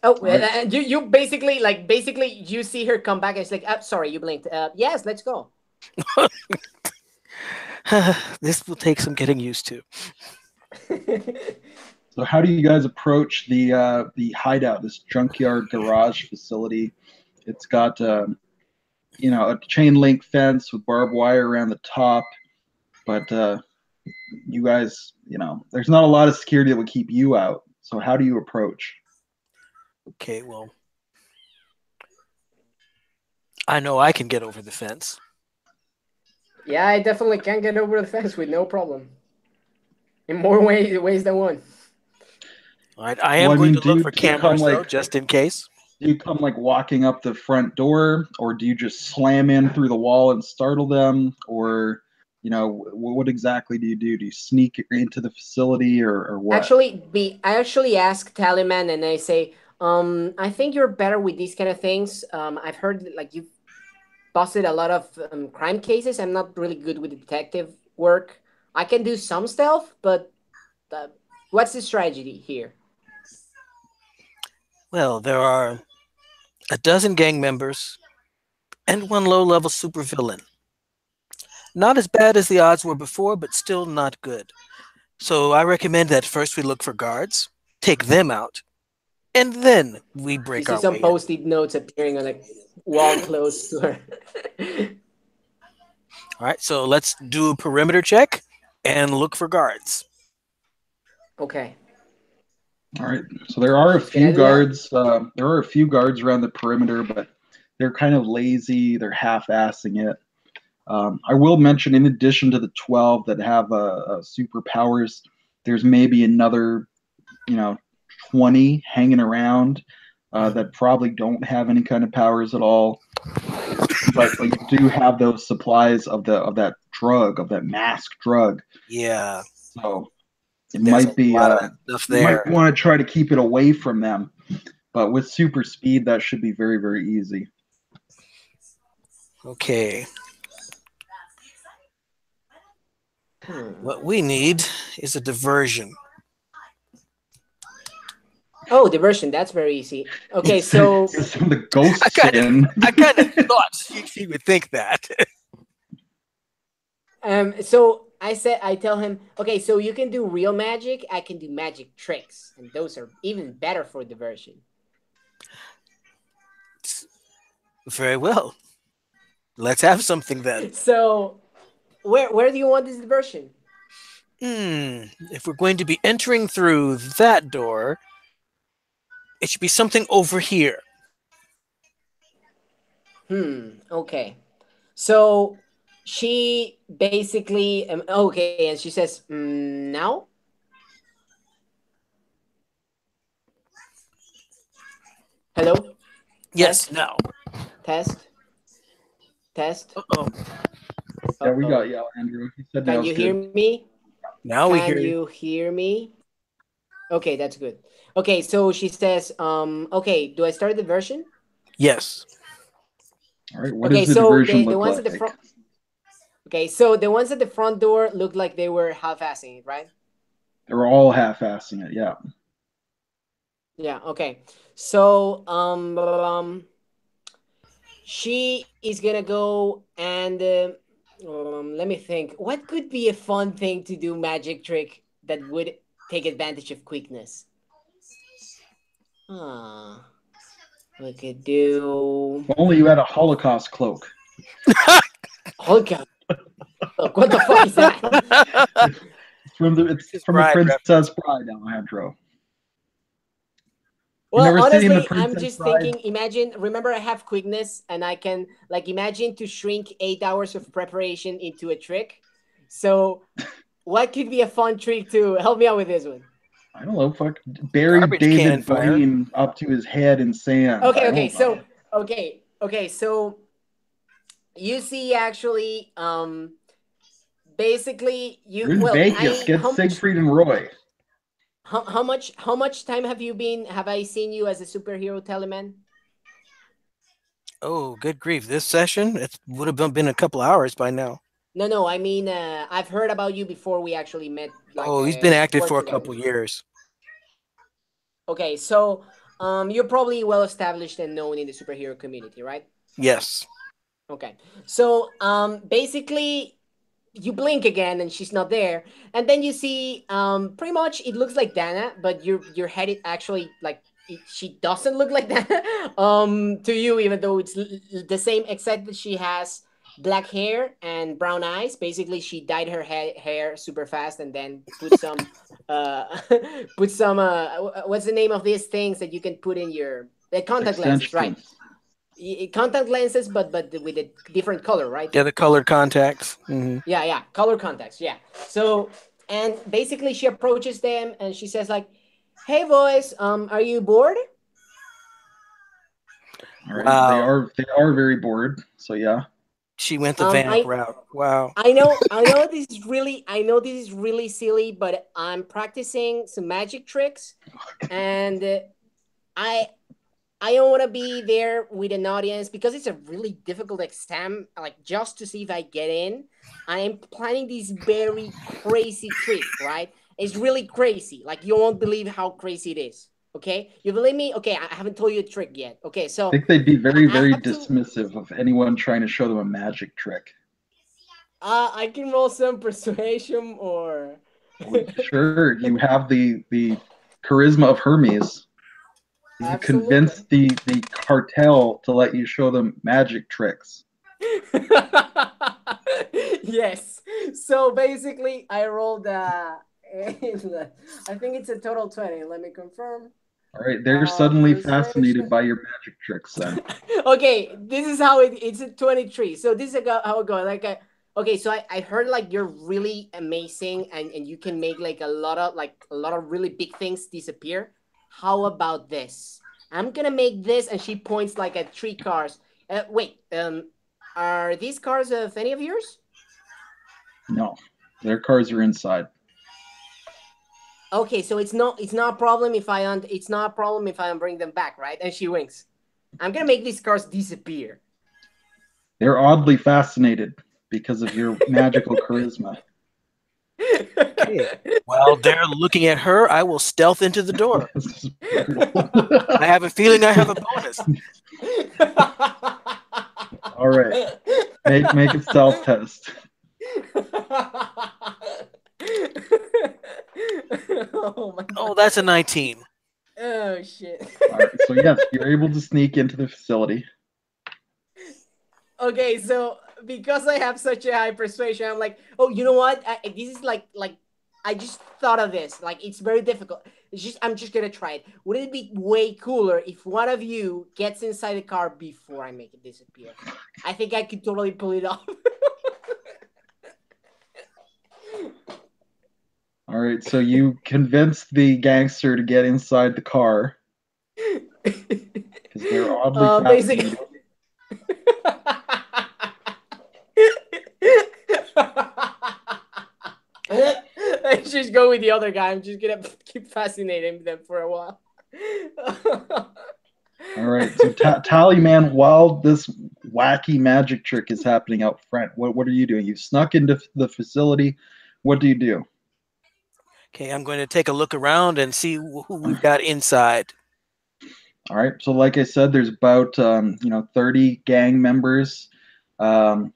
Speaker 3: Oh,
Speaker 1: Right.
Speaker 3: you basically you see her come back and it's like, sorry, you blinked. Yes, let's go.
Speaker 2: This will take some getting used to.
Speaker 1: So how do you guys approach the hideout, this junkyard garage facility? It's got a chain link fence with barbed wire around the top, but you guys, there's not a lot of security that would keep you out. So how do you approach?
Speaker 2: Okay, well, I know I can get over the fence.
Speaker 3: Yeah, I definitely can get over the fence with no problem. In more ways than one.
Speaker 2: All right, I am going to look for
Speaker 1: Do you come
Speaker 2: cameras, though, just in case.
Speaker 1: do you come like walking up the front door, or do you just slam in through the wall and startle them, or what exactly do you do? Do you sneak into the facility, or what?
Speaker 3: I actually ask Tallyman and I say, I think you're better with these kind of things. I've heard like you've busted a lot of crime cases. I'm not really good with detective work. I can do some stealth, but uh, what's the strategy here?
Speaker 2: Well, there are a dozen gang members and one low-level supervillain. Not as bad as the odds were before, but still not good. So I recommend that first we look for guards, take them out, and then we
Speaker 3: You
Speaker 2: break
Speaker 3: see
Speaker 2: our
Speaker 3: some
Speaker 2: way in.
Speaker 3: post-it notes appearing on a wall close to her.
Speaker 2: All right, so let's do a perimeter check and look for guards.
Speaker 3: Okay.
Speaker 1: All right. So there are a
Speaker 3: She's gonna
Speaker 1: few
Speaker 3: do that.
Speaker 1: guards. There are a few guards around the perimeter, but they're kind of lazy. They're half-assing it. I will mention, in addition to the 12 that have superpowers, there's maybe another, 20 hanging around that probably don't have any kind of powers at all. But you do have those supplies of that drug, of that mask drug.
Speaker 2: Yeah,
Speaker 1: So it
Speaker 2: there's
Speaker 1: might
Speaker 2: a
Speaker 1: be
Speaker 2: lot of that stuff
Speaker 1: you might
Speaker 2: there.
Speaker 1: want to try to keep it away from them. But with super speed, that should be very, very easy.
Speaker 2: Okay,
Speaker 3: Hmm.
Speaker 2: what we need is a diversion.
Speaker 3: Oh, diversion. That's very easy. Okay, so
Speaker 1: Some of the ghosts in.
Speaker 2: I kind of thought she would think that.
Speaker 3: so I tell him, okay, so you can do real magic. I can do magic tricks, and those are even better for diversion.
Speaker 2: Very well. Let's have something then.
Speaker 3: So, where do you want this diversion?
Speaker 2: If we're going to be entering through that door, it should be something over here.
Speaker 3: Okay. So she basically okay, and she says, now. Hello.
Speaker 2: Yes,
Speaker 3: Test.
Speaker 2: now.
Speaker 3: Test. Test.
Speaker 2: Uh-oh.
Speaker 1: Yeah, we got
Speaker 3: Uh-oh.
Speaker 1: you, Andrew. He said
Speaker 3: Can
Speaker 1: now
Speaker 3: you
Speaker 1: it's
Speaker 3: hear
Speaker 1: good.
Speaker 3: me?
Speaker 2: Now we
Speaker 3: Can
Speaker 2: hear you.
Speaker 3: you hear me? Okay, that's good. Okay, so she says, okay, do I start the version?
Speaker 2: Yes.
Speaker 1: All right, what
Speaker 3: Okay,
Speaker 1: does the
Speaker 3: so
Speaker 1: diversion
Speaker 3: the
Speaker 1: look
Speaker 3: ones at
Speaker 1: like?
Speaker 3: the front. Okay, so the ones at the front door looked like they were half-assing it, right?
Speaker 1: They're all half-assing it. Yeah.
Speaker 3: Yeah. Okay. So she is gonna go and let me think. What could be a fun thing to do magic trick that would take advantage of quickness? Ah, we could do.
Speaker 1: If only you had a Holocaust cloak.
Speaker 3: Hold on. Look, what the fuck is that?
Speaker 1: It's
Speaker 2: His
Speaker 1: from the
Speaker 2: bride
Speaker 1: Princess Bride, Alejandro. You
Speaker 3: Well,
Speaker 1: never seen the
Speaker 3: honestly, I'm
Speaker 1: Princess
Speaker 3: just
Speaker 1: Bride?
Speaker 3: thinking. Imagine, remember, I have quickness, and I can like imagine to shrink 8 hours of preparation into a trick. So, what could be a fun trick to help me out with this one?
Speaker 1: I don't know. Fuck, bury
Speaker 2: Garbage can
Speaker 1: David
Speaker 2: fire.
Speaker 1: Blaine up to his head in sand.
Speaker 3: Okay,
Speaker 1: I
Speaker 3: okay,
Speaker 1: don't know.
Speaker 3: so okay, so you see, actually, basically,
Speaker 1: You're
Speaker 3: you
Speaker 1: in
Speaker 3: well,
Speaker 1: Vegas.
Speaker 3: I
Speaker 1: Get
Speaker 3: how much
Speaker 1: Siegfried and Roy.
Speaker 3: how much time have I seen you as a superhero, Tallyman?
Speaker 2: Oh, good grief. This session, it would have been a couple hours by now.
Speaker 3: No, no, I mean, I've heard about you before we actually met, like,
Speaker 2: Oh, he's been active
Speaker 3: work
Speaker 2: for a
Speaker 3: together.
Speaker 2: couple years.
Speaker 3: Okay, so you're probably well established and known in the superhero community, right?
Speaker 2: Yes.
Speaker 3: Okay, so basically, you blink again and she's not there, and then you see pretty much it looks like Dana, but your head it actually like she doesn't look like Dana to you, even though it's the same, except that she has black hair and brown eyes. Basically, she dyed her hair super fast and then put some put some what's the name of these things that you can put in your contact lenses, right?
Speaker 1: Extensions.
Speaker 3: Contact lenses, but with a different color, right?
Speaker 2: Yeah, the colored contacts. Hmm.
Speaker 3: Yeah, yeah, color contacts. Yeah. So, and basically, she approaches them and she says like, "Hey, boys, are you bored?"
Speaker 1: All right.
Speaker 2: Wow.
Speaker 1: They are very bored. So yeah.
Speaker 2: She went the
Speaker 3: Um,
Speaker 2: vamp
Speaker 3: I
Speaker 2: route. Wow.
Speaker 3: I know this is really silly, but I'm practicing some magic tricks, and I I don't want to be there with an audience because it's a really difficult exam. Like, just to see if I get in, I am planning this very crazy trick. Right? It's really crazy. Like, you won't believe how crazy it is. Okay, you believe me? Okay, I haven't told you a trick yet. Okay,
Speaker 1: I
Speaker 3: so
Speaker 1: think they'd be very,
Speaker 3: I
Speaker 1: very
Speaker 3: have to.
Speaker 1: dismissive of anyone trying to show them a magic trick.
Speaker 3: I can roll some persuasion or.
Speaker 1: Well, sure, you have the charisma of Hermes. You can convince
Speaker 3: Absolutely.
Speaker 1: the cartel to let you show them magic tricks.
Speaker 3: Yes. So basically, I rolled. I think it's a total 20. Let me confirm.
Speaker 1: All right, they're suddenly fascinated
Speaker 3: Persuasion.
Speaker 1: by your magic tricks then.
Speaker 3: Okay, this is how it's a 23. So this is how it goes. Like, okay, so I heard like you're really amazing and you can make like a lot of really big things disappear. How about this? I'm gonna make this, and she points like at three cars. Wait, are these cars of any of yours?
Speaker 1: No, their cars are inside.
Speaker 3: Okay, so it's not a problem if it's not a problem if I bring them back, right? And she winks. I'm gonna make these cars disappear.
Speaker 1: They're oddly fascinated because of your magical charisma.
Speaker 2: Okay. While they're looking at her, I will stealth into the door.
Speaker 1: This is brutal.
Speaker 2: I have a feeling I have a bonus.
Speaker 1: All right, make a stealth test.
Speaker 3: Oh my
Speaker 2: Oh,
Speaker 3: god.
Speaker 2: that's a 19.
Speaker 3: Oh shit.
Speaker 1: All right, so yes, you're able to sneak into the facility.
Speaker 3: Okay, so because I have such a high persuasion, I'm like, oh, you know what? This is like I just thought of this. Like, it's very difficult. I'm just gonna try it. Wouldn't it be way cooler if one of you gets inside the car before I make it disappear? I think I could totally pull it off.
Speaker 1: All right, so you convinced the gangster to get inside the car because they're oddly fascinated.
Speaker 3: Let's just go with the other guy. I'm just gonna keep fascinating them for a while.
Speaker 1: All right, so Tallyman, while this wacky magic trick is happening out front, what are you doing? You snuck into the facility. What do you do?
Speaker 2: Okay, I'm going to take a look around and see who we've got inside.
Speaker 1: All right, so like I said, there's about 30 gang members. Moscars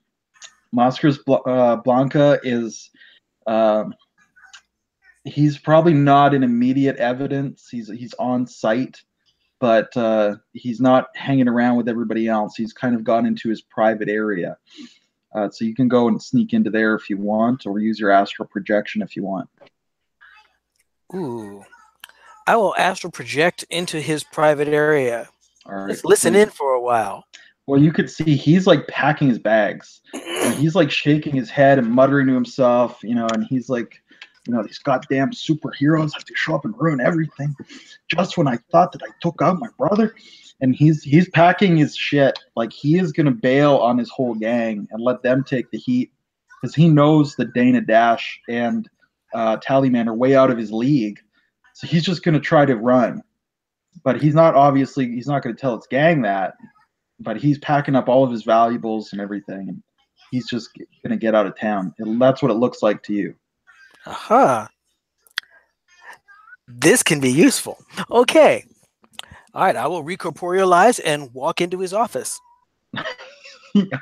Speaker 1: Blanca is he's probably not in immediate evidence. He's on site, but he's not hanging around with everybody else. He's kind of gone into his private area. So you can go and sneak into there if you want, or use your astral projection if you want.
Speaker 2: Ooh. I will astral project into his private area.
Speaker 1: All right.
Speaker 2: Let's listen in for a while.
Speaker 1: Well, you could see he's like packing his bags. And he's like shaking his head and muttering to himself, and he's like, these goddamn superheroes have to show up and ruin everything. Just when I thought that I took out my brother. And he's packing his shit. Like, he is going to bail on his whole gang and let them take the heat. Because he knows that Dana Dash and Tallyman are way out of his league. So he's just going to try to run. But he's not going to tell his gang that. But he's packing up all of his valuables and everything. And he's just going to get out of town. That's what it looks like to you.
Speaker 2: Aha. This can be useful. Okay. All right. I will recorporealize and walk into his office.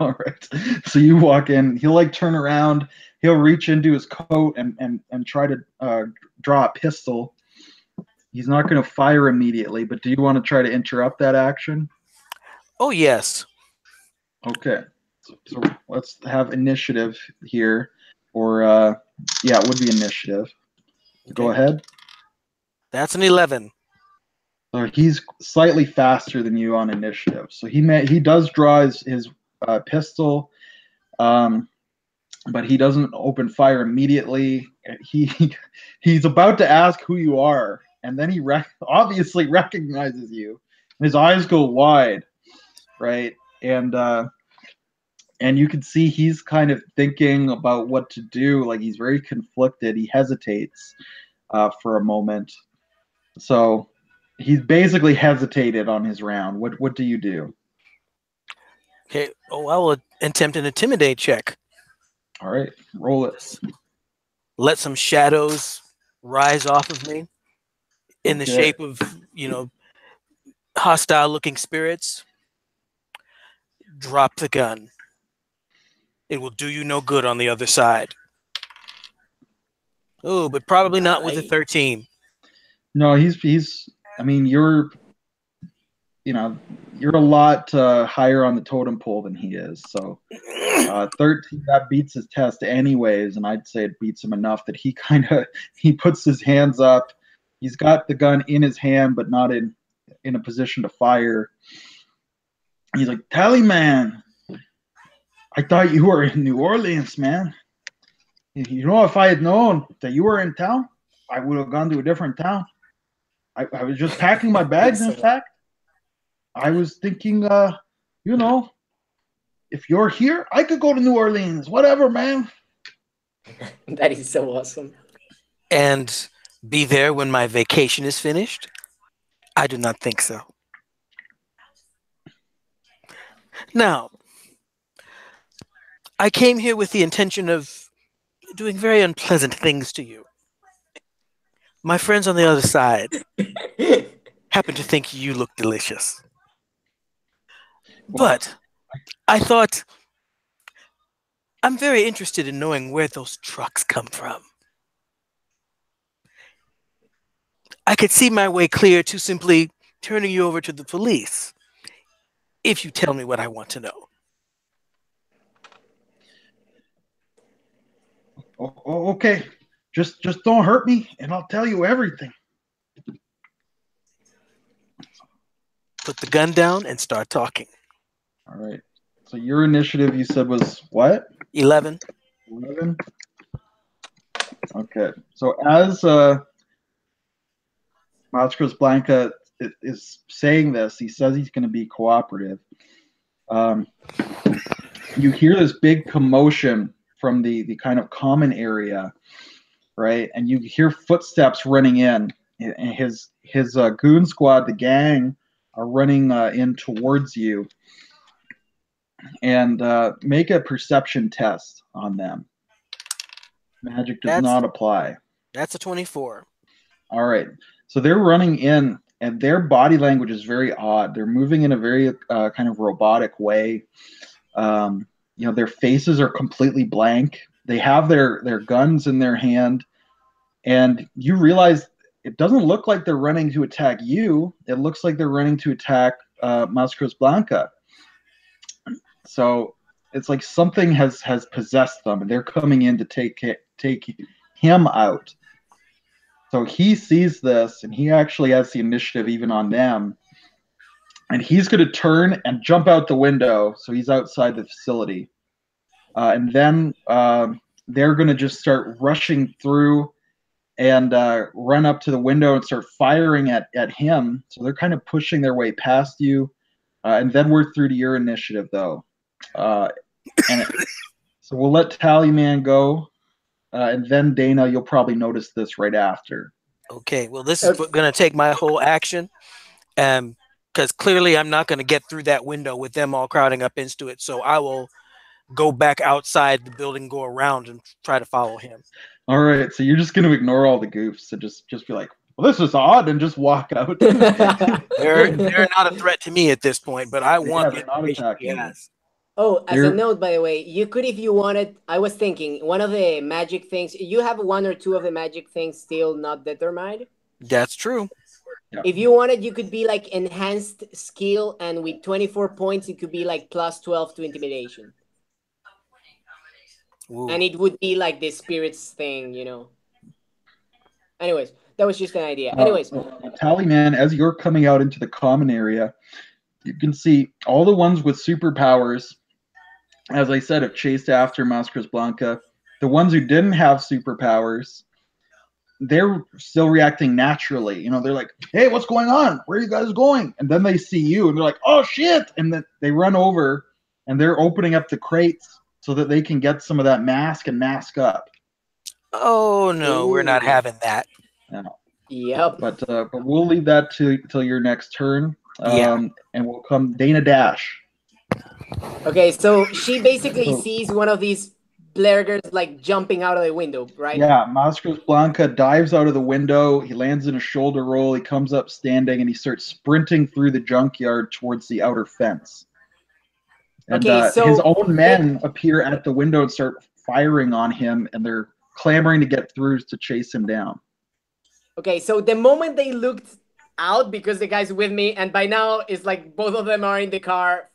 Speaker 1: All right. So you walk in. He'll like turn around. He'll reach into his coat and try to draw a pistol. He's not going to fire immediately, but do you want to try to interrupt that action?
Speaker 2: Oh, yes.
Speaker 1: Okay. So let's have initiative here. Or, it would be initiative. Okay. Go ahead.
Speaker 2: That's an 11.
Speaker 1: So he's slightly faster than you on initiative. So he does draw his pistol, but he doesn't open fire immediately. He's about to ask who you are, and then he obviously recognizes you. His eyes go wide, right? And you can see he's kind of thinking about what to do. Like, he's very conflicted. He hesitates for a moment. So he's basically hesitated on his round. What do you do?
Speaker 2: Okay. Oh, I will attempt an intimidate check.
Speaker 1: All right, roll it.
Speaker 2: Let some shadows rise off of me in the shape of, hostile-looking spirits. Drop the gun. It will do you no good on the other side. Oh, but probably not with a 13.
Speaker 1: No, he's. I mean, you're a lot higher on the totem pole than he is. So 13, that beats his test anyways, and I'd say it beats him enough that he puts his hands up. He's got the gun in his hand, but not in a position to fire. He's like, Tallyman, I thought you were in New Orleans, man. If I had known that you were in town, I would have gone to a different town. I was just packing my bags, in fact. I was thinking, if you're here, I could go to New Orleans. Whatever, man.
Speaker 3: That is so awesome.
Speaker 2: And be there when my vacation is finished? I do not think so. Now, I came here with the intention of doing very unpleasant things to you. My friends on the other side happen to think you look delicious. But I thought, I'm very interested in knowing where those trucks come from. I could see my way clear to simply turning you over to the police, if you tell me what I want to know.
Speaker 1: Okay. Just don't hurt me, and I'll tell you everything.
Speaker 2: Put the gun down and start talking.
Speaker 1: All right. So your initiative, you said, was what?
Speaker 2: 11.
Speaker 1: 11. Okay. So as Mascaros Blanca is saying this, he says he's going to be cooperative. You hear this big commotion from the kind of common area, right? And you hear footsteps running in. And his goon squad, the gang, are running in towards you. And make a perception test on them. Magic does not apply.
Speaker 2: That's a 24.
Speaker 1: All right. So they're running in, and their body language is very odd. They're moving in a very kind of robotic way. Their faces are completely blank. They have their guns in their hand, and you realize it doesn't look like they're running to attack you. It looks like they're running to attack Mascaros Blanca. So it's like something has possessed them, and they're coming in to take him out. So he sees this, and he actually has the initiative even on them. And he's going to turn and jump out the window, so he's outside the facility. And then they're going to just start rushing through and run up to the window and start firing at him. So they're kind of pushing their way past you. And then we're through to your initiative, though. So we'll let Tallyman go. And then, Dana, you'll probably notice this right after.
Speaker 2: Okay, well, this is going to take my whole action. Because clearly I'm not going to get through that window with them all crowding up into it. So I will go back outside the building, go around, and try to follow him.
Speaker 1: All right, so you're just going to ignore all the goofs and just be like, well, this is odd, and just walk out.
Speaker 2: They're not a threat to me at this point, but I want
Speaker 1: they're not attacking.
Speaker 2: Yes.
Speaker 3: Oh, as a note, by the way, you could, if you wanted, I was thinking, one of the magic things, you have one or two of the magic things still not determined.
Speaker 2: That's true.
Speaker 1: Yeah.
Speaker 3: If you wanted, you could be like enhanced skill, and with 24 points, it could be like plus 12 to intimidation. Ooh. And it would be like the spirits thing, Anyways, that was just an idea. Anyways.
Speaker 1: Tallyman, as you're coming out into the common area, you can see all the ones with superpowers, as I said, have chased after Mascaros Blanca. The ones who didn't have superpowers, they're still reacting naturally. They're like, hey, what's going on? Where are you guys going? And then they see you, and they're like, oh, shit. And then they run over, and they're opening up the crates so that they can get some of that mask and mask up.
Speaker 2: Oh, no, we're not having that.
Speaker 1: No.
Speaker 3: Yep.
Speaker 1: But we'll leave that till your next turn. And we'll come Dana Dash.
Speaker 3: Okay, so she basically sees one of these Blairgers like jumping out of the window, right?
Speaker 1: Yeah, Mascaros Blanca dives out of the window. He lands in a shoulder roll. He comes up standing, and he starts sprinting through the junkyard towards the outer fence. And so his own men appear at the window and start firing on him, and they're clamoring to get through to chase him down.
Speaker 3: Okay, so the moment they looked out, because the guy's with me, and by now it's like both of them are in the car,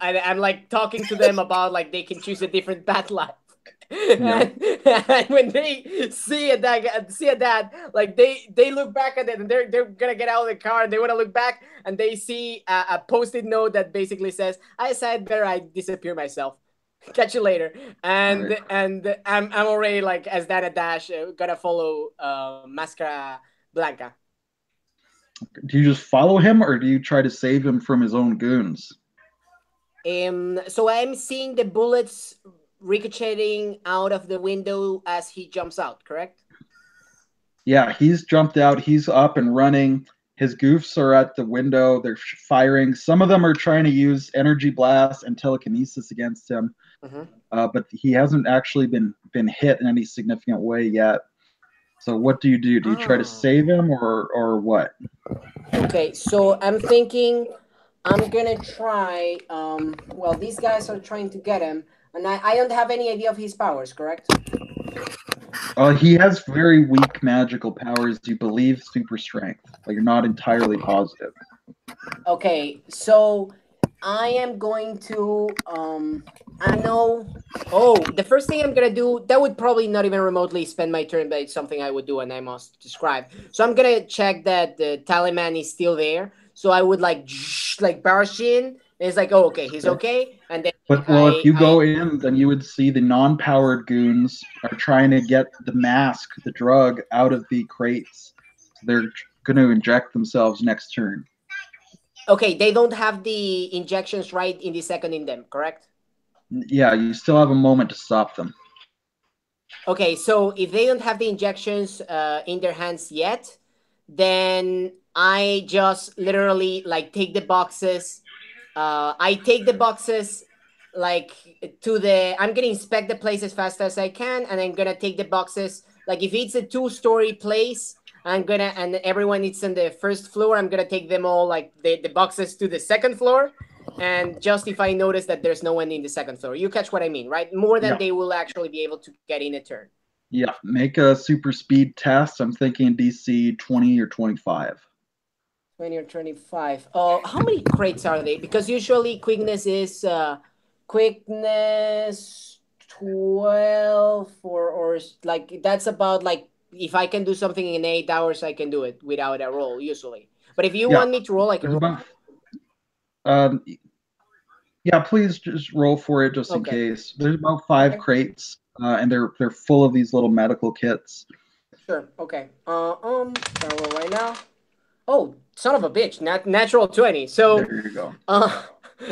Speaker 3: and I'm like talking to them about like they can choose a different path life. Yeah. And when they see that, like they look back at it, and they're gonna get out of the car, and they want to look back, and they see a post-it note that basically says, "I decided better I disappear myself. Catch you later." And right. And I'm already like, as Dana Dash, gonna follow Mascaros Blanca.
Speaker 1: Do you just follow him, or do you try to save him from his own goons?
Speaker 3: So I'm seeing the bullets ricocheting out of the window as he jumps out, correct?
Speaker 1: Yeah, he's jumped out. He's up and running. His goofs are at the window. They're firing. Some of them are trying to use energy blast and telekinesis against him. Mm-hmm. But he hasn't actually been hit in any significant way yet. So what do you do? Do you try to save him or what?
Speaker 3: Okay, so I'm thinking I'm going to try. Well, these guys are trying to get him. And I don't have any idea of his powers, correct?
Speaker 1: He has very weak magical powers. You believe super strength, but you're not entirely positive.
Speaker 3: Okay, so I am going to I know. Oh, the first thing I'm gonna do, that would probably not even remotely spend my turn, but it's something I would do and I must describe. So I'm gonna check that the Tallyman is still there. So I would like barge in. And it's like, oh, okay, he's okay. And then
Speaker 1: But well, if you go in, then you would see the non-powered goons are trying to get the mask, the drug, out of the crates. So they're going to inject themselves next turn.
Speaker 3: Okay, they don't have the injections right in the second in them, correct?
Speaker 1: Yeah, you still have a moment to stop them.
Speaker 3: Okay, so if they don't have the injections in their hands yet, then I just literally like take the boxes. I take the boxes like to the. I'm gonna inspect the place as fast as I can, and I'm gonna take the boxes. Like if it's a 2-story place, I'm gonna and everyone is on the first floor. I'm gonna take them all like the boxes to the second floor, and just if I notice that there's no one in the second floor, you catch what I mean, right? More than they will actually be able to get in a turn.
Speaker 1: Yeah, make a super speed test. I'm thinking DC 20 or 25.
Speaker 3: 20 or 25. How many crates are they? Because usually quickness is quickness 12 or like that's about like if I can do something in 8 hours, I can do it without a roll usually. But if you want me to roll, I can roll.
Speaker 1: Yeah, please just roll for it just in case. There's about 5 crates, and they're full of these little medical kits.
Speaker 3: Sure. Okay. I'll roll right now. Oh, son of a bitch! Natural 20. So
Speaker 1: there you go.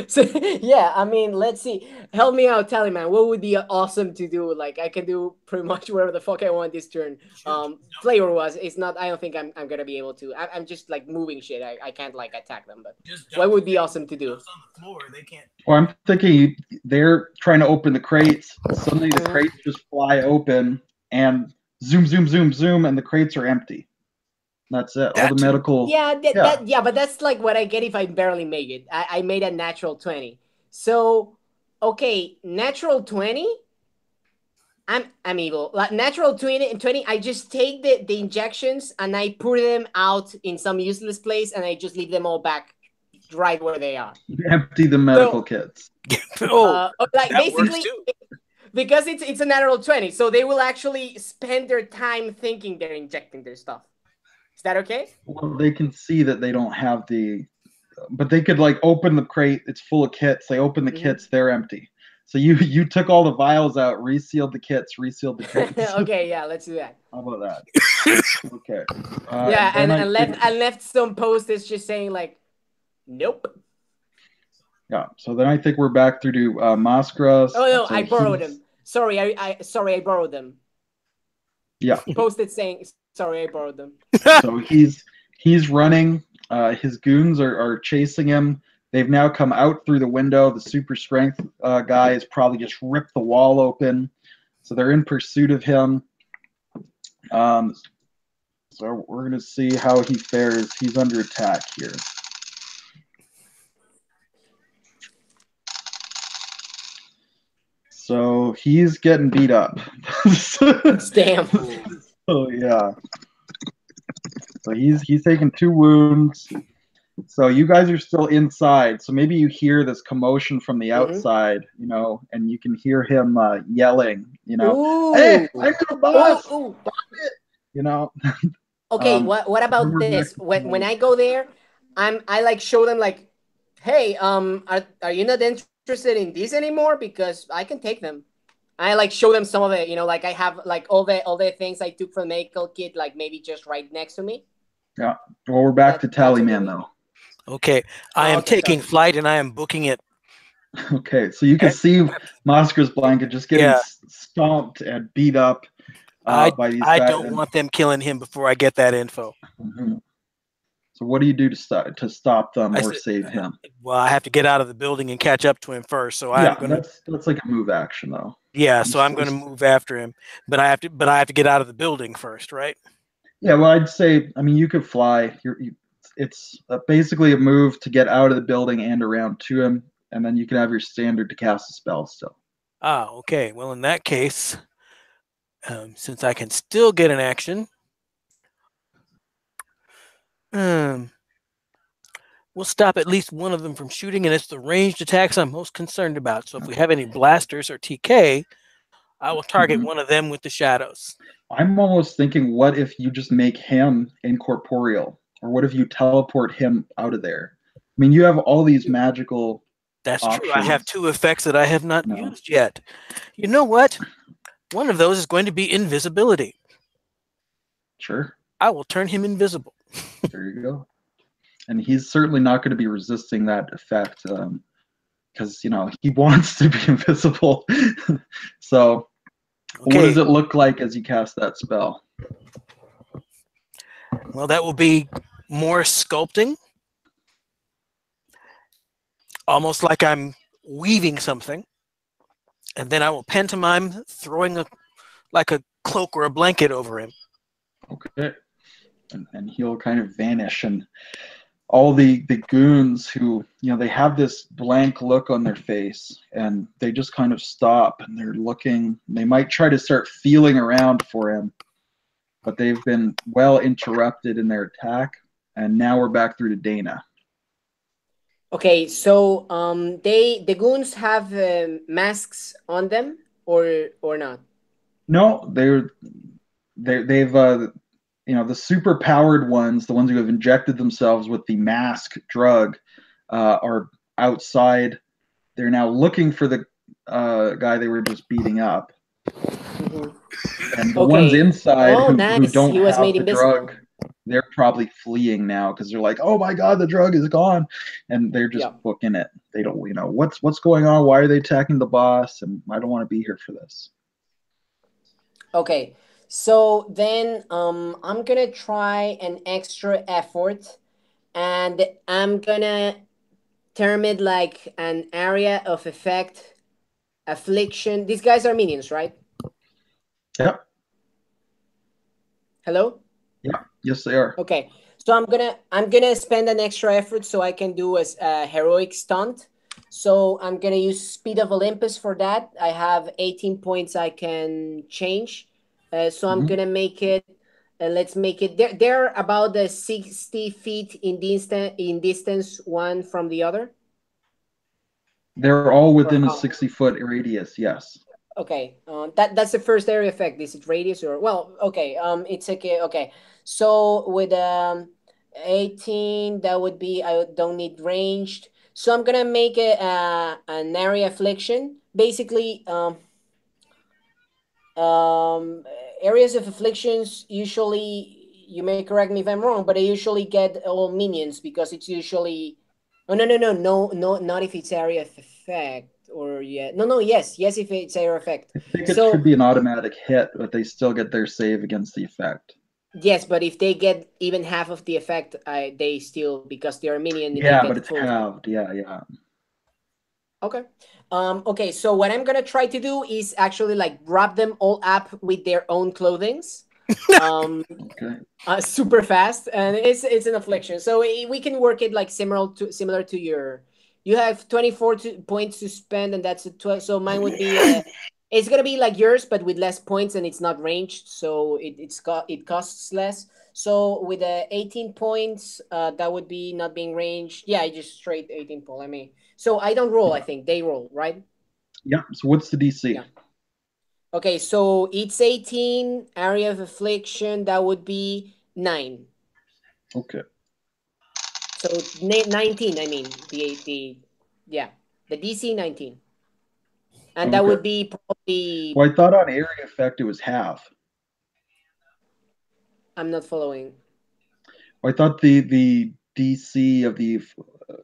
Speaker 3: So yeah, I mean, let's see. Help me out, Tallyman. What would be awesome to do? Like, I can do pretty much whatever the fuck I want this turn. Flavor was. It's not. I don't think I'm gonna be able to. I'm just like moving shit. I can't like attack them. But what would be awesome to do?
Speaker 2: On the floor, they can't.
Speaker 1: Well, I'm thinking they're trying to open the crates. Suddenly, the crates just fly open and zoom, zoom, zoom, zoom, and the crates are empty. That's it. All the medical.
Speaker 3: Yeah, but that's like what I get if I barely make it. I made a natural 20. So, okay, natural 20. I'm evil. Like natural 20, I just take the injections and I put them out in some useless place and I just leave them all back right where they are.
Speaker 1: You empty the medical kits.
Speaker 3: Like basically because it's a natural 20, so they will actually spend their time thinking they're injecting their stuff. Is that okay?
Speaker 1: Well, they can see that they don't have the, but they could like open the crate. It's full of kits. They open the kits. They're empty. So you took all the vials out, resealed the kits, resealed the crates.
Speaker 3: Okay, yeah, let's do that.
Speaker 1: How about that? Okay.
Speaker 3: Yeah, and left some post-its just saying like, nope.
Speaker 1: Yeah. So then I think we're back through to Maskra.
Speaker 3: Oh no, I borrowed them. Sorry, I borrowed them.
Speaker 1: Yeah.
Speaker 3: Post-it saying sorry, I borrowed them.
Speaker 1: So he's running. His goons are chasing him. They've now come out through the window. The super strength guy has probably just ripped the wall open. So they're in pursuit of him. So we're going to see how he fares. He's under attack here. So he's getting beat up.
Speaker 3: Damn.
Speaker 1: Oh yeah. So he's taking 2 wounds. So you guys are still inside. So maybe you hear this commotion from the outside, you know, and you can hear him yelling, you know,
Speaker 3: ooh.
Speaker 1: "Hey, I'm the boss!"
Speaker 3: Ooh.
Speaker 1: You know.
Speaker 3: Okay, what about this? When I go there, I like show them like, hey, are you not interested in these anymore? Because I can take them. I like show them some of it, you know, like I have like all the things I took from the medical kit, like maybe just right next to me.
Speaker 1: Yeah. Well, we're back to Tallyman though.
Speaker 2: Okay, I am taking flight and I am booking it.
Speaker 1: Okay, so you can see Maskra's blanket just getting stomped and beat up by these guys.
Speaker 2: I don't want them killing him before I get that info.
Speaker 1: Mm-hmm. So what do you do to stop them or save him?
Speaker 2: Well, I have to get out of the building and catch up to him first. So
Speaker 1: that's like a move action though.
Speaker 2: Yeah, so I'm going to move after him, but I have to get out of the building first, right?
Speaker 1: Yeah, well, I'd say, I mean, you could fly. It's basically a move to get out of the building and around to him, and then you can have your standard to cast a spell still.
Speaker 2: Ah, okay. Well, in that case, since I can still get an action, We'll stop at least one of them from shooting, and it's the ranged attacks I'm most concerned about. So if we have any blasters or TK, I will target one of them with the shadows.
Speaker 1: I'm almost thinking, what if you just make him incorporeal? Or what if you teleport him out of there? I mean, you have all these magical
Speaker 2: That's
Speaker 1: options.
Speaker 2: true. I have 2 effects that I have not used yet. You know what? One of those is going to be invisibility.
Speaker 1: Sure.
Speaker 2: I will turn him invisible.
Speaker 1: There you go. And he's certainly not going to be resisting that effect because, he wants to be invisible. So, okay. What does it look like as you cast that spell?
Speaker 2: Well, that will be more sculpting. Almost like I'm weaving something. And then I will pantomime throwing like a cloak or a blanket over him.
Speaker 1: Okay. And he'll kind of vanish, and all the goons who, they have this blank look on their face, and they just kind of stop, and they're looking. They might try to start feeling around for him, but they've been well interrupted in their attack, and now we're back through to Dana.
Speaker 3: Okay, so the goons have masks on them, or not?
Speaker 1: No, they've the super powered ones, the ones who have injected themselves with the mask drug, are outside. They're now looking for the guy they were just beating up. Mm-hmm. And the ones inside who don't have the drug, they're probably fleeing now because they're like, oh my God, the drug is gone. And they're just booking it. They don't, what's going on? Why are they attacking the boss? And I don't want to be here for this.
Speaker 3: Okay. So then I'm going to try an extra effort, and I'm going to term it like an area of effect, affliction. These guys are minions, right?
Speaker 1: Yep.
Speaker 3: Hello?
Speaker 1: Yeah. Yes, they are.
Speaker 3: Okay. So I'm gonna spend an extra effort so I can do a heroic stunt. So I'm gonna use Speed of Olympus for that. I have 18 points I can change. So I'm gonna make it. Let's make it. They're about 60 feet in distance one from the other.
Speaker 1: They're all within a 60-foot radius. Yes.
Speaker 3: Okay. That's the first area effect. Is it radius or okay? It's okay. Okay. So with 18, that would be, I don't need ranged. So I'm gonna make it an area affliction. Basically, areas of afflictions usually, you may correct me if I'm wrong, but I usually get all minions because it's usually. Oh no, not if it's area of effect. Or yes, if it's area effect.
Speaker 1: I think it should be an automatic hit, but they still get their save against the effect.
Speaker 3: Yes, but if they get even half of the effect, they still, because they're a minion.
Speaker 1: Yeah, but it's halved. Yeah.
Speaker 3: Okay. Okay, so what I'm gonna try to do is actually like wrap them all up with their own clothings. Okay. Super fast, and it's an affliction. So we can work it like similar to your. You have 24 points to spend, and that's a 12. So mine would be. It's gonna be like yours, but with less points, and it's not ranged, so it costs less. So with 18 points, that would be not being ranged. Yeah, just straight 18 points. I mean, so I don't roll. I think they roll, right?
Speaker 1: Yeah. So what's the DC?
Speaker 3: Yeah. Okay, so it's 18, area of affliction, that would be 9.
Speaker 1: Okay.
Speaker 3: So 19, I mean, the DC 19. And that would be probably.
Speaker 1: Well, I thought on area effect it was half.
Speaker 3: I'm not following.
Speaker 1: Well, I thought the DC of the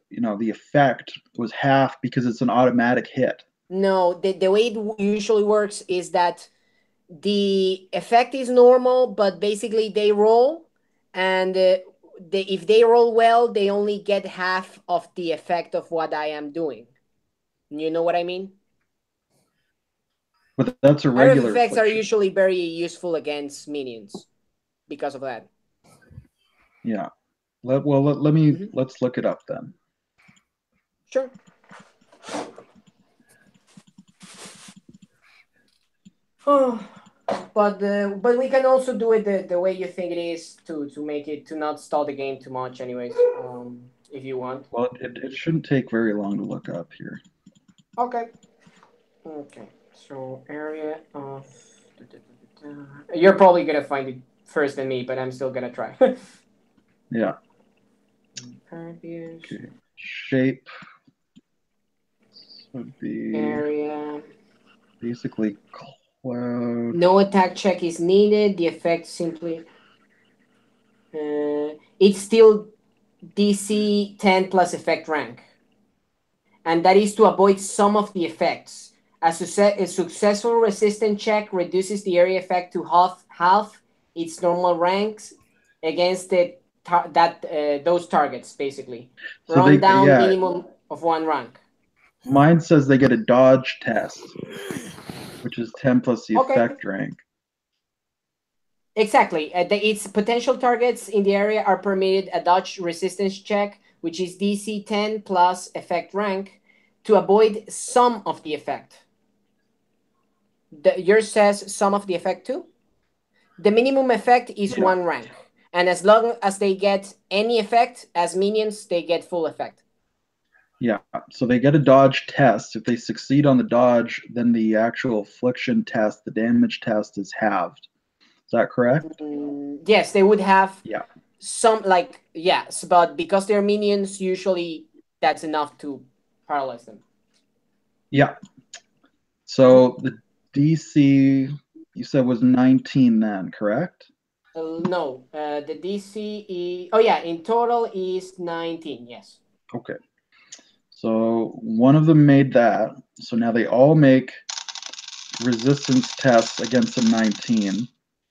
Speaker 1: the effect was half because it's an automatic hit.
Speaker 3: No, the way it usually works is that the effect is normal, but basically they roll, and if they roll well, they only get half of the effect of what I am doing. You know what I mean?
Speaker 1: But that's a regular
Speaker 3: effects affliction. Are usually very useful against minions because of that.
Speaker 1: Yeah. Let me let's look it up then.
Speaker 3: Sure. Oh, but we can also do it the way you think it is to make it, to not stall the game too much anyways. if you want.
Speaker 1: Well, it shouldn't take very long to look up here.
Speaker 3: Okay. Okay. So area of. You're probably gonna find it first than me, but I'm still gonna try.
Speaker 1: Yeah.
Speaker 3: Impervious.
Speaker 1: Okay. Shape. This would be
Speaker 3: Area.
Speaker 1: basically cloud.
Speaker 3: No attack check is needed. The effect simply. It's still DC 10 plus effect rank. And that is to avoid some of the effects. A successful resistance check reduces the area effect to half its normal ranks against those targets, basically.
Speaker 1: So
Speaker 3: Run down minimum of 1 rank.
Speaker 1: Mine says they get a dodge test, which is 10 plus the effect rank.
Speaker 3: Exactly. Its potential targets in the area are permitted a dodge resistance check, which is DC 10 plus effect rank, to avoid some of the effect. Yours says some of the effect too? The minimum effect is 1 rank. And as long as they get any effect, as minions, they get full effect.
Speaker 1: Yeah, so they get a dodge test. If they succeed on the dodge, then the actual affliction test, the damage test, is halved. Is that correct?
Speaker 3: Yes, they would have
Speaker 1: some,
Speaker 3: yes, but because they're minions, usually that's enough to paralyze them.
Speaker 1: Yeah. So the DC you said was 19 then, correct?
Speaker 3: No, the DC is, oh yeah, in total is 19, yes.
Speaker 1: Okay. So one of them made that. So now they all make resistance tests against a 19.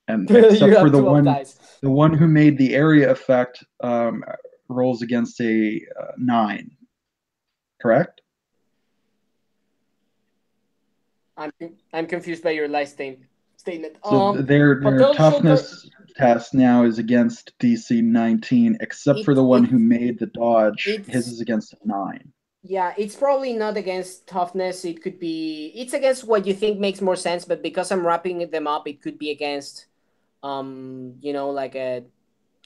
Speaker 1: And except for the one who made the area effect rolls against a 9. Correct?
Speaker 3: I'm confused by your last statement.
Speaker 1: So their toughness test now is against DC 19, except for the one who made the dodge. His is against a 9.
Speaker 3: Yeah, it's probably not against toughness. It could be, it's against what you think makes more sense, but because I'm wrapping them up, it could be against, like a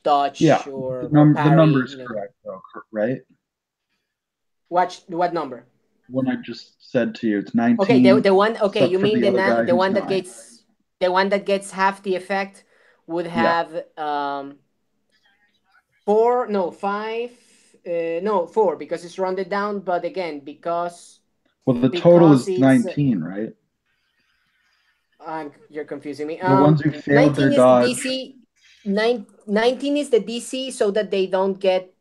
Speaker 3: dodge or parry.
Speaker 1: The number's correct, though, right?
Speaker 3: What number?
Speaker 1: When I just said to you, it's 19.
Speaker 3: Okay, the one. Okay, you mean the one that gets half the effect would have 4? No, 5. No, 4 because it's rounded down. But again, because
Speaker 1: the total is 19, right?
Speaker 3: You're confusing me.
Speaker 1: The ones who failed their dodge.
Speaker 3: DC. 19 is the DC, so that they don't get,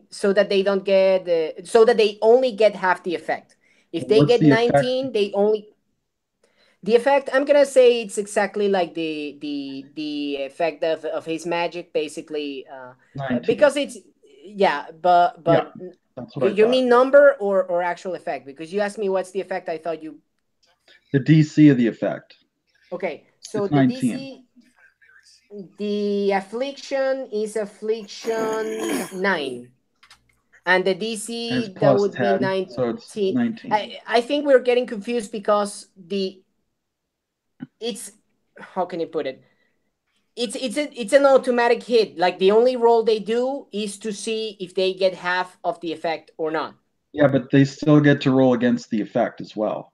Speaker 3: so that they only get half the effect. If they get 19, they only. The effect, I'm gonna say it's exactly like the effect of his magic, basically, because it's but you mean number or actual effect? Because you asked me what's the effect, I thought you.
Speaker 1: The DC of the effect.
Speaker 3: Okay, so it's the 19. DC, the affliction is affliction 9. And the DC that would
Speaker 1: 10,
Speaker 3: be 19.
Speaker 1: So it's 19.
Speaker 3: I think we're getting confused because it's, how can you put it? It's an automatic hit. Like the only roll they do is to see if they get half of the effect or not.
Speaker 1: Yeah, but they still get to roll against the effect as well.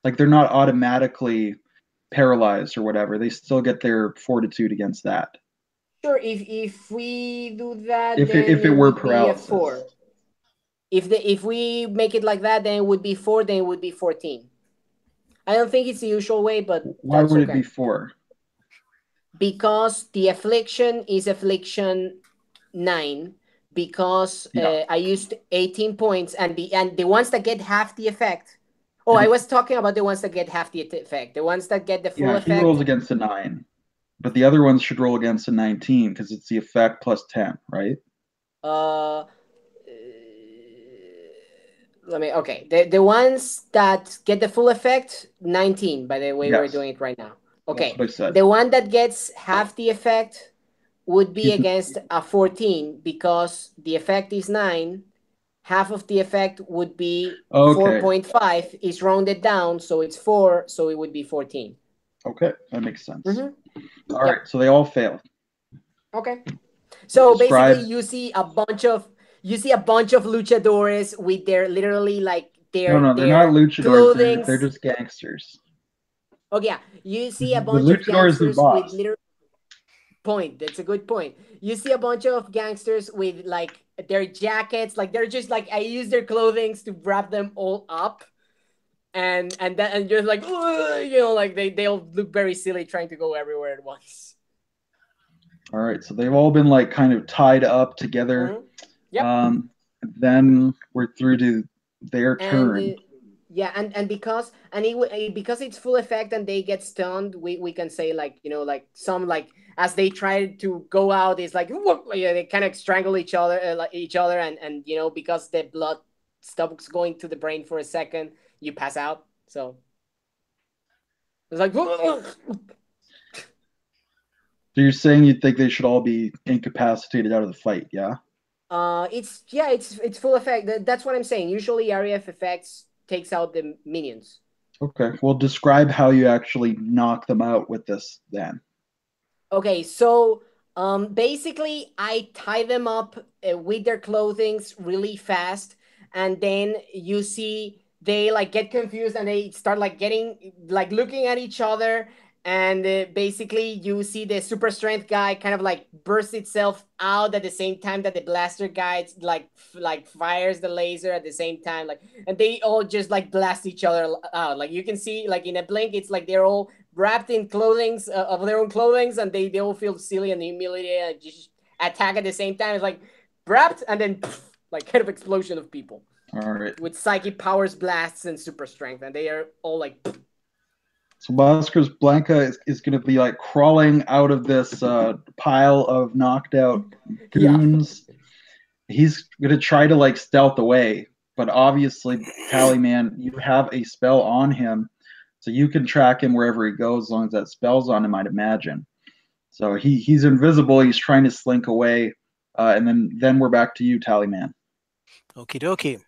Speaker 1: Like they're not automatically paralyzed or whatever. They still get their fortitude against that.
Speaker 3: Sure, if we do that,
Speaker 1: if it were paralysis.
Speaker 3: 4. If we make it like that, then it would be 4. Then it would be 14. I don't think it's the usual way, but
Speaker 1: why would it be 4?
Speaker 3: Because the affliction is affliction 9. Because I used 18 points, and the ones that get half the effect. Oh, I was talking about the ones that get half the effect. The ones that get the full effect.
Speaker 1: He rolls against a 9, but the other ones should roll against a 19 because it's the effect plus 10, right?
Speaker 3: Okay. The ones that get the full effect, 19. By the way, we're doing it right now. Okay.
Speaker 1: That's what I said.
Speaker 3: The one that gets half the effect would be against a 14 because the effect is 9. Half of the effect would be 4.5. Is rounded down, so it's 4. So it would be 14.
Speaker 1: Okay, that makes sense. All right, so they all fail.
Speaker 3: Okay. So
Speaker 1: Describe.
Speaker 3: basically, you see a bunch of luchadores with their literally like
Speaker 1: No, they're not
Speaker 3: their
Speaker 1: luchadors. They're
Speaker 3: clothings.
Speaker 1: just gangsters.
Speaker 3: Okay, yeah, you see a
Speaker 1: The
Speaker 3: bunch of
Speaker 1: luchador is their
Speaker 3: gangsters with
Speaker 1: boss.
Speaker 3: literal point. That's a good point. You see a bunch of gangsters with like their jackets, like they're just like I use their clothings to wrap them all up, and just like like they'll look very silly trying to go everywhere at once.
Speaker 1: All right, so they've all been like kind of tied up together.
Speaker 3: Mm-hmm. Yep.
Speaker 1: Then we're through to their turn.
Speaker 3: Yeah, and because because it's full effect and they get stunned, we can say like like some like as they try to go out, it's like yeah, they kind of strangle each other and because the blood stops going to the brain for a second, you pass out. So it's like
Speaker 1: So you're saying you think they should all be incapacitated out of the fight, yeah?
Speaker 3: it's full effect. That's what I'm saying. Usually area of effects takes out the minions.
Speaker 1: Okay. Well, describe how you actually knock them out with this then.
Speaker 3: Okay, so basically I tie them up with their clothings really fast, and then you see they like get confused and they start like getting like looking at each other, and basically you see the super strength guy kind of like burst itself out at the same time that the blaster guy like fires the laser at the same time, like, and they all just like blast each other out. Like you can see like in a blink, it's like they're all wrapped in clothings of their own clothings, and they all feel silly and humiliated and just attack at the same time. It's like wrapped and then like kind of explosion of people.
Speaker 1: All right.
Speaker 3: With psychic powers, blasts, and super strength, and they are all like.
Speaker 1: So Bosco's Blanca is going to be like crawling out of this pile of knocked out goons. Yeah. He's going to try to like stealth away, but obviously, Tallyman, you have a spell on him, so you can track him wherever he goes as long as that spell's on him, I'd imagine. So he's invisible. He's trying to slink away, and then we're back to you, Tallyman.
Speaker 2: Okie dokie.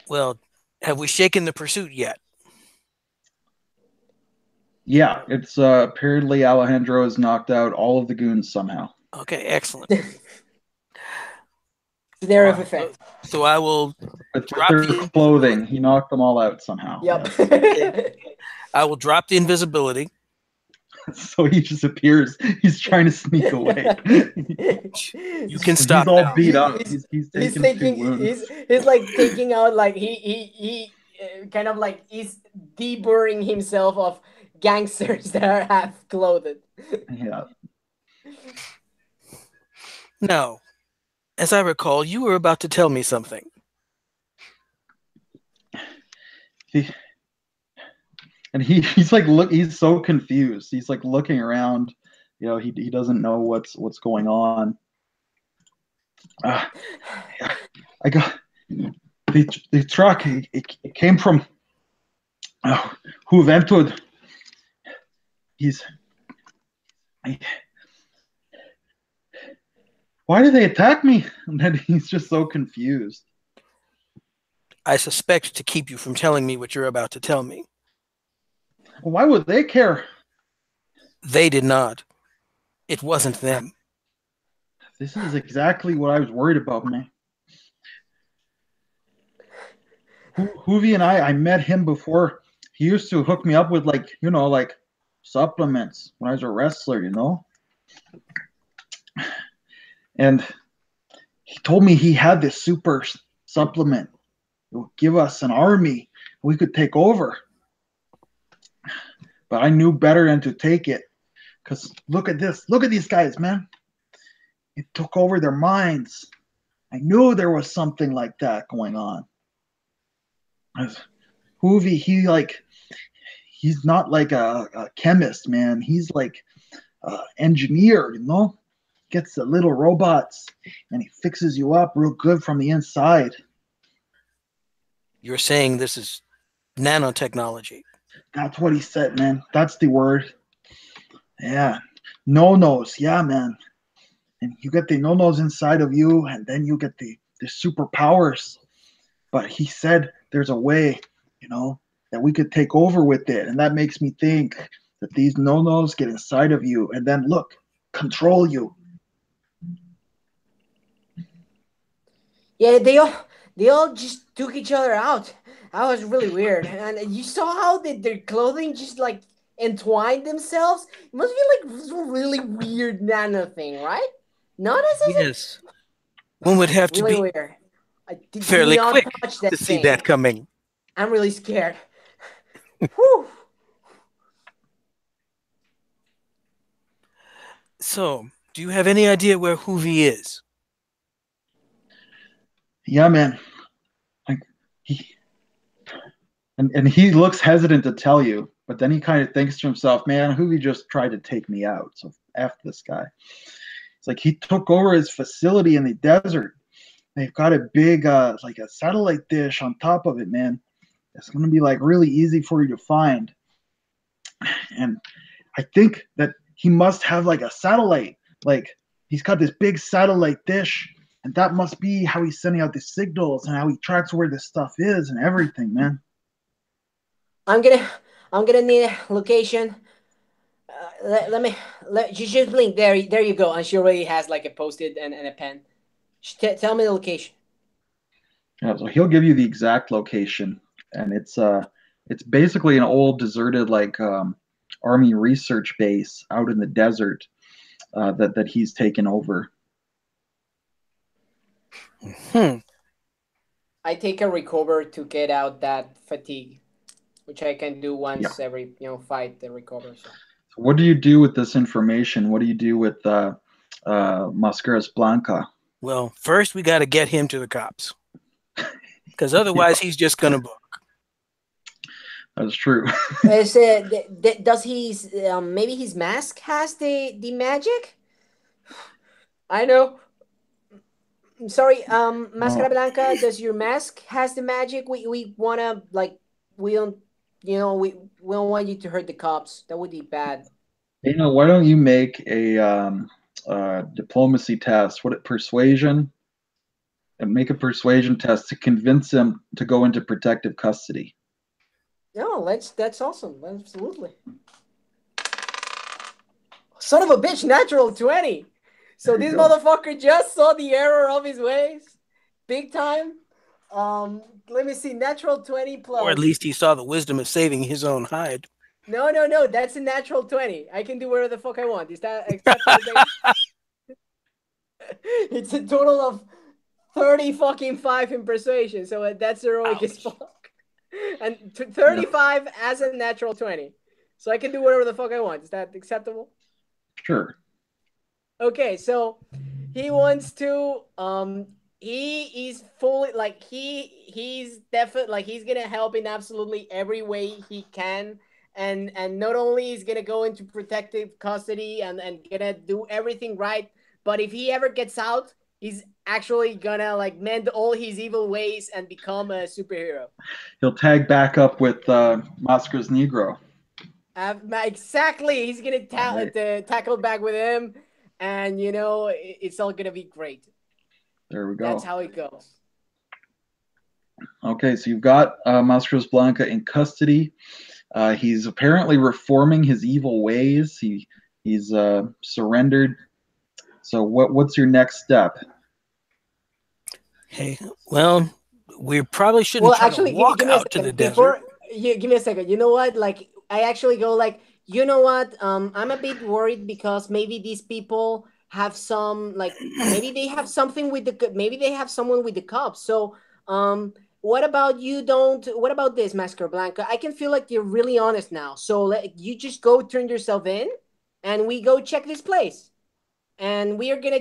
Speaker 2: Well, have we shaken the pursuit yet?
Speaker 1: Yeah, it's apparently Alejandro has knocked out all of the goons somehow.
Speaker 2: Okay, excellent.
Speaker 3: There of effect.
Speaker 2: So I will
Speaker 1: with their clothing. He knocked them all out somehow.
Speaker 3: Yep.
Speaker 2: Okay. I will drop the invisibility.
Speaker 1: So he just appears. He's trying to sneak away.
Speaker 2: You can stop.
Speaker 1: He's all
Speaker 2: now.
Speaker 1: beat up. He's taking 2 wounds.
Speaker 3: He's like taking out like he kind of like he's deburring himself of gangsters that are half clothed.
Speaker 1: Yeah.
Speaker 2: No. As I recall, you were about to tell me something.
Speaker 1: He's like he's so confused. He's like looking around. He doesn't know what's going on. I got the truck. It came from Juventud. Why did they attack me? And then he's just so confused.
Speaker 2: I suspect to keep you from telling me what you're about to tell me.
Speaker 1: Why would they care?
Speaker 2: They did not. It wasn't them.
Speaker 1: This is exactly what I was worried about, man. Hoovy and I met him before. He used to hook me up with like supplements when I was a wrestler, And he told me he had this super supplement. It would give us an army. We could take over. But I knew better than to take it. Because look at this. Look at these guys, man. It took over their minds. I knew there was something like that going on. Hoovy, he's not like a chemist, man. He's like an engineer, Gets the little robots and he fixes you up real good from the inside.
Speaker 2: You're saying this is nanotechnology.
Speaker 1: That's what he said, man. That's the word. Yeah. No-nos. Yeah, man. And you get the no-nos inside of you, and then you get the superpowers. But he said there's a way, that we could take over with it. And that makes me think that these no-nos get inside of you. And then look, control you.
Speaker 3: Yeah, they all just took each other out. That was really weird. And you saw how their clothing just like entwined themselves. It must be like some really weird nano thing, right? Not as
Speaker 2: Yes. One would have to
Speaker 3: really
Speaker 2: be
Speaker 3: weird. Do
Speaker 2: fairly
Speaker 3: not
Speaker 2: quick
Speaker 3: touch that
Speaker 2: to see
Speaker 3: thing.
Speaker 2: that coming.
Speaker 3: I'm really scared. Whew.
Speaker 2: So, do you have any idea where Hoovy is?
Speaker 1: Yeah, man. Like he and he looks hesitant to tell you, but then he kind of thinks to himself, man, Hoovy just tried to take me out. So F this guy. It's like he took over his facility in the desert. They've got a big like a satellite dish on top of it, man. It's gonna be like really easy for you to find. And I think that he must have like a satellite. Like he's got this big satellite dish, and that must be how he's sending out the signals and how he tracks where this stuff is and everything, man.
Speaker 3: I'm gonna need a location. Let me just blink. There you go. And she already has like a post-it and a pen. Tell me the location.
Speaker 1: Yeah, so he'll give you the exact location, and it's basically an old deserted like army research base out in the desert that he's taken over.
Speaker 3: I take a recover to get out that fatigue, which I can do
Speaker 1: Yeah.
Speaker 3: once every fight the recover. So.
Speaker 1: So what do you do with this information? What do you do with Mascaras Blanca?
Speaker 2: Well, first we got to get him to the cops, because otherwise he's just gonna book.
Speaker 1: That's true.
Speaker 3: Does his maybe his mask has the magic? I know. Sorry, Mascara Blanca, does your mask has the magic? We wanna like we don't we don't want you to hurt the cops. That would be bad.
Speaker 1: Why don't you make a diplomacy test? Persuasion? And make a persuasion test to convince him to go into protective custody.
Speaker 3: No, that's awesome. Absolutely. Son of a bitch, natural 20. So this motherfucker just saw the error of his ways. Big time. Let me see. Natural 20 plus.
Speaker 2: Or at least he saw the wisdom of saving his own hide.
Speaker 3: No. That's a natural 20. I can do whatever the fuck I want. Is that acceptable? It's a total of 30 fucking 5 in persuasion. So that's heroic as fuck. And 35 as a natural 20. So I can do whatever the fuck I want. Is that acceptable?
Speaker 1: Sure.
Speaker 3: Okay, so he wants to he is fully like he's definitely like he's gonna help in absolutely every way he can, and not only he's gonna go into protective custody and gonna do everything right, but if he ever gets out, he's actually gonna like mend all his evil ways and become a superhero.
Speaker 1: He'll tag back up with Mascaras Negro.
Speaker 3: Exactly, he's gonna tackle back with him, and it's all gonna be great.
Speaker 1: There we go.
Speaker 3: That's how it goes.
Speaker 1: Okay, so you've got Mascaras Blanca in custody. He's apparently reforming his evil ways. He's surrendered. So what's your next step?
Speaker 2: Hey, well, we probably shouldn't try to walk out to the desert.
Speaker 3: Give me a second. You know what? Like, I actually go like, you know what? I'm a bit worried because maybe these people have some like maybe they have something with maybe they have someone with the cops. So what about what about this, Mascara Blanca? I can feel like you're really honest now. So you just go turn yourself in and we go check this place. And we're gonna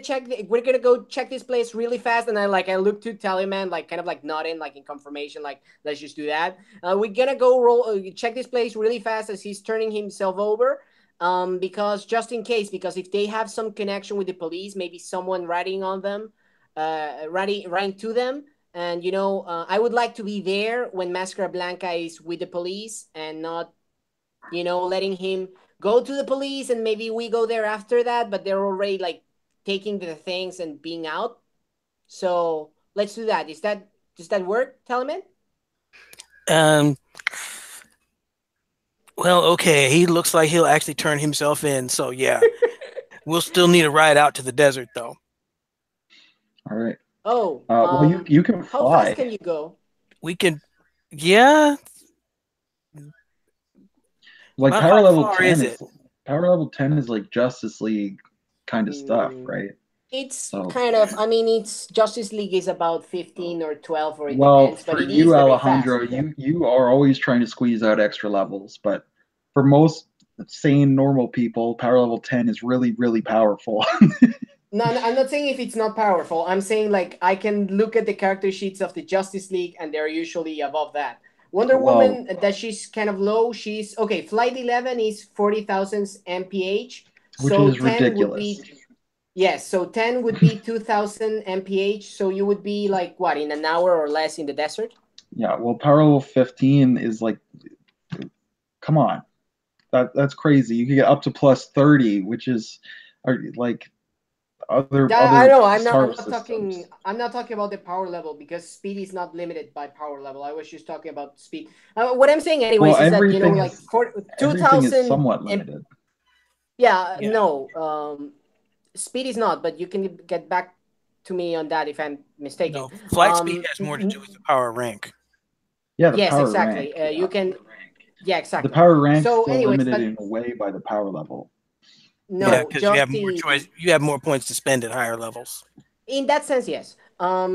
Speaker 3: go check this place really fast. And I look to Tallyman, like kind of like nodding, like in confirmation, like let's just do that. We're gonna go check this place really fast as he's turning himself over. Because just in case, because if they have some connection with the police, maybe someone writing on them, writing to them. And I would like to be there when Mascara Blanca is with the police and not, letting him go to the police and maybe we go there after that, but they're already like taking the things and being out. So let's do that. Does that work, Tallyman?
Speaker 2: Well, okay. He looks like he'll actually turn himself in. So yeah, We'll still need a ride out to the desert, though.
Speaker 1: All right.
Speaker 3: Oh,
Speaker 1: well, you can fly.
Speaker 3: How fast can you go?
Speaker 2: We can, yeah.
Speaker 1: Like
Speaker 2: About
Speaker 1: power
Speaker 2: how
Speaker 1: level
Speaker 2: far
Speaker 1: 10
Speaker 2: is
Speaker 1: is
Speaker 2: it?
Speaker 1: power level 10 is like Justice League kind of stuff, right?
Speaker 3: It's
Speaker 1: So,
Speaker 3: kind of, I mean, it's Justice League is about 15 or 12, or it
Speaker 1: well,
Speaker 3: depends, but
Speaker 1: for
Speaker 3: it
Speaker 1: you,
Speaker 3: is very
Speaker 1: Alejandro,
Speaker 3: fast.
Speaker 1: you are always trying to squeeze out extra levels, but for most sane normal people, power level 10 is really, really powerful.
Speaker 3: No, I'm not saying if it's not powerful. I'm saying like I can look at the character sheets of the Justice League, and they're usually above that. Wonder
Speaker 1: Well,
Speaker 3: Woman, that she's kind of low. She's okay. Flight 11 is 40,000 mph,
Speaker 1: which
Speaker 3: so
Speaker 1: is
Speaker 3: 10 would be
Speaker 1: ridiculous.
Speaker 3: yes. So 10 would be 2,000 mph. So you would be like what, in an hour or less in the desert?
Speaker 1: Yeah, well, power level 15 is like, come on, that's crazy. You can get up to plus 30, which is like other
Speaker 3: I know.
Speaker 1: star
Speaker 3: I'm
Speaker 1: systems.
Speaker 3: not talking about the power level, because speed is not limited by power level. I was just talking about speed. What I'm saying, anyways,
Speaker 1: Well,
Speaker 3: is that, you know,
Speaker 1: everything
Speaker 3: like
Speaker 1: is
Speaker 3: for
Speaker 1: everything is
Speaker 3: 2,000.
Speaker 1: somewhat limited.
Speaker 3: Yeah,
Speaker 2: Yeah.
Speaker 3: no. Speed is not, but you can get back to me on that if I'm mistaken.
Speaker 2: No, flight speed has more to do with the power rank.
Speaker 1: Yeah, the
Speaker 3: Yes,
Speaker 1: power
Speaker 3: exactly.
Speaker 1: rank.
Speaker 3: You can. Yeah,
Speaker 1: The
Speaker 3: exactly.
Speaker 1: power rank's
Speaker 3: So,
Speaker 1: still
Speaker 3: anyways,
Speaker 1: limited
Speaker 3: but
Speaker 1: in a way by the power level.
Speaker 2: Yeah,
Speaker 3: no,
Speaker 2: because you
Speaker 3: just
Speaker 2: have more choice. You have more points to spend at higher levels.
Speaker 3: in that sense, yes. I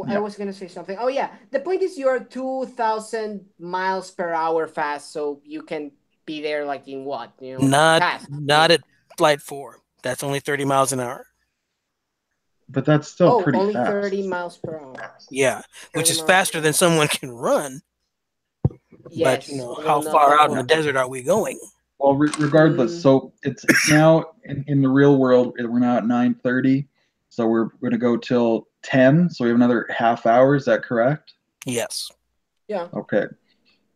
Speaker 1: Yeah.
Speaker 3: was gonna say something. Oh yeah, the point is you're 2,000 miles per hour fast, so you can be there like in what, you know, fast.
Speaker 2: Not at flight 4. That's only 30 miles an hour.
Speaker 1: But that's still
Speaker 3: Oh,
Speaker 1: pretty
Speaker 3: only
Speaker 1: fast.
Speaker 3: 30 miles per hour.
Speaker 2: Yeah, which
Speaker 3: 30
Speaker 2: is
Speaker 3: miles
Speaker 2: faster
Speaker 3: per
Speaker 2: than
Speaker 3: hour.
Speaker 2: someone can run. But
Speaker 3: Yes,
Speaker 2: how
Speaker 3: although not
Speaker 2: far
Speaker 3: that
Speaker 2: out in
Speaker 3: far.
Speaker 2: the desert are we going?
Speaker 1: Well, regardless, so it's now in the real world, we're now at 9:30, so we're going to go till 10, so we have another half hour. Is that correct?
Speaker 2: Yes.
Speaker 3: Yeah.
Speaker 1: Okay.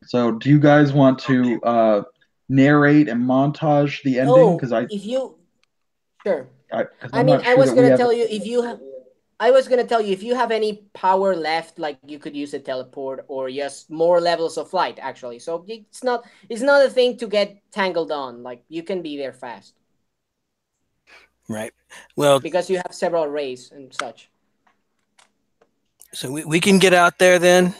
Speaker 1: So do you guys want to narrate and montage the ending? Because
Speaker 3: If you sure.
Speaker 1: I'm not
Speaker 3: I
Speaker 1: sure
Speaker 3: was
Speaker 1: that we
Speaker 3: gonna
Speaker 1: have.
Speaker 3: tell you if you have. I was gonna tell you if you have any power left, like you could use a teleport or just more levels of flight. Actually, so it's not a thing to get tangled on. Like you can be there fast
Speaker 2: Right. Well,
Speaker 3: because you have several rays and such.
Speaker 2: so we can get out there then.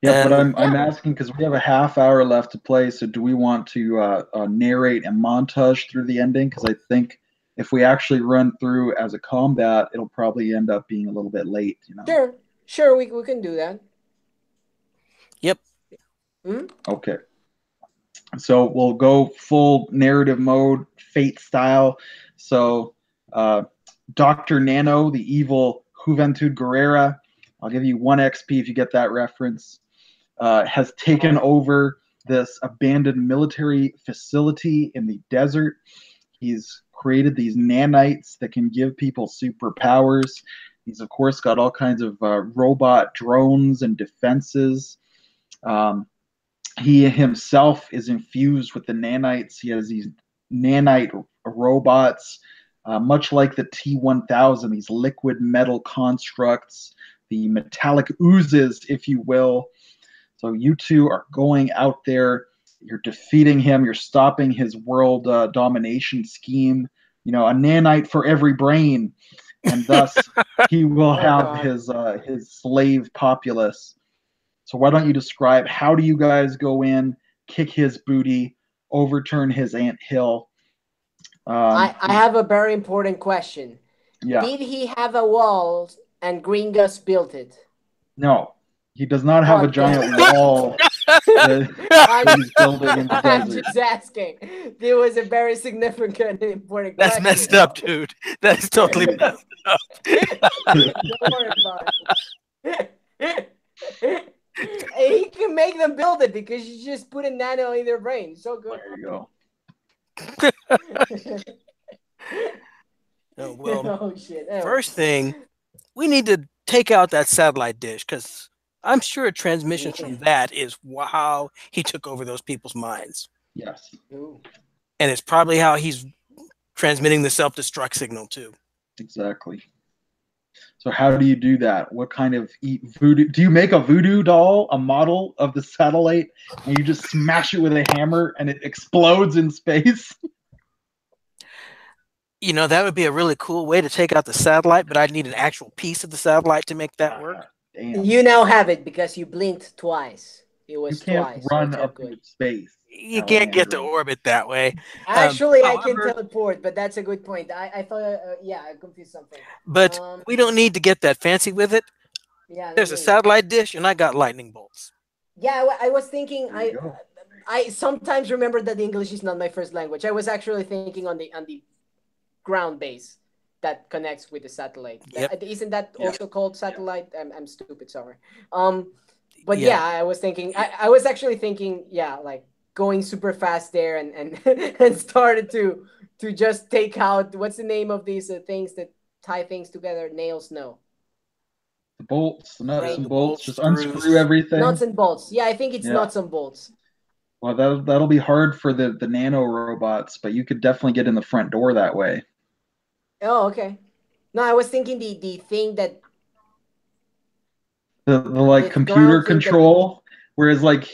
Speaker 1: Yeah, but
Speaker 2: And
Speaker 1: I'm asking because we have a half hour left to play. So do we want to narrate and montage through the ending? Because I think if we actually run through as a combat, it'll probably end up being a little bit late. You know.
Speaker 3: Sure, we can do that.
Speaker 2: yep.
Speaker 1: Okay. So we'll go full narrative mode, Fate style. So Dr. Nano, the evil Juventud Guerrera, I'll give you 1 XP if you get that reference, has taken over this abandoned military facility in the desert. He's created these nanites that can give people superpowers. He's, of course, got all kinds of robot drones and defenses. He himself is infused with the nanites. He has these nanite robots, much like the T-1000, these liquid metal constructs, the metallic oozes, if you will. So you two are going out there. You're defeating him. You're stopping his world domination scheme. You know, a nanite for every brain, and thus he will have his slave populace. So why don't you describe how do you guys go in, kick his booty, overturn his anthill?
Speaker 3: I have a very important question.
Speaker 1: Yeah.
Speaker 3: Did he have a wall and Gringos built it?
Speaker 1: No, he does not have a giant wall that he's building in the desert.
Speaker 3: I'm just asking. There was a very significant and important question.
Speaker 2: That's messed up, dude. That's totally messed up.
Speaker 3: Don't worry about it. He can make them build it because you just put a nano in their brain. So good.
Speaker 1: There you go.
Speaker 2: Oh, well,
Speaker 3: oh shit. Anyway.
Speaker 2: First thing, we need to take out that satellite dish because I'm sure transmissions from that is how he took over those people's minds.
Speaker 1: Yes.
Speaker 3: Ooh.
Speaker 2: And it's probably how he's transmitting the self-destruct signal too.
Speaker 1: Exactly. So how do you do that? What kind of voodoo? Do you make a voodoo doll, a model of the satellite, and you just smash it with a hammer and it explodes in space?
Speaker 2: You know, that would be a really cool way to take out the satellite, but I'd need an actual piece of the satellite to make that work.
Speaker 1: Damn.
Speaker 3: You now have it because you blinked twice. It
Speaker 1: You
Speaker 3: was
Speaker 1: can't
Speaker 3: twice, so
Speaker 1: run
Speaker 3: it's all
Speaker 1: up into
Speaker 3: good.
Speaker 1: space.
Speaker 2: You can't get to orbit that way.
Speaker 3: Actually, I can
Speaker 2: However,
Speaker 3: teleport, but that's a good point. I thought, yeah, I confused something.
Speaker 2: but we don't need to get that fancy with it.
Speaker 3: Yeah,
Speaker 2: There's a satellite dish, and I got lightning bolts.
Speaker 3: Yeah, I was thinking.
Speaker 1: There you go.
Speaker 3: I sometimes remember that English is not my first language. I was actually thinking on the ground base that connects with the satellite.
Speaker 2: Yep.
Speaker 3: Isn't that also called satellite? I'm stupid, sorry. But
Speaker 2: Yeah.
Speaker 3: yeah, I was thinking. I was actually thinking. Yeah, like going super fast there and and started to just take out what's the name of these things that tie things together? Nails, no.
Speaker 1: The bolts, the nuts
Speaker 3: Right.
Speaker 1: and
Speaker 2: The
Speaker 1: bolts,
Speaker 2: bolts,
Speaker 1: just
Speaker 2: screws.
Speaker 1: unscrew everything.
Speaker 3: Nuts and bolts. Yeah, I think it's
Speaker 1: Yeah.
Speaker 3: nuts and bolts.
Speaker 1: Well, that'll be hard for the nano robots, but you could definitely get in the front door that way.
Speaker 3: Oh, okay. No, I was thinking the thing that
Speaker 1: The like
Speaker 3: the
Speaker 1: computer
Speaker 3: ground thing that
Speaker 1: control, whereas like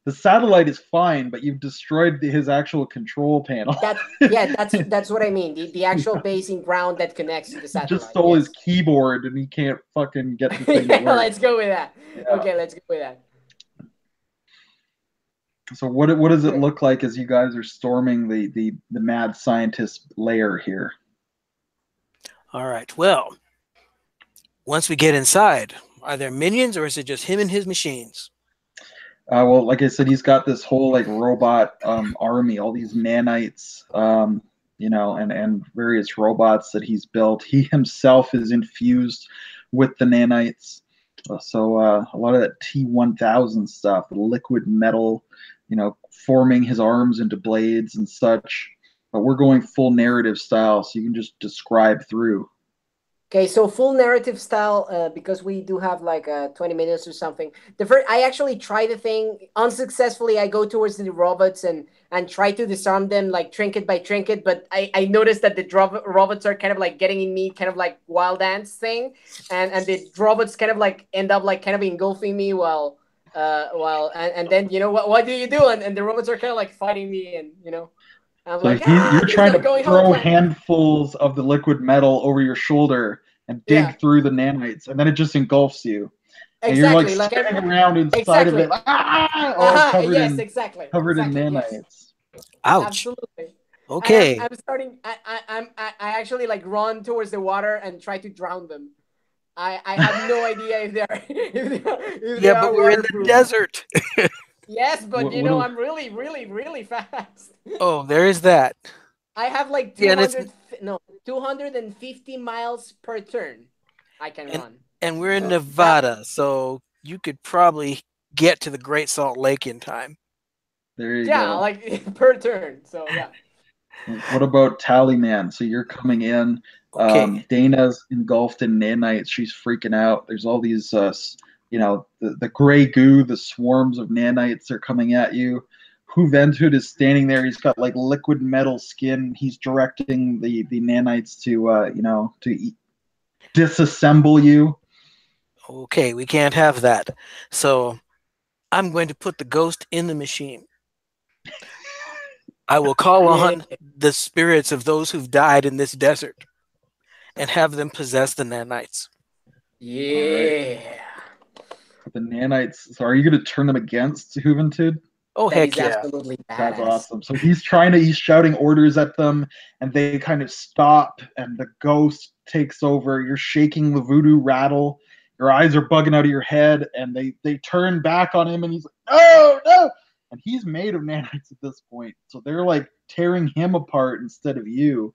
Speaker 1: the satellite is fine, but you've destroyed his actual control panel.
Speaker 3: that's what I mean. The actual base in ground that connects to the
Speaker 1: He
Speaker 3: satellite.
Speaker 1: just stole
Speaker 3: yes.
Speaker 1: his keyboard and he can't fucking get the thing to
Speaker 3: Yeah,
Speaker 1: work.
Speaker 3: let's go with that.
Speaker 1: Yeah.
Speaker 3: Okay, let's go with that.
Speaker 1: So what does it look like as you guys are storming the mad scientist lair here?
Speaker 2: All right. Well, once we get inside, are there minions or is it just him and his machines?
Speaker 1: Well, like I said, he's got this whole like robot army, all these nanites, you know, and various robots that he's built. He himself is infused with the nanites. So a lot of that T-1000 stuff, the liquid metal, you know, forming his arms into blades and such. But we're going full narrative style, so you can just describe through.
Speaker 3: Okay, so full narrative style, because we do have like 20 minutes or something. I actually try the thing unsuccessfully. I go towards the robots and try to disarm them like trinket by trinket, but I noticed that the robots are kind of like getting in me, kind of like wild ants thing, and the robots kind of like end up like kind of engulfing me while and then you know what do you do? And the robots are kind of like fighting me, and you know. I'm
Speaker 1: So
Speaker 3: like,
Speaker 1: you're trying to throw
Speaker 3: home.
Speaker 1: handfuls of the liquid metal over your shoulder and dig through the nanites, and then it just engulfs you. And
Speaker 3: Exactly,
Speaker 1: you're like spinning around inside of it, all covered in nanites.
Speaker 3: Yes.
Speaker 2: Ouch.
Speaker 3: Absolutely.
Speaker 2: Okay.
Speaker 3: I'm starting. I actually like run towards the water and try to drown them. I have no idea if they are
Speaker 2: but we're in the desert.
Speaker 3: Yes, but you know I'm really, really, really fast.
Speaker 2: Oh, there is that.
Speaker 3: I have like 250 miles per turn. I can run.
Speaker 2: And we're in Nevada, so you could probably get to the Great Salt Lake in time.
Speaker 1: There you go.
Speaker 3: Yeah, like per turn. So yeah.
Speaker 1: What about Tallyman? So you're coming in.
Speaker 2: Okay.
Speaker 1: Dana's engulfed in nanites. She's freaking out. There's all these, you know, the gray goo, the swarms of nanites are coming at you. Juventud is standing there. He's got like liquid metal skin. He's directing the nanites to, you know, to disassemble you.
Speaker 2: Okay, we can't have that. So I'm going to put the ghost in the machine. I will call on the spirits of those who've died in this desert and have them possess the nanites.
Speaker 3: Yeah.
Speaker 1: Right. The nanites. So are you going to turn them against Juventud?
Speaker 2: Oh, heck yeah.
Speaker 3: Absolutely badass.
Speaker 1: That's awesome. So he's shouting orders at them, and they kind of stop, and the ghost takes over. You're shaking the voodoo rattle. Your eyes are bugging out of your head, and they turn back on him, and he's like, no! And he's made of nanites at this point. So they're like tearing him apart instead of you.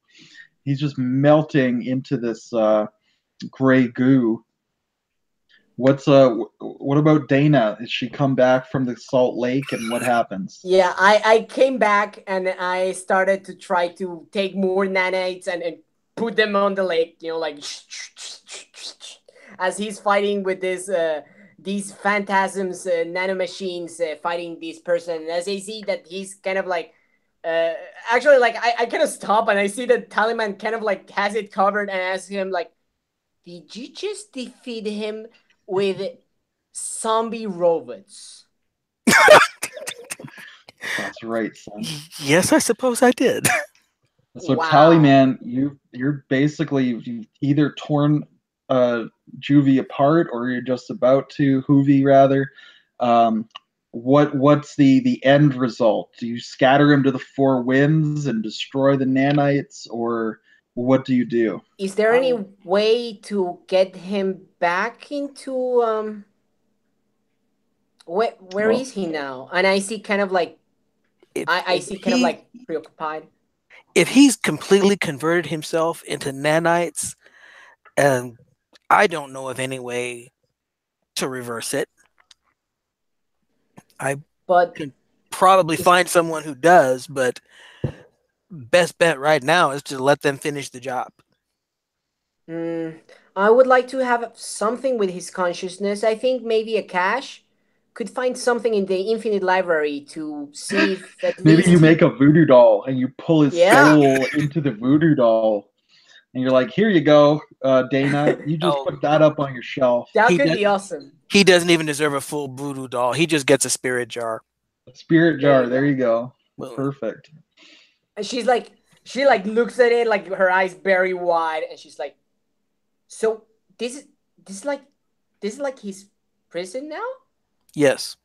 Speaker 1: He's just melting into this gray goo. What about Dana? Did she come back from the Salt Lake, and what happens?
Speaker 3: Yeah, I came back and I started to try to take more nanites and put them on the lake, you know, like as he's fighting with these phantasms, nanomachines fighting this person. And as I see that he's kind of like, actually, like I kind of stop and I see that Tallyman kind of like has it covered and ask him like, did you just defeat him with zombie robots?
Speaker 1: That's right, son.
Speaker 2: Yes, I suppose I did.
Speaker 1: So
Speaker 3: Wow.
Speaker 1: Tallyman, you're basically you've either torn Juvie apart or you're just about to Hoovie rather. What's the end result? Do you scatter him to the four winds and destroy the nanites, or what do you do?
Speaker 3: Is there any way to get him back into where is he now? And I see kind of like I see kind of like preoccupied.
Speaker 2: If he's completely converted himself into nanites, and I don't know of any way to reverse it. I can probably find someone who does, but best bet right now is to let them finish the job.
Speaker 3: I would like to have something with his consciousness. I think maybe a cache could find something in the infinite library to see if at
Speaker 1: Maybe
Speaker 3: least
Speaker 1: you make a voodoo doll and you pull his
Speaker 3: Yeah.
Speaker 1: soul into the voodoo doll, and you're like, "Here you go, Dana. You just put that up on your shelf."
Speaker 3: That could be awesome.
Speaker 2: He doesn't even deserve a full voodoo doll. He just gets a spirit jar.
Speaker 1: A spirit jar. There you go. Perfect.
Speaker 3: And she like looks at it like her eyes very wide, and she's like, "So this is like his prison now?"
Speaker 2: Yes.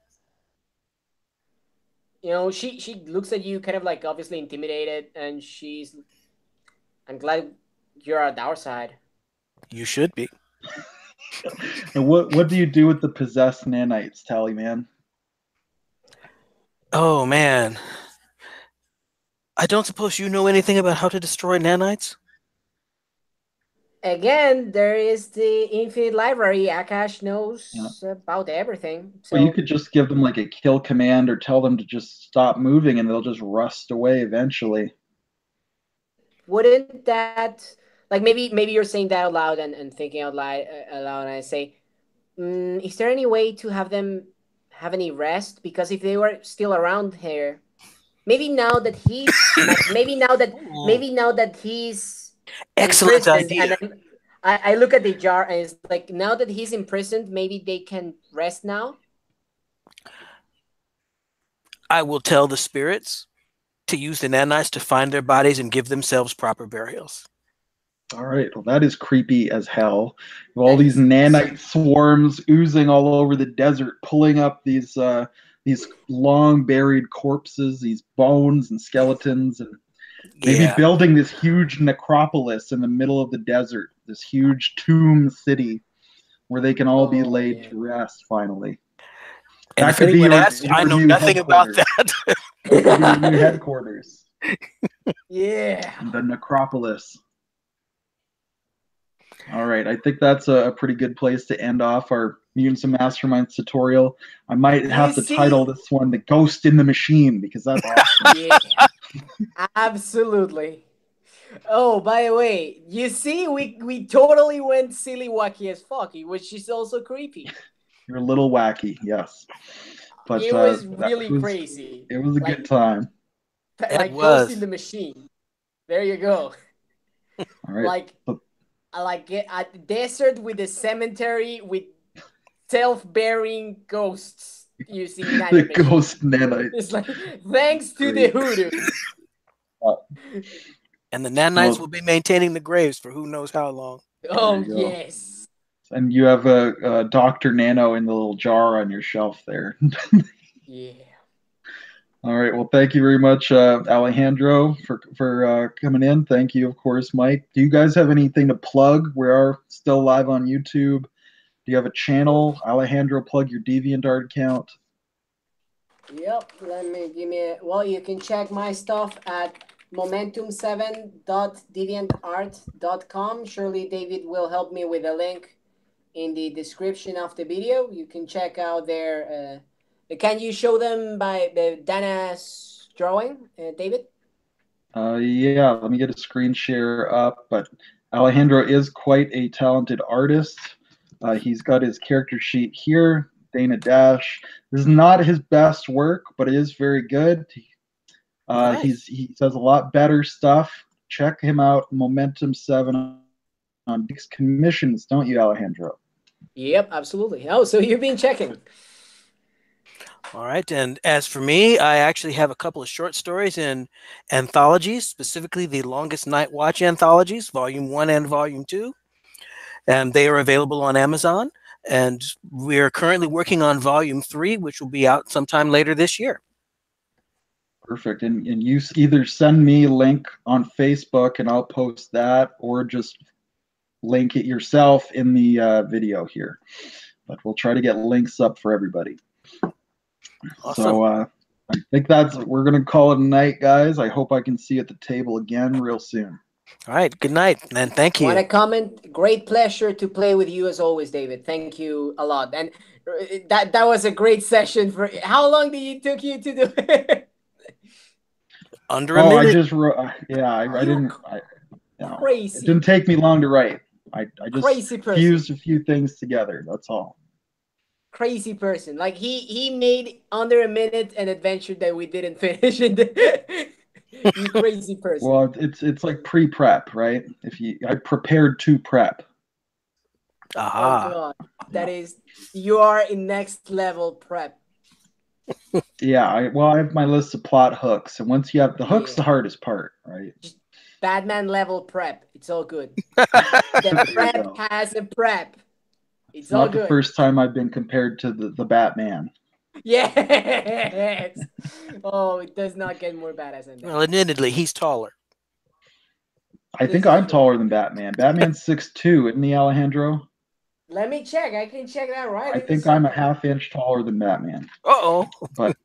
Speaker 3: You know, she looks at you kind of like obviously intimidated, and I'm glad you're at our side.
Speaker 2: You should be.
Speaker 1: And what do you do with the possessed nanites, Tallyman?
Speaker 2: Oh man. I don't suppose you know anything about how to destroy nanites?
Speaker 3: Again, there is the infinite library. Akash knows about everything. So
Speaker 1: Well, you could just give them like a kill command or tell them to just stop moving and they'll just rust away eventually.
Speaker 3: Wouldn't that like maybe you're saying that out loud and thinking out loud and I say, is there any way to have them have any rest? Because if they were still around here, maybe now that he's maybe now that he's
Speaker 2: excellent idea.
Speaker 3: And I look at the jar and it's like now that he's imprisoned, maybe they can rest now.
Speaker 2: I will tell the spirits to use the nanites to find their bodies and give themselves proper burials.
Speaker 1: All right. Well, that is creepy as hell. All these nanite swarms oozing all over the desert, pulling up these long buried corpses, these bones and skeletons, and maybe building this huge necropolis in the middle of the desert, this huge tomb city where they can all be laid to rest finally.
Speaker 2: And that could be your I know nothing about that.
Speaker 1: That could be your new headquarters.
Speaker 3: Yeah.
Speaker 1: The necropolis. All right, I think that's a pretty good place to end off our Mutants and Masterminds tutorial. I might have to title this one "The Ghost in the Machine" because that's awesome.
Speaker 3: Yeah, absolutely. Oh, by the way, you see, we totally went silly wacky as fuck, which is also creepy.
Speaker 1: You're a little wacky, yes. But
Speaker 3: it was really crazy.
Speaker 1: It was a good time.
Speaker 3: Like Ghost in the Machine. There you go.
Speaker 1: All right.
Speaker 3: Like a desert with a cemetery with self-bearing ghosts using
Speaker 1: the ghost nanites.
Speaker 3: It's like thanks to the hoodoo.
Speaker 2: And the nanites will be maintaining the graves for who knows how long.
Speaker 3: Oh yes.
Speaker 1: And you have a Dr. Nano in the little jar on your shelf there.
Speaker 3: Yeah.
Speaker 1: All right. Well, thank you very much, Alejandro, for coming in. Thank you, of course, Mike. Do you guys have anything to plug? We are still live on YouTube. Do you have a channel? Alejandro, plug your DeviantArt account.
Speaker 3: Yep. Well, you can check my stuff at momentum7.deviantart.com. Surely David will help me with a link in the description of the video. You can check out their can you show them by the Dana's drawing, David?
Speaker 1: Yeah, let me get a screen share up. But Alejandro is quite a talented artist. He's got his character sheet here, Dana Dash. This is not his best work, but it is very good. Nice. He does a lot better stuff. Check him out, Momentum7 on Dick's commissions, don't you, Alejandro?
Speaker 3: Yep, absolutely. Oh, so you've been checking.
Speaker 2: All right. And as for me, I actually have a couple of short stories in anthologies, specifically the Longest Night Watch anthologies, Volume 1 and Volume 2. And they are available on Amazon. And we're currently working on Volume 3, which will be out sometime later this year.
Speaker 1: Perfect. And you either send me a link on Facebook and I'll post that, or just link it yourself in the video here. But we'll try to get links up for everybody.
Speaker 2: Awesome.
Speaker 1: So I think we're going to call it a night, guys. I hope I can see you at the table again real soon.
Speaker 2: All right. Good night, and thank you.
Speaker 3: Want to comment? Great pleasure to play with you as always, David. Thank you a lot. And that was a great session. For how long did it took you to do it?
Speaker 2: Under a minute.
Speaker 1: I just wrote. I didn't.
Speaker 3: Crazy.
Speaker 1: It didn't take me long to write. I just
Speaker 3: Crazy
Speaker 1: fused a few things together. That's all.
Speaker 3: Crazy person. Like he made under a minute an adventure that we didn't finish. You crazy person.
Speaker 1: Well, it's like pre-prep, right? I prepared to prep.
Speaker 2: Aha.
Speaker 3: Oh God, that is, you are in next level prep.
Speaker 1: Yeah, I have my list of plot hooks, and once you have the hooks, the hardest part, right?
Speaker 3: Just Batman level prep. It's all good. The prep has a prep. It's all
Speaker 1: not
Speaker 3: good.
Speaker 1: the first time I've been compared to the Batman.
Speaker 3: Yes. Oh, it does not get more badass than that.
Speaker 2: Well, admittedly, he's taller.
Speaker 1: I think I'm taller than Batman. Batman's 6'2", isn't he, Alejandro?
Speaker 3: Let me check. I can check that right.
Speaker 1: I think I'm a half-inch taller than Batman.
Speaker 2: Uh-oh.
Speaker 1: But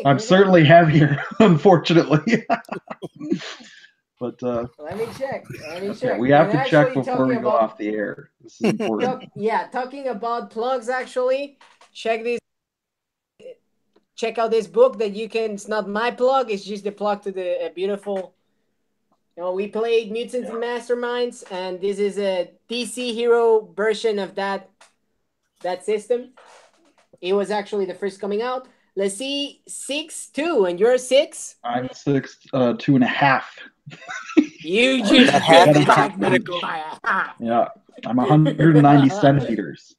Speaker 1: I'm certainly heavier, unfortunately. But
Speaker 3: let me check.
Speaker 1: Okay, we have to check before we go off the air. This is important.
Speaker 3: Talking about plugs, actually, check out this book that you can. It's not my plug. It's just the plug to the beautiful. We played Mutants and Masterminds, and this is a DC hero version of that system. It was actually the first coming out. Let's see, 6'2", and you're 6?
Speaker 1: I'm 2.5.
Speaker 3: You just
Speaker 1: Yeah, I'm 190 centimeters.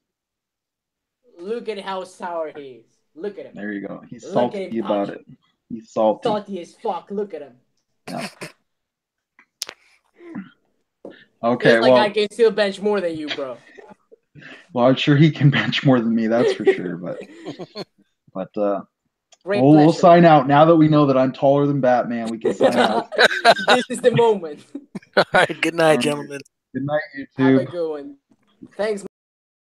Speaker 3: Look at how sour he is. Look at him.
Speaker 1: There you go. He's salty about it. He's salty.
Speaker 3: Salty as fuck. Look at him.
Speaker 1: Yeah. Okay,
Speaker 3: well, I can still bench more than you, bro.
Speaker 1: Well, I'm sure he can bench more than me. That's for sure. But we'll sign out now that we know that I'm taller than Batman. We can sign out.
Speaker 3: This is the moment.
Speaker 2: All right. Good night, gentlemen.
Speaker 1: Good night, you too.
Speaker 3: Have a good one. Thanks,